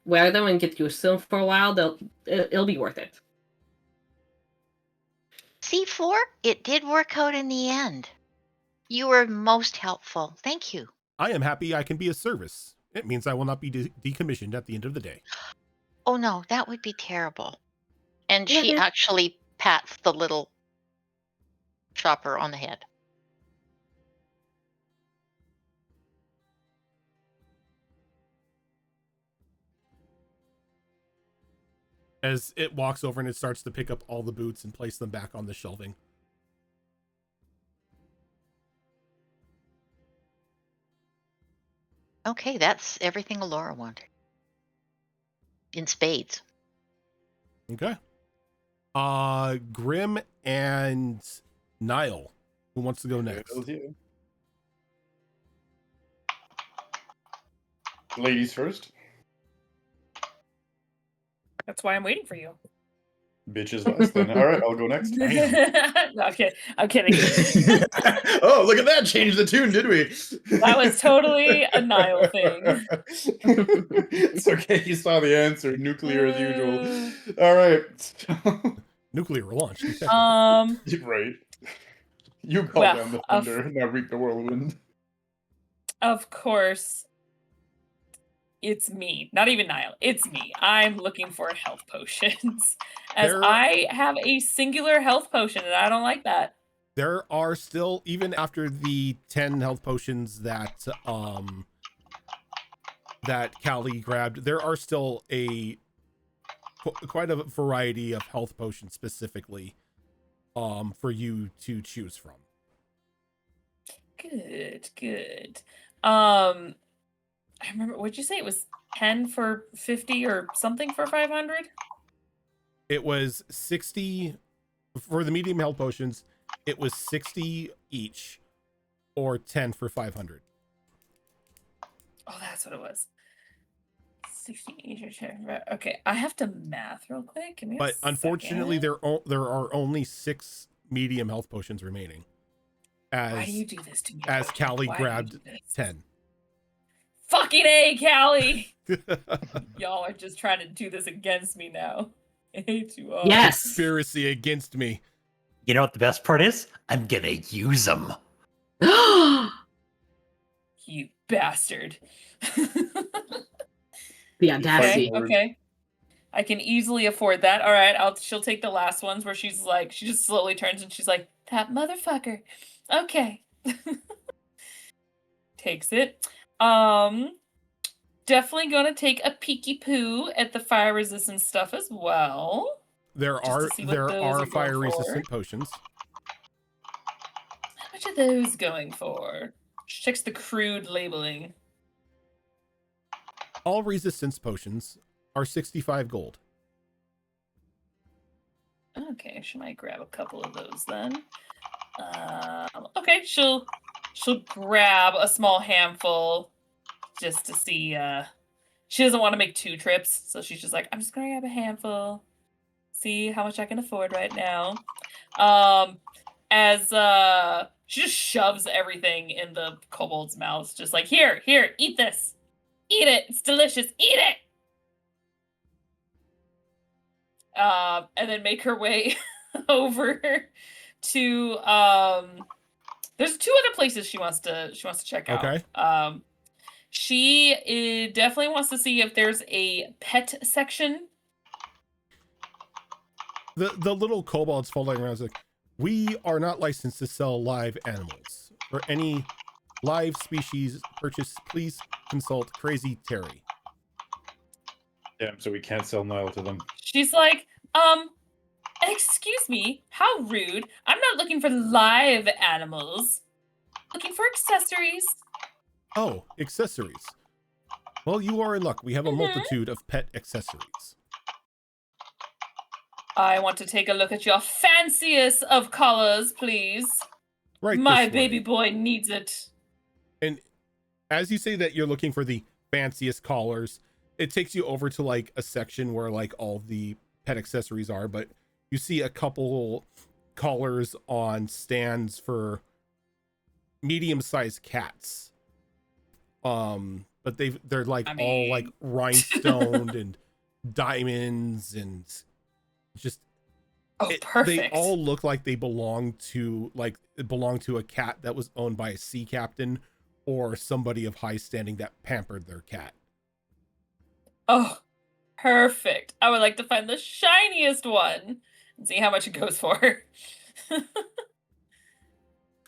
wear them and get used to them for a while, it'll be worth it. C4, it did work out in the end. You were most helpful. Thank you. I am happy I can be of service. It means I will not be decommissioned at the end of the day. Oh no, that would be terrible. And Yeah, she they- actually pats the little shopper on the head. as it walks over and it starts to pick up all the boots and place them back on the shelving. Okay, that's everything Alora wanted. In spades. Okay. Grim and Niall. Who wants to go next? Hells yeah. Ladies first. That's why I'm waiting for you. Bitches last then. All right, I'll go next. No, I'm kidding. Oh, look at that. Changed the tune, did we? That was totally a Nile thing. It's okay. You saw the answer. Nuclear as usual. All right. Nuclear launch. Right. You call Well, down the thunder, now reap the whirlwind. Of course, it's me. Not even Niall. It's me. I'm looking for health potions. I have a singular health potion, and I don't like that. There are still, even after the 10 health potions that Callie grabbed, there are still quite a variety of health potions specifically for you to choose from. Good. I remember, what'd you say? It was 10 for 50 or something for 500? It was 60 for the medium health potions. It was 60 each, or 10 for 500. Oh, that's what it was. 60 each. Okay, I have to math real quick. Give me But a unfortunately, second. there are only 6 medium health potions remaining. Why do you do this to me? As Coach? Callie Why do you grabbed do this? 10. Fucking A, Callie! Y'all are just trying to do this against me now. A2O. Yes. Conspiracy against me. You know what the best part is? I'm gonna use them. You bastard. The audacity. Okay. I can easily afford that. All right, she'll take the last ones where she's like, she just slowly turns and she's like, that motherfucker. Okay. Takes it. Definitely gonna take a peeky poo at the fire resistant stuff as well. There are fire resistant potions. How much are those going for? She checks the crude labeling. All resistance potions are 65 gold. Okay, she might grab a couple of those then. Okay, she'll grab a small handful just to see. She doesn't want to make 2 trips, so she's just like, I'm just gonna grab a handful, see how much I can afford right now. As she just shoves everything in the kobold's mouths, just like, here, eat this, eat it, it's delicious, eat it. And then make her way over to there's 2 other places she wants to check out. Okay. She definitely wants to see if there's a pet section. The little kobolds following around is like, we are not licensed to sell live animals. For any live species purchase, please consult Crazy Terry. Damn, so we can't sell Nile to them. She's like, excuse me, how rude. I'm not looking for live animals. Looking for accessories. Oh, accessories. Well, you are in luck. We have a multitude of pet accessories. I want to take a look at your fanciest of collars, please. Right. My this way. baby boy needs it. And as you say that you're looking for the fanciest collars, it takes you over to like a section where like all the pet accessories are, but you see a couple collars on stands for medium-sized cats. But they're like all like rhinestoned and diamonds and just perfect. They all look like they belong to a cat that was owned by a sea captain or somebody of high standing that pampered their cat. Oh, perfect. I would like to find the shiniest one and see how much it goes for.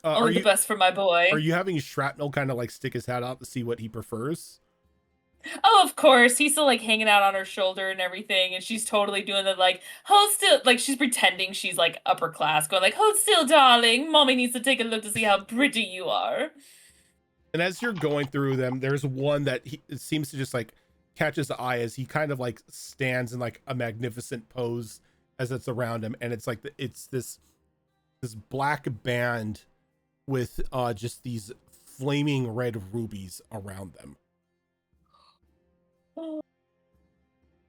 Only the best for my boy. Are you having Shrapnel kind of like stick his hat out to see what he prefers? Oh, of course. He's still like hanging out on her shoulder and everything, and she's totally doing the like, hold still, like she's pretending she's like upper class, going like, hold still, darling. Mommy needs to take a look to see how pretty you are. And as you're going through them, there's one that it seems to just like catch his eye as he kind of like stands in like a magnificent pose as it's around him, and it's like it's this black band with just these flaming red rubies around them.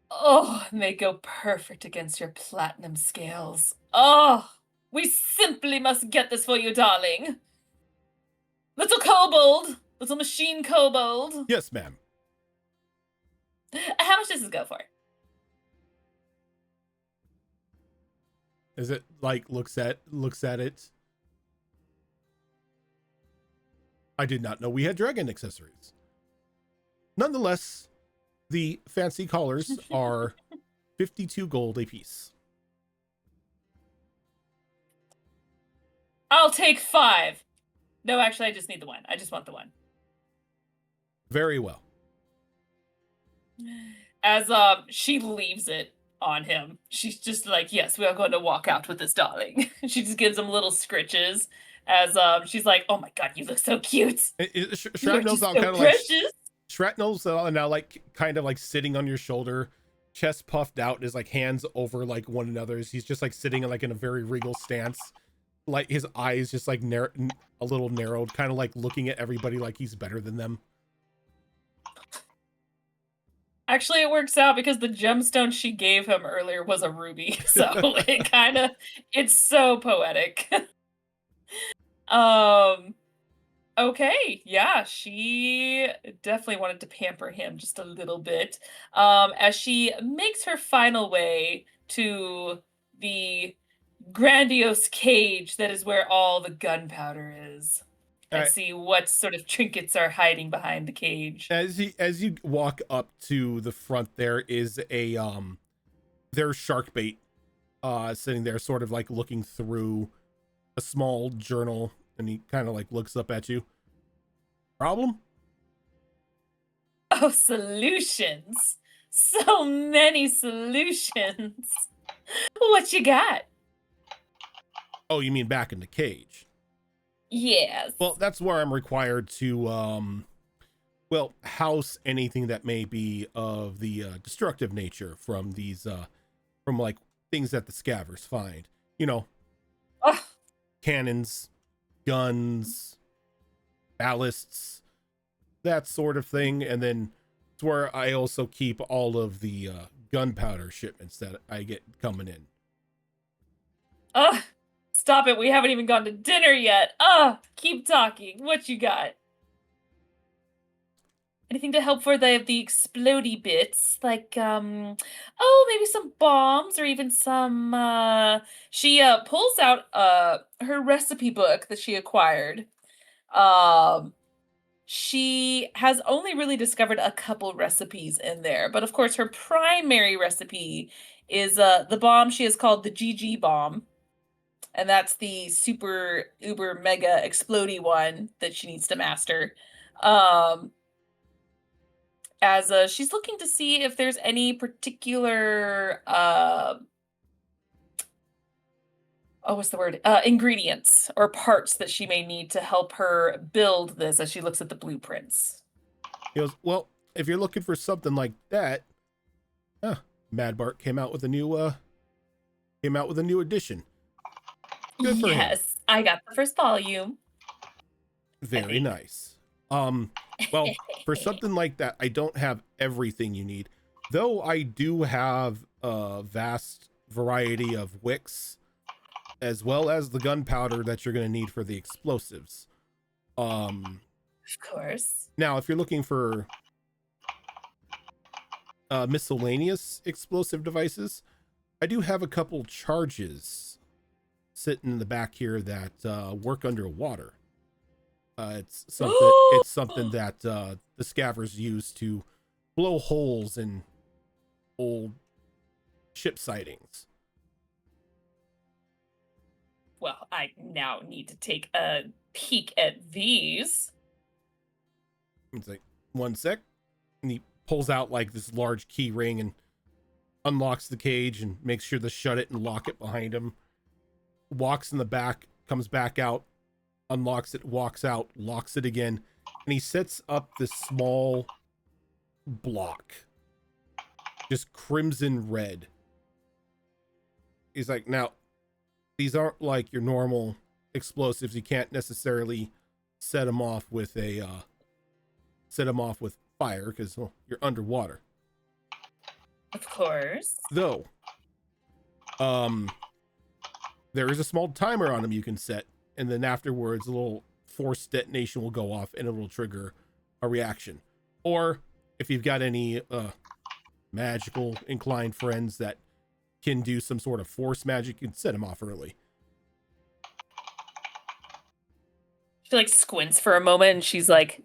Oh, and they go perfect against your platinum scales. Oh, we simply must get this for you, darling. Little kobold, little machine kobold. Yes, ma'am. How much does this go for? As it like looks at it. I did not know we had dragon accessories. Nonetheless, the fancy collars are 52 gold a piece. I'll take 5. No, actually, I just need the one. I just want the one. Very well. As she leaves it on him, she's just like, yes, we are going to walk out with this, darling. She just gives him little scritches as she's like, oh my god, you look so cute. Shrapnel's out kind of like Shrapnel's now like kind of like sitting on your shoulder, chest puffed out, his like hands over like one another's. He's just like sitting in like in a very regal stance, like his eyes just like a little narrowed, kind of like looking at everybody like he's better than them. Actually, it works out because the gemstone she gave him earlier was a ruby, so it's so poetic. Okay, yeah, she definitely wanted to pamper him just a little bit. As she makes her final way to the grandiose cage that is where all the gunpowder is. And see what sort of trinkets are hiding behind the cage. As you walk up to the front, there is a there's shark bait sitting there, sort of like looking through a small journal, and he kind of like looks up at you. Problem? Oh, solutions. So many solutions. What you got? Oh, you mean back in the cage? Yes. Well, that's where I'm required to well, house anything that may be of the destructive nature from these from like things that the scavers find. You know, cannons, guns, ballasts, that sort of thing. And then it's where I also keep all of the gunpowder shipments that I get coming in. Stop it. We haven't even gone to dinner yet. Keep talking. What you got? Anything to help for the explodey bits? Like, maybe some bombs or even some, she, pulls out, her recipe book that she acquired. She has only really discovered a couple recipes in there, but of course her primary recipe is, the bomb she has called the GG bomb. And that's the super uber mega explodey one that she needs to master. As she's looking to see if there's any particular what's the word? Ingredients or parts that she may need to help her build this as she looks at the blueprints. He goes, well, if you're looking for something like that, Mad Bart came out with a new edition. Good for him. Yes, I got the first volume. Very nice. Well, for something like that, I don't have everything you need, though I do have a vast variety of wicks, as well as the gunpowder that you're going to need for the explosives. Of course. Now, if you're looking for miscellaneous explosive devices, I do have a couple charges sitting in the back here that work underwater. It's something that the scavers use to blow holes in old ship sightings. Well, I now need to take a peek at these. It's like, one sec. And he pulls out like this large key ring and unlocks the cage and makes sure to shut it and lock it behind him. Walks in the back, comes back out, unlocks it, walks out, locks it again, and he sets up this small block, just crimson red. He's like, now, these aren't like your normal explosives. You can't necessarily set them off with fire because you're underwater. Of course. Though, there is a small timer on them you can set, and then afterwards a little force detonation will go off and it will trigger a reaction. Or if you've got any magical inclined friends that can do some sort of force magic, you can set them off early. She like squints for a moment and she's like,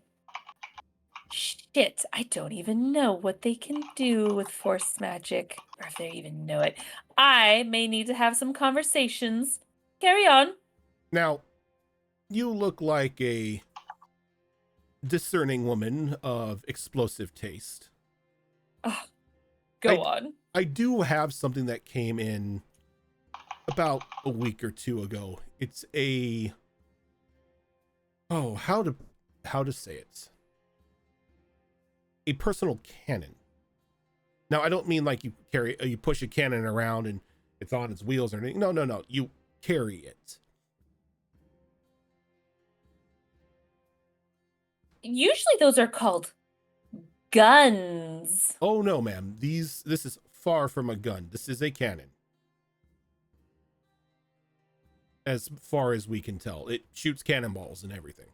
shit, I don't even know what they can do with force magic, or if they even know it. I may need to have some conversations. Carry on. Now, you look like a discerning woman of explosive taste. Go on. I do have something that came in about a week or two ago. It's a... Oh, how to say it? A personal cannon. Now, I don't mean like you push a cannon around and it's on its wheels or anything. No. You carry it. Usually those are called guns. Oh no, ma'am. This is far from a gun. This is a cannon. As far as we can tell, it shoots cannonballs and everything.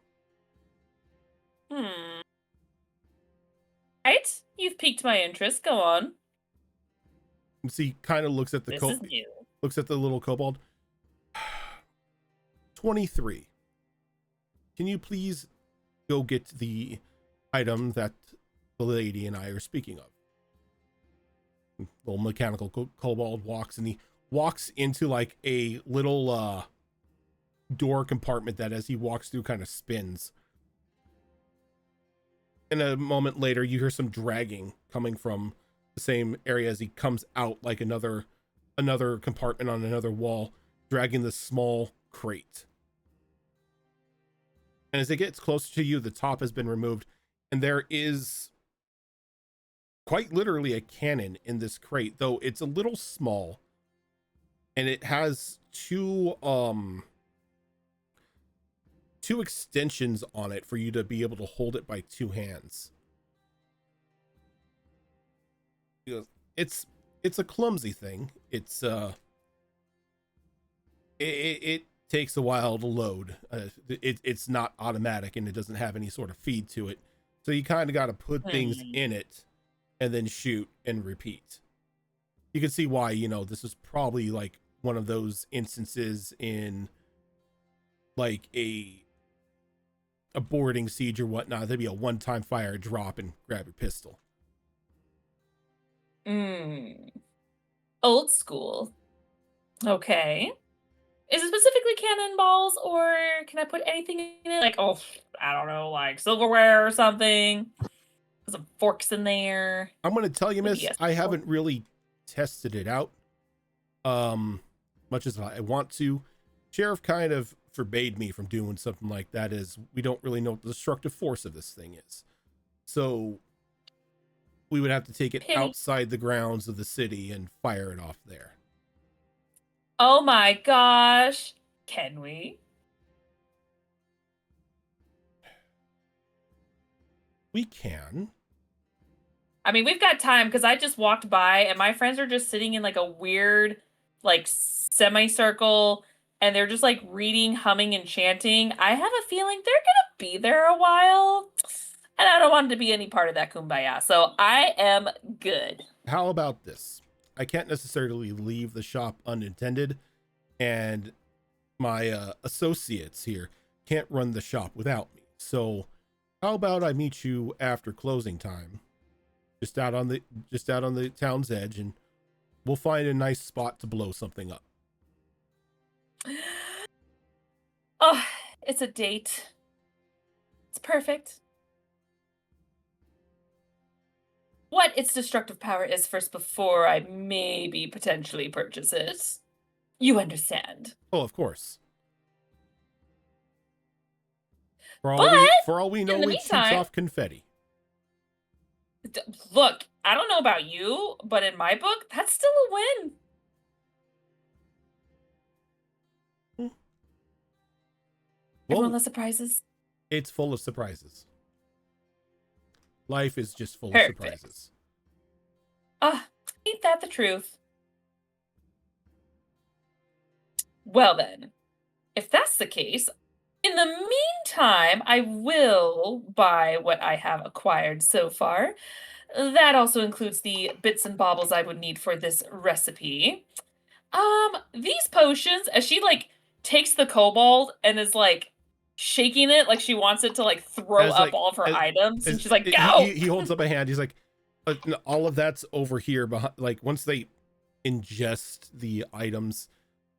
Right? You've piqued my interest. Go on. And see, kind of looks at the This is new. looks at the little kobold. 23. Can you please go get the item that the lady and I are speaking of? Little mechanical kobold walks, and he walks into like a little door compartment that, as he walks through, kind of spins. And a moment later, you hear some dragging coming from the same area as he comes out, like another compartment on another wall, dragging this small crate. And as it gets closer to you, the top has been removed, and there is quite literally a cannon in this crate, though it's a little small, and it has two extensions on it for you to be able to hold it by two hands. It's a clumsy thing. It takes a while to load. It's not automatic, and it doesn't have any sort of feed to it, so you kind of got to put things in it and then shoot and repeat. You can see why, this is probably like one of those instances in like a boarding siege or whatnot. There'd be a one-time fire, drop, and grab your pistol. Old school. Okay. Is it specifically cannonballs, or can I put anything in it? Like, I don't know, like silverware or something? Some forks in there. I'm going to tell you, miss, Yes. I haven't really tested it out much as I want to. Sheriff kind of forbade me from doing something like that, as we don't really know what the destructive force of this thing is. So we would have to take it outside the grounds of the city and fire it off there. Oh my gosh. Can we? We can. I mean, we've got time, because I just walked by and my friends are just sitting in like a weird, like, semicircle, and they're just like reading, humming, and chanting. I have a feeling they're gonna be there a while, and I don't want to be any part of that kumbaya, so I am good. How about this? I can't necessarily leave the shop unattended, and my associates here can't run the shop without me. So how about I meet you after closing time, just out on the town's edge, and we'll find a nice spot to blow something up. Oh, it's a date. It's perfect. what its destructive power is first before I maybe potentially purchase it. You understand. Oh, of course. For But all we know, the it shoots meantime- off confetti. Look, I don't know about you, but in my book, that's still a win. Everyone Well, loves surprises. it's full of surprises. Life is just full Perfect. of surprises. Ah, ain't that the truth? Well then, if that's the case, in the meantime, I will buy what I have acquired so far. That also includes the bits and baubles I would need for this recipe. These potions, as she like takes the kobold and is like shaking it like she wants it to like throw As, up like, all of her items, and she's like, he- "Go!" he holds up a hand. He's like, no, all of that's over here. Behind, like, once they ingest the items,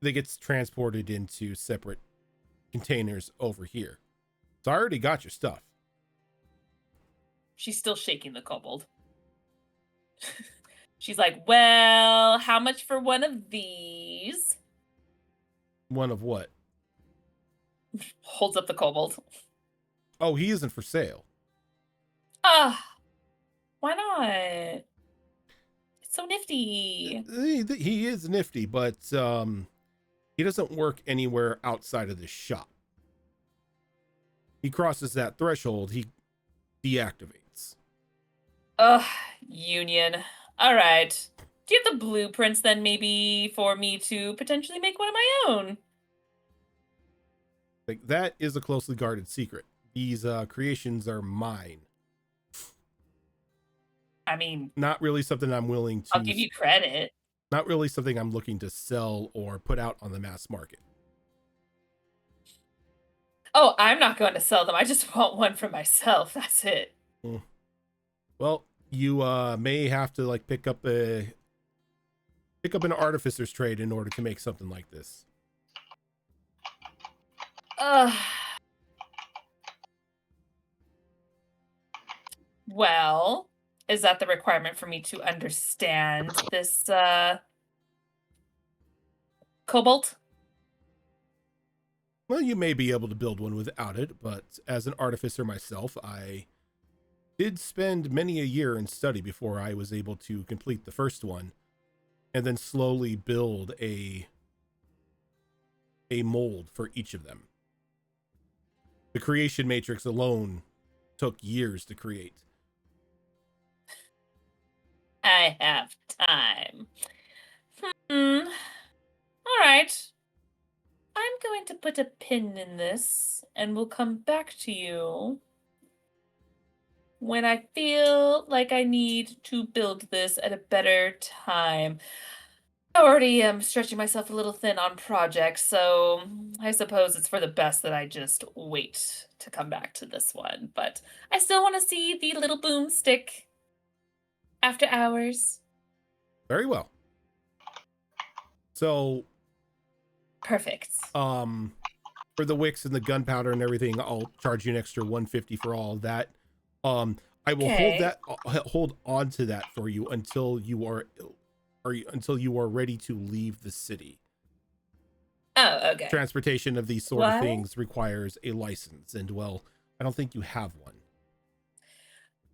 they gets transported into separate containers over here. So I already got your stuff. She's still shaking the kobold. She's like, "Well, how much for one of these?" One of what? Holds up the kobold. Oh, he isn't for sale. Why not? It's so nifty. He is nifty, but he doesn't work anywhere outside of the shop. He crosses that threshold, he deactivates. Union. All right. Do you have the blueprints then, maybe, for me to potentially make one of my own? Like, that is a closely guarded secret. These creations are mine. I mean, Not really something I'm willing to. I'll give you credit. Not really something I'm looking to sell or put out on the mass market. Oh, I'm not going to sell them. I just want one for myself. That's it. Well, you may have to like pick up an artificer's trade in order to make something like this. Well, is that the requirement for me to understand this cobalt? Well, you may be able to build one without it, but as an artificer myself, I did spend many a year in study before I was able to complete the first one, and then slowly build a mold for each of them. The creation matrix alone took years to create. I have time. All right. I'm going to put a pin in this, and we'll come back to you when I feel like I need to build this at a better time. I already am stretching myself a little thin on projects, so I suppose it's for the best that I just wait to come back to this one. But I still want to see the little boomstick after hours. Very well. So, Perfect. for the wicks and the gunpowder and everything, I'll charge you an extra 150 for all of that. I will hold on to that for you until you are ready to leave the city. Oh, okay. Transportation of these sort of things requires a license, and well, I don't think you have one.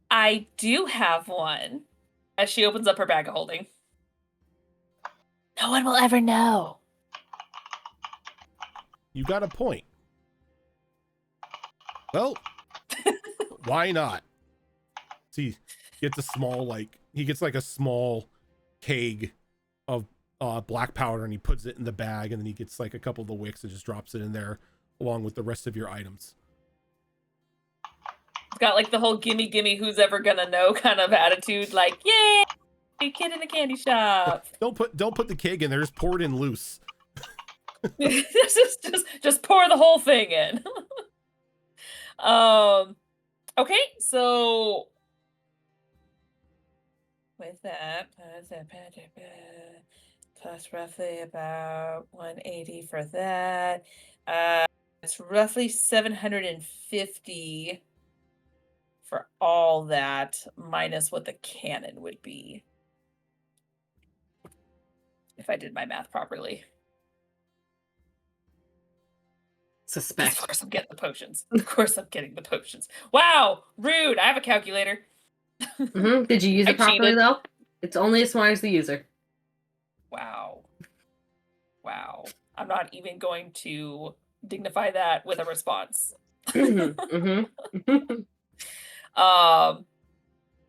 I do have one. As she opens up her bag of holding. No one will ever know. You got a point. Well, why not? See, he gets a small keg of black powder, and he puts it in the bag, and then he gets like a couple of the wicks and just drops it in there along with the rest of your items. It's got like the whole gimme gimme who's ever gonna know kind of attitude, like, yay, kid in a candy shop. Don't put the keg in there, just pour it in loose. just pour the whole thing in. Okay, so with that, plus roughly about 180 for that. It's roughly 750 for all that, minus what the cannon would be. If I did my math properly. Suspect. Of course I'm getting the potions. Of course I'm getting the potions. Wow, rude. I have a calculator. Did you use I it properly, cheated. though? It's only as smart as the user. Wow. Wow. I'm not even going to dignify that with a response.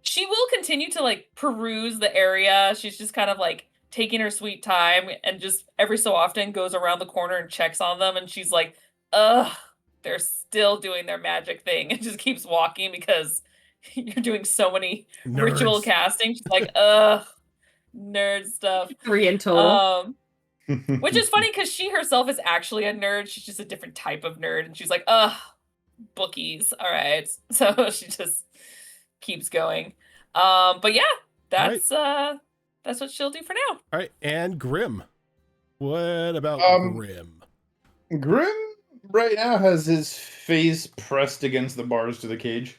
She will continue to like peruse the area. She's just kind of like taking her sweet time and just every so often goes around the corner and checks on them, and she's like, ugh, they're still doing their magic thing, and just keeps walking because you're doing so many ritual Nerds. casting. She's like, ugh, nerd stuff. 3 in total. Which is funny because she herself is actually a nerd. She's just a different type of nerd, and she's like, ugh, bookies. All right. So she just keeps going. But yeah, that's what she'll do for now. All right, and Grim. What about Grim? Grim right now has his face pressed against the bars to the cage.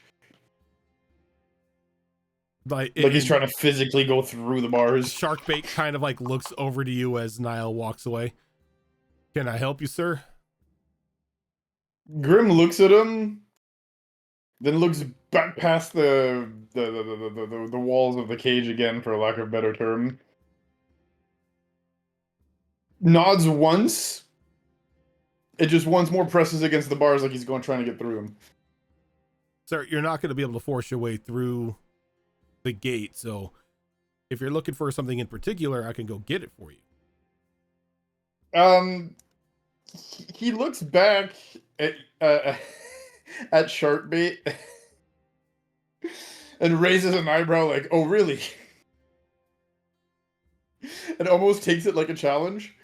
Like he's trying to physically go through the bars. Sharkbait kind of like looks over to you as Niall walks away. Can I help you, sir? Grim looks at him, then looks back past the walls of the cage again, for lack of a better term. Nods once. It just once more presses against the bars like he's trying to get through them. Sir, you're not going to be able to force your way through the gate, so if you're looking for something in particular, I can go get it for you. He looks back at Sharkbait and raises an eyebrow like, "Oh, really?" And almost takes it like a challenge.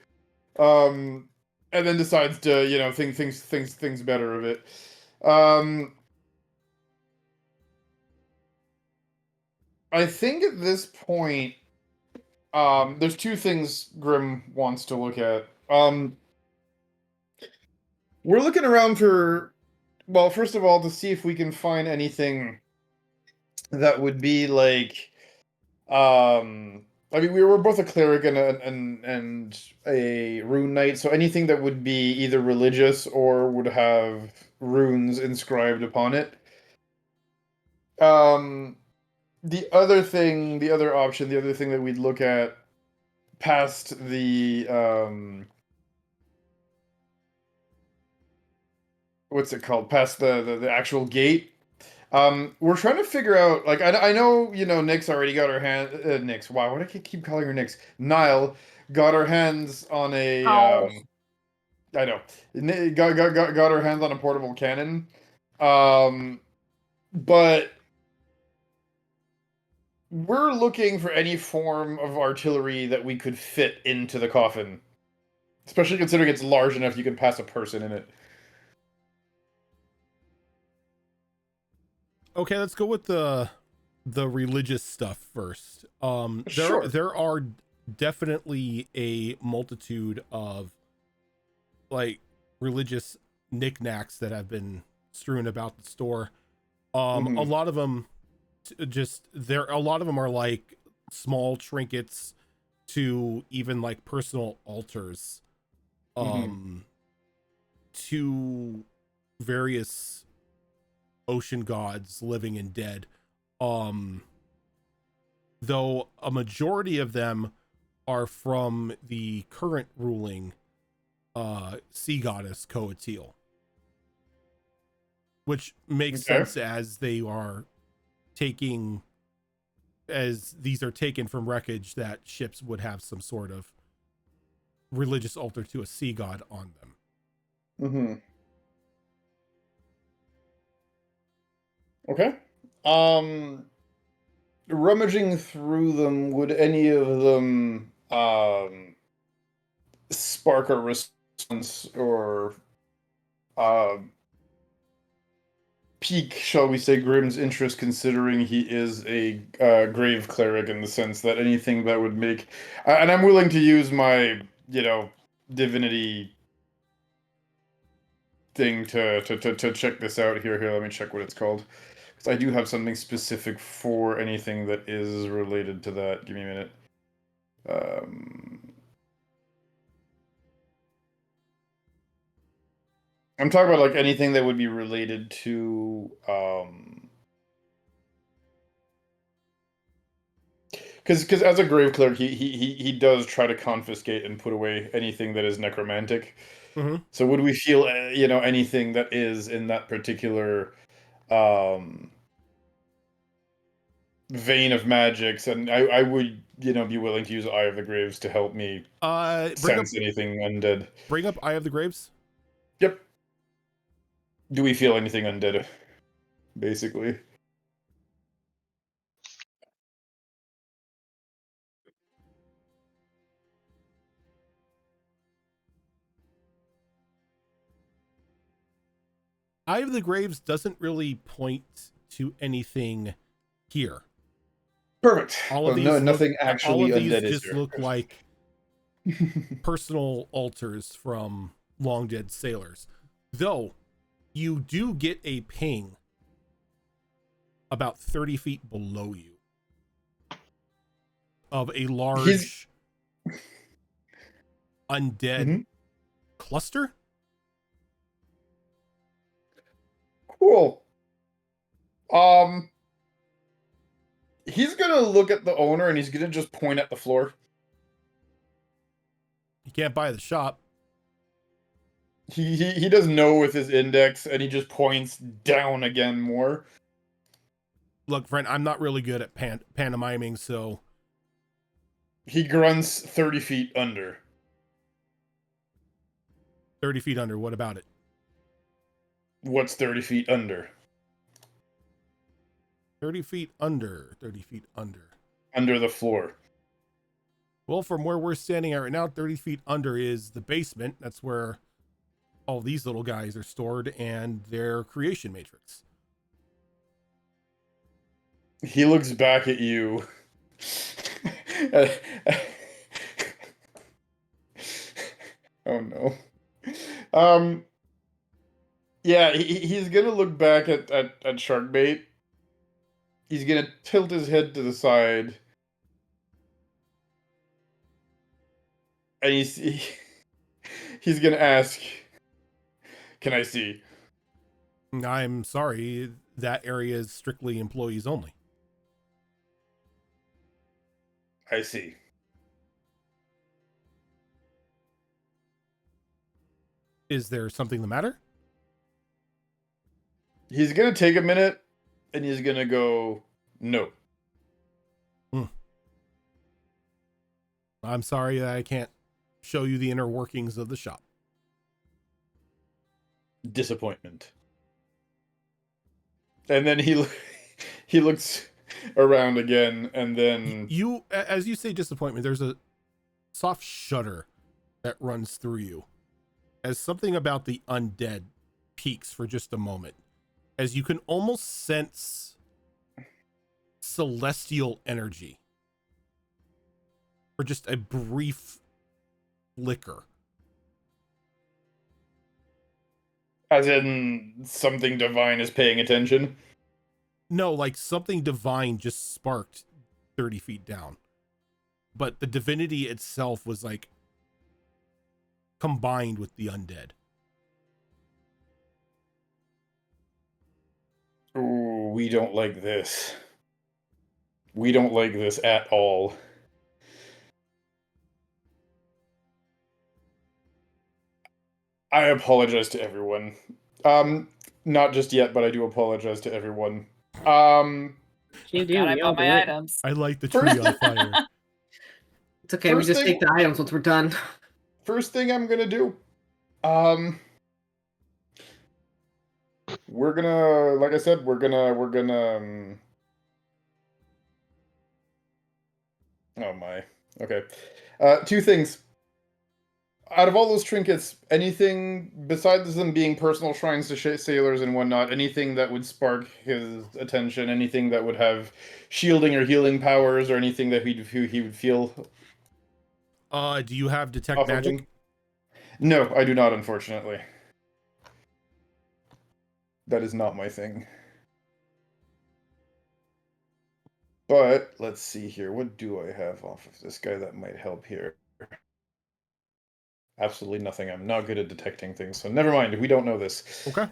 And then decides to, think better of it. I think at this point, there's two things Grim wants to look at. We're looking around for, well, first of all, to see if we can find anything that would be like, I mean, we were both a cleric and a rune knight, so anything that would be either religious or would have runes inscribed upon it. The other thing that we'd look at past the what's it called? Past the actual gate. We're trying to figure out, like, I know, Nyx already got her hand. Nyx, wow, why do I keep calling her Nyx? Nile got her hands on a. I know, got her hands on a portable cannon, but we're looking for any form of artillery that we could fit into the coffin, especially considering it's large enough you can pass a person in it. Okay, let's go with the religious stuff first. Sure. There are definitely a multitude of like religious knickknacks that have been strewn about the store. A lot of them are like small trinkets to even like personal altars to various ocean gods, living and dead. Though a majority of them are from the current ruling sea goddess Coatil, which makes sense as these are taken from wreckage that ships would have some sort of religious altar to a sea god on them. Okay. Rummaging through them, would any of them spark a response or pique, shall we say, Grimm's interest, considering he is a grave cleric, in the sense that anything that would make, and I'm willing to use my, divinity thing to check this out. Here, let me check what it's called. I do have something specific for anything that is related to that. Give me a minute. I'm talking about like anything that would be related to because as a grave cleric, he does try to confiscate and put away anything that is necromantic. Mm-hmm. So would we feel anything that is in that particular vein of magics, and I would be willing to use Eye of the Graves to help me sense anything undead. Bring up Eye of the Graves. Yep. Do we feel anything undead? Basically. Eye of the Graves doesn't really point to anything here. Perfect. All of these nothing actually all of these undead just is here. look like personal altars from long dead sailors. Though you do get a ping about 30 feet below you of a large undead cluster. Cool. He's gonna look at the owner and he's gonna just point at the floor. You can't buy the shop. He does no with his index and he just points down again more. Look, friend, I'm not really good at pantomiming, so he grunts 30 feet under. 30 feet under. What about it? What's 30 feet under? 30 feet under. 30 feet under. Under the floor. Well, from where we're standing at right now, 30 feet under is the basement. That's where all these little guys are stored and their creation matrix. He looks back at you. Oh no. Yeah, he's gonna look back at Sharkbait. He's gonna tilt his head to the side. And he's gonna ask, "Can I see?" I'm sorry, that area is strictly employees only. I see. Is there something the matter? He's gonna take a minute, and he's gonna go, "No." I'm sorry that I can't show you the inner workings of the shop. Disappointment. And then he looks around again, and then you, as you say disappointment, there's a soft shudder that runs through you as something about the undead peaks for just a moment, as you can almost sense celestial energy for just a brief flicker. As in something divine is paying attention? No, like something divine just sparked 30 feet down. But the divinity itself was like combined with the undead. Ooh, we don't like this. We don't like this at all. I apologize to everyone. Not just yet, but I do apologize to everyone. You do. God, I we all bought my do it. items. I light the tree on fire. It's okay. We First just thing- take the items once we're done. First thing I'm gonna do. We're gonna, like I said, we're gonna. Oh my. Okay. Two things. Out of all those trinkets, anything besides them being personal shrines to sailors and whatnot, anything that would spark his attention, anything that would have shielding or healing powers, or anything that he would feel. Do you have detect off of magic? him? No, I do not, unfortunately. That is not my thing. But let's see here. What do I have off of this guy that might help here? Absolutely nothing. I'm not good at detecting things, so never mind. We don't know this. Okay.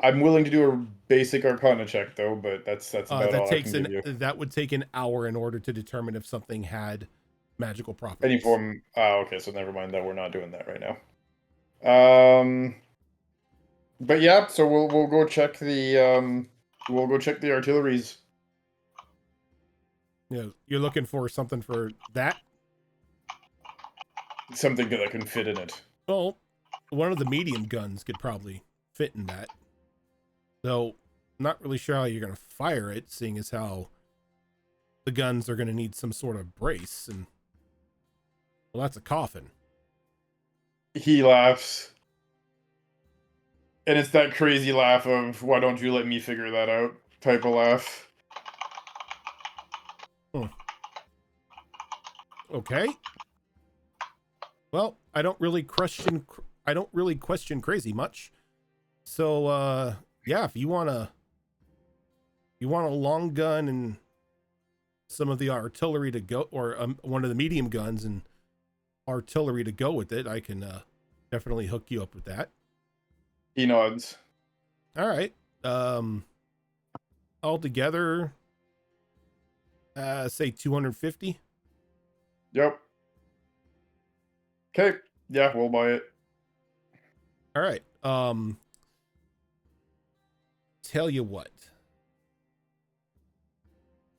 I'm willing to do a basic Arcana check though, but that's about all I can give you. That would take an hour in order to determine if something had magical properties. Any form. Okay, so never mind that. We're not doing that right now. But yeah, so we'll go check the artilleries. You're looking for something for that? Something that can fit in it. Well, one of the medium guns could probably fit in that. Though, I'm not really sure how you're going to fire it, seeing as how the guns are going to need some sort of brace. And, well, that's a coffin. He laughs. And it's that crazy laugh of, why don't you let me figure that out type of laugh. Okay. Well, I don't really question crazy much. So yeah, if you want a long gun and some of the artillery to go, or one of the medium guns and artillery to go with it, I can definitely hook you up with that. He nods. All right. Altogether, say 250. Yep. Okay. Yeah, we'll buy it. All right. Tell you what.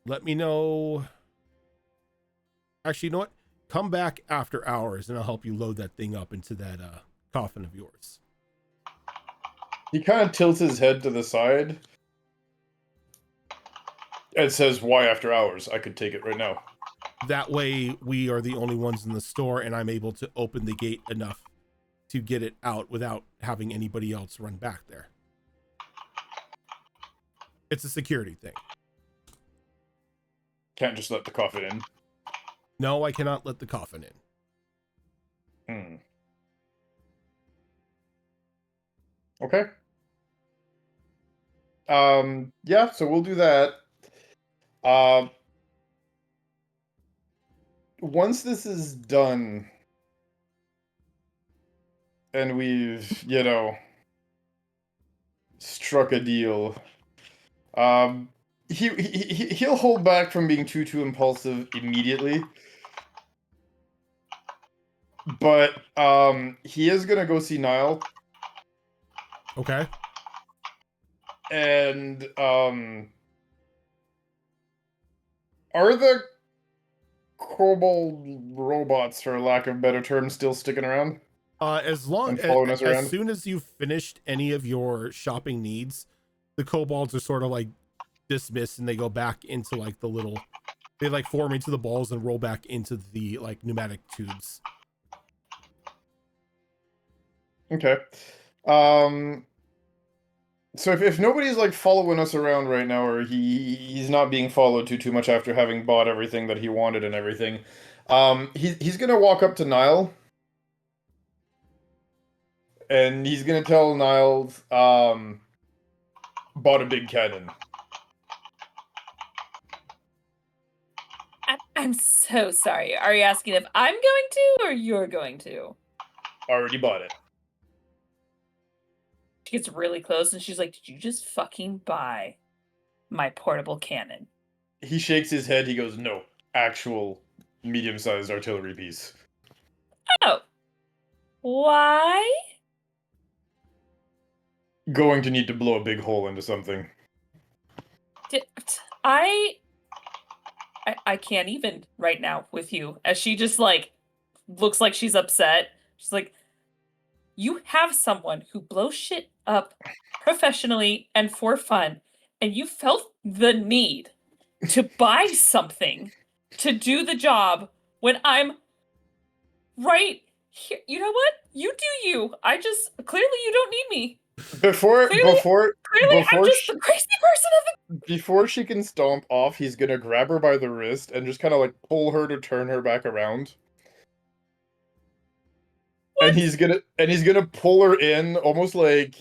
Let me know. Actually, you know what? Come back after hours and I'll help you load that thing up into that coffin of yours. He kind of tilts his head to the side and says, why after hours? I could take it right now. That way we are the only ones in the store and I'm able to open the gate enough to get it out without having anybody else run back there. It's a security thing. Can't just let the coffin in. No, I cannot let the coffin in. Okay. Yeah, so we'll do that. Once this is done and we've, struck a deal, he'll hold back from being too impulsive immediately. But he is gonna go see Niall. Okay. And are the kobold robots, for lack of better term, still sticking around? As soon as you've finished any of your shopping needs, the kobolds are sort of like dismissed and they go back into like the little, they like form into the balls and roll back into the like pneumatic tubes. Okay. So if nobody's like following us around right now, or he's not being followed too much after having bought everything that he wanted and everything, he's gonna walk up to Niall, and he's gonna tell Niall, bought a big cannon. I'm so sorry. Are you asking if I'm going to or you're going to? Already bought it. She gets really close and she's like, did you just fucking buy my portable cannon? He shakes his head. He goes, no, actual medium-sized artillery piece. Oh. Why? Going to need to blow a big hole into something. I can't even right now with you. As she just like looks like she's upset. She's like, you have someone who blows shit up professionally and for fun, and you felt the need to buy something to do the job when I'm right here. You know what? You do you. Clearly you don't need me. Before I'm just the crazy person of the... Before she can stomp off, he's gonna grab her by the wrist and just kind of like pull her to turn her back around. What? And he's gonna pull her in almost like,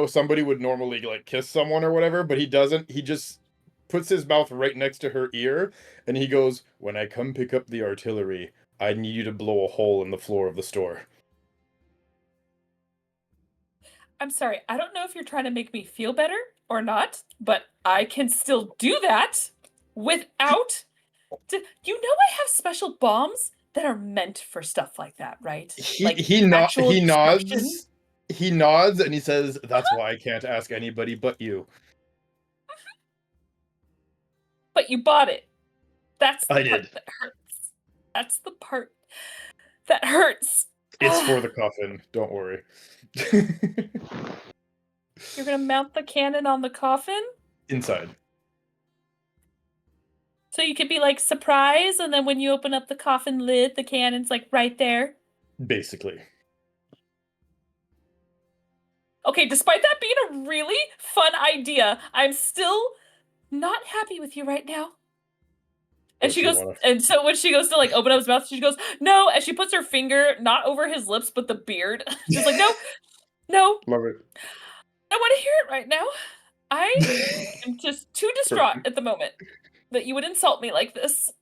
somebody would normally like kiss someone or whatever, but he doesn't. He just puts his mouth right next to her ear, and he goes, "When I come pick up the artillery, I need you to blow a hole in the floor of the store." I'm sorry, I don't know if you're trying to make me feel better or not, but I can still do that without. You know, I have special bombs that are meant for stuff like that, right? He actual destruction. nods. He nods and he says, "That's why I can't ask anybody but you." But you bought it. That's the I part did. that hurts. That's the part that hurts. It's for the coffin. Don't worry. You're gonna mount the cannon on the coffin? Inside. So you could be like, surprise, and then when you open up the coffin lid, the cannon's like right there. Basically. Okay, despite that being a really fun idea, I'm still not happy with you right now. And she goes, and so when she goes to like open up his mouth, she goes, "No," and she puts her finger not over his lips, but the beard. She's like, "No, Love it. I want to hear it right now. I am just too distraught at the moment that you would insult me like this."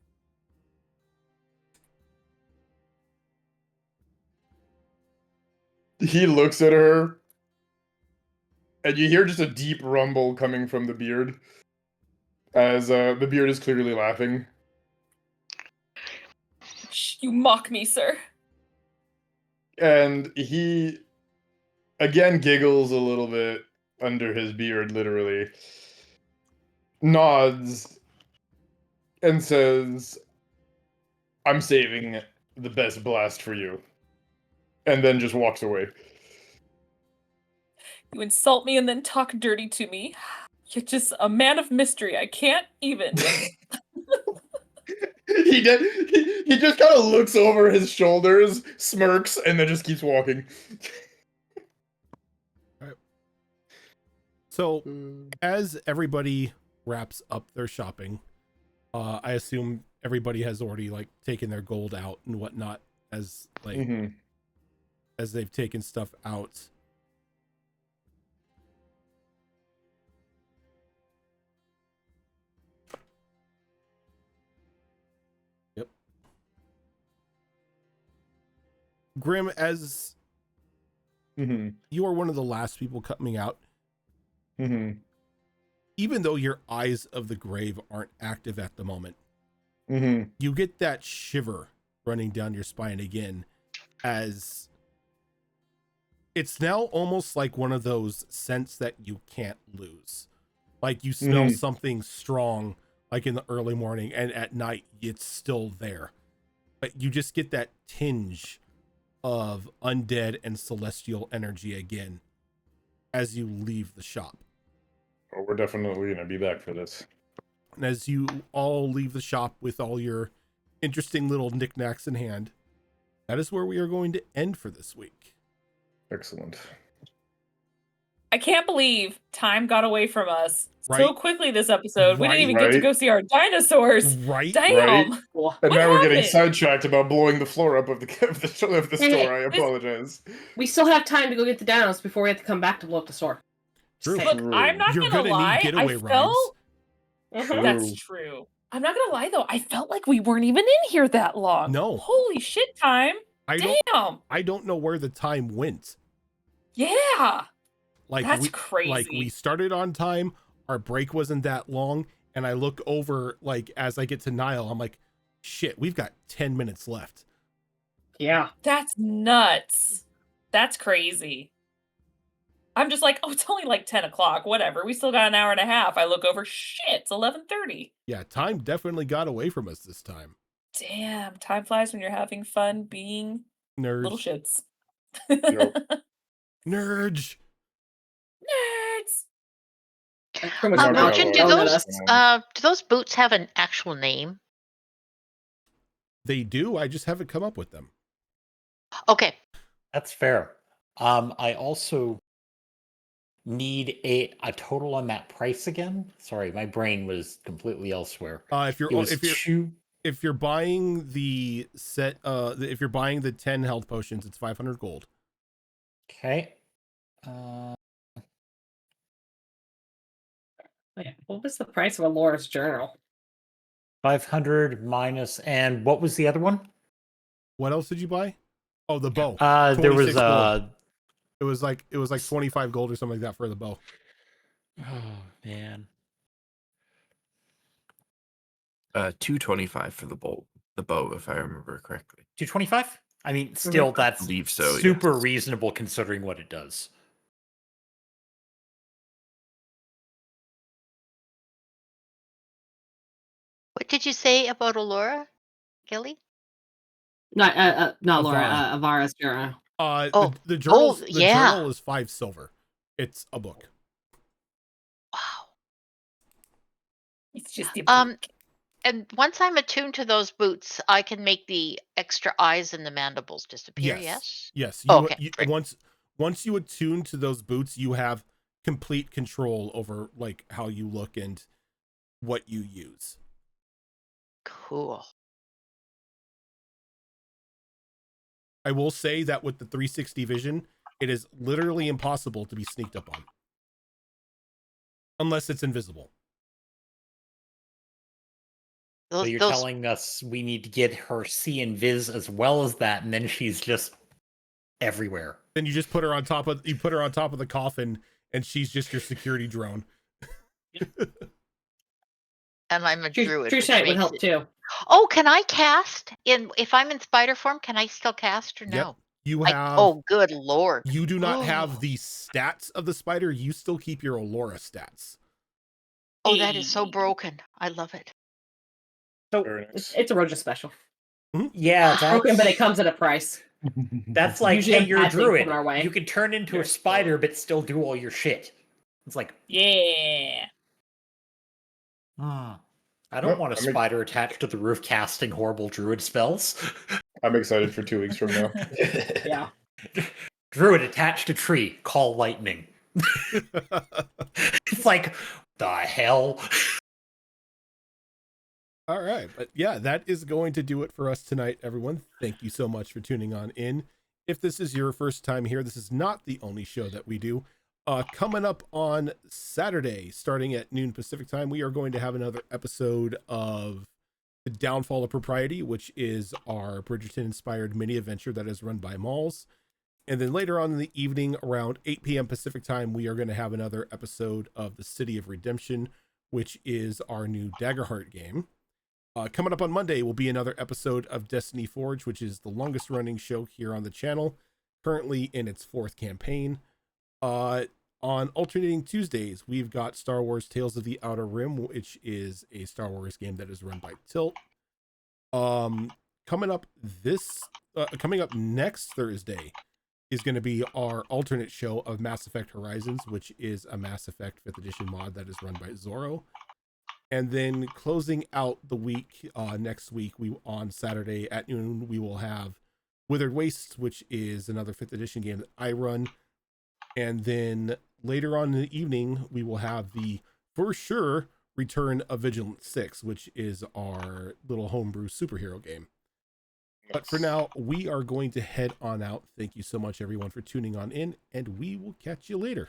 He looks at her, and you hear just a deep rumble coming from the beard, as the beard is clearly laughing. You mock me, sir. And he, again, giggles a little bit under his beard, literally. Nods, and says, "I'm saving the best blast for you." And then just walks away. You insult me and then talk dirty to me. You're just a man of mystery. I can't even. He just kind of looks over his shoulders, smirks, and then just keeps walking. So, as everybody wraps up their shopping, I assume everybody has already like taken their gold out and whatnot as like as they've taken stuff out. Yep. Grim, as you are one of the last people coming out, even though your eyes of the grave aren't active at the moment, you get that shiver running down your spine again, as it's now almost like one of those scents that you can't lose. Like you smell something strong, like in the early morning, and at night it's still there. But you just get that tinge of undead and celestial energy again as you leave the shop. Oh, we're definitely going to be back for this. And as you all leave the shop with all your interesting little knickknacks in hand, that is where we are going to end for this week. Excellent. I can't believe time got away from us so Right. quickly this episode. We didn't even get to Right. go see our dinosaurs. Right. Damn. Right. And What now we're getting happened? sidetracked about blowing the floor up of the store. I apologize. We still have time to go get the dinos before we have to come back to blow up the store. True. Look, I'm not You're gonna gonna lie. need getaway I rides. felt True. that's true. I'm not gonna lie though. I felt like we weren't even in here that long. No. Holy shit, time. Damn. I don't know where the time went. Yeah. Like That's crazy. Like we started on time, our break wasn't that long, and I look over like as I get to Nile, I'm like, shit, we've got 10 minutes left. Yeah. That's nuts. That's crazy. I'm just like, oh, it's only like 10 o'clock. Whatever. We still got an hour and a half. I look over, shit, it's 11:30. Yeah, time definitely got away from us this time. Damn, time flies when you're having fun being Nerds. little shits. Nope. Nerds. Nerds. Motion, Donut. do those boots have an actual name? They do. I just haven't come up with them. Okay. That's fair. I also need a total on that price again. Sorry, my brain was completely elsewhere. If you're buying the set, if you're buying the 10 health potions, it's 500 gold. Okay. Oh, yeah. What was the price of a Laura's journal? 500 minus, and what was the other one? What else did you buy? Oh, the bow. There was 26 gold. It was like 25 gold or something like that for the bow. oh man. 225 for the bow, if I remember correctly. 225? I mean, still I that's believe so, super yes. reasonable considering what it does. What did you say about Allura, Gilly? Not Laura. Avara. Avara's journal. Oh. The journal. The yeah. journal is 5 silver. It's a book. Wow. It's just a And once I'm attuned to those boots, I can make the extra eyes and the mandibles disappear. Yes. Yes. Oh, okay. Great. Once you attune to those boots, you have complete control over like how you look and what you use. Cool. I will say that with the 360 vision, it is literally impossible to be sneaked up on. Unless it's invisible. So you're telling us we need to get her see and viz as well as that, and then she's just everywhere. Then you just put her on top of the coffin, and she's just your security drone. And I'm a druid. True sight would help too. Oh, can I cast if I'm in spider form? Can I still cast or no? Yep. You have. Oh, good lord! You do not have the stats of the spider. You still keep your Allura stats. Oh, that is so broken. I love it. So it's a Roja special. Yeah, that's broken, but it comes at a price. That's like, Usually hey, you're a druid. our way. You can turn into a spider, but still do all your shit. It's like, yeah. I don't want a spider attached to the roof casting horrible druid spells. I'm excited for 2 weeks from now. Yeah. Druid attached to tree, call lightning. It's like, the hell? All right, but yeah, that is going to do it for us tonight, everyone. Thank you so much for tuning on in. If this is your first time here, this is not the only show that we do. Coming up on Saturday, starting at noon Pacific time, we are going to have another episode of The Downfall of Propriety, which is our Bridgerton-inspired mini-adventure that is run by Malls. And then later on in the evening, around 8 p.m. Pacific time, we are going to have another episode of The City of Redemption, which is our new Daggerheart game. Coming up on Monday will be another episode of Destiny Forge, which is the longest running show here on the channel, currently in its 4th campaign. On alternating Tuesdays, we've got Star Wars Tales of the Outer Rim, which is a Star Wars game that is run by Tilt. Coming up next Thursday is going to be our alternate show of Mass Effect Horizons, which is a Mass Effect 5th edition mod that is run by Zorro. And then closing out the week, next week, on Saturday at noon, we will have Withered Wastes, which is another 5th edition game that I run. And then later on in the evening, we will have the, for sure, return of Vigilant 6, which is our little homebrew superhero game. But for now, we are going to head on out. Thank you so much, everyone, for tuning on in, and we will catch you later.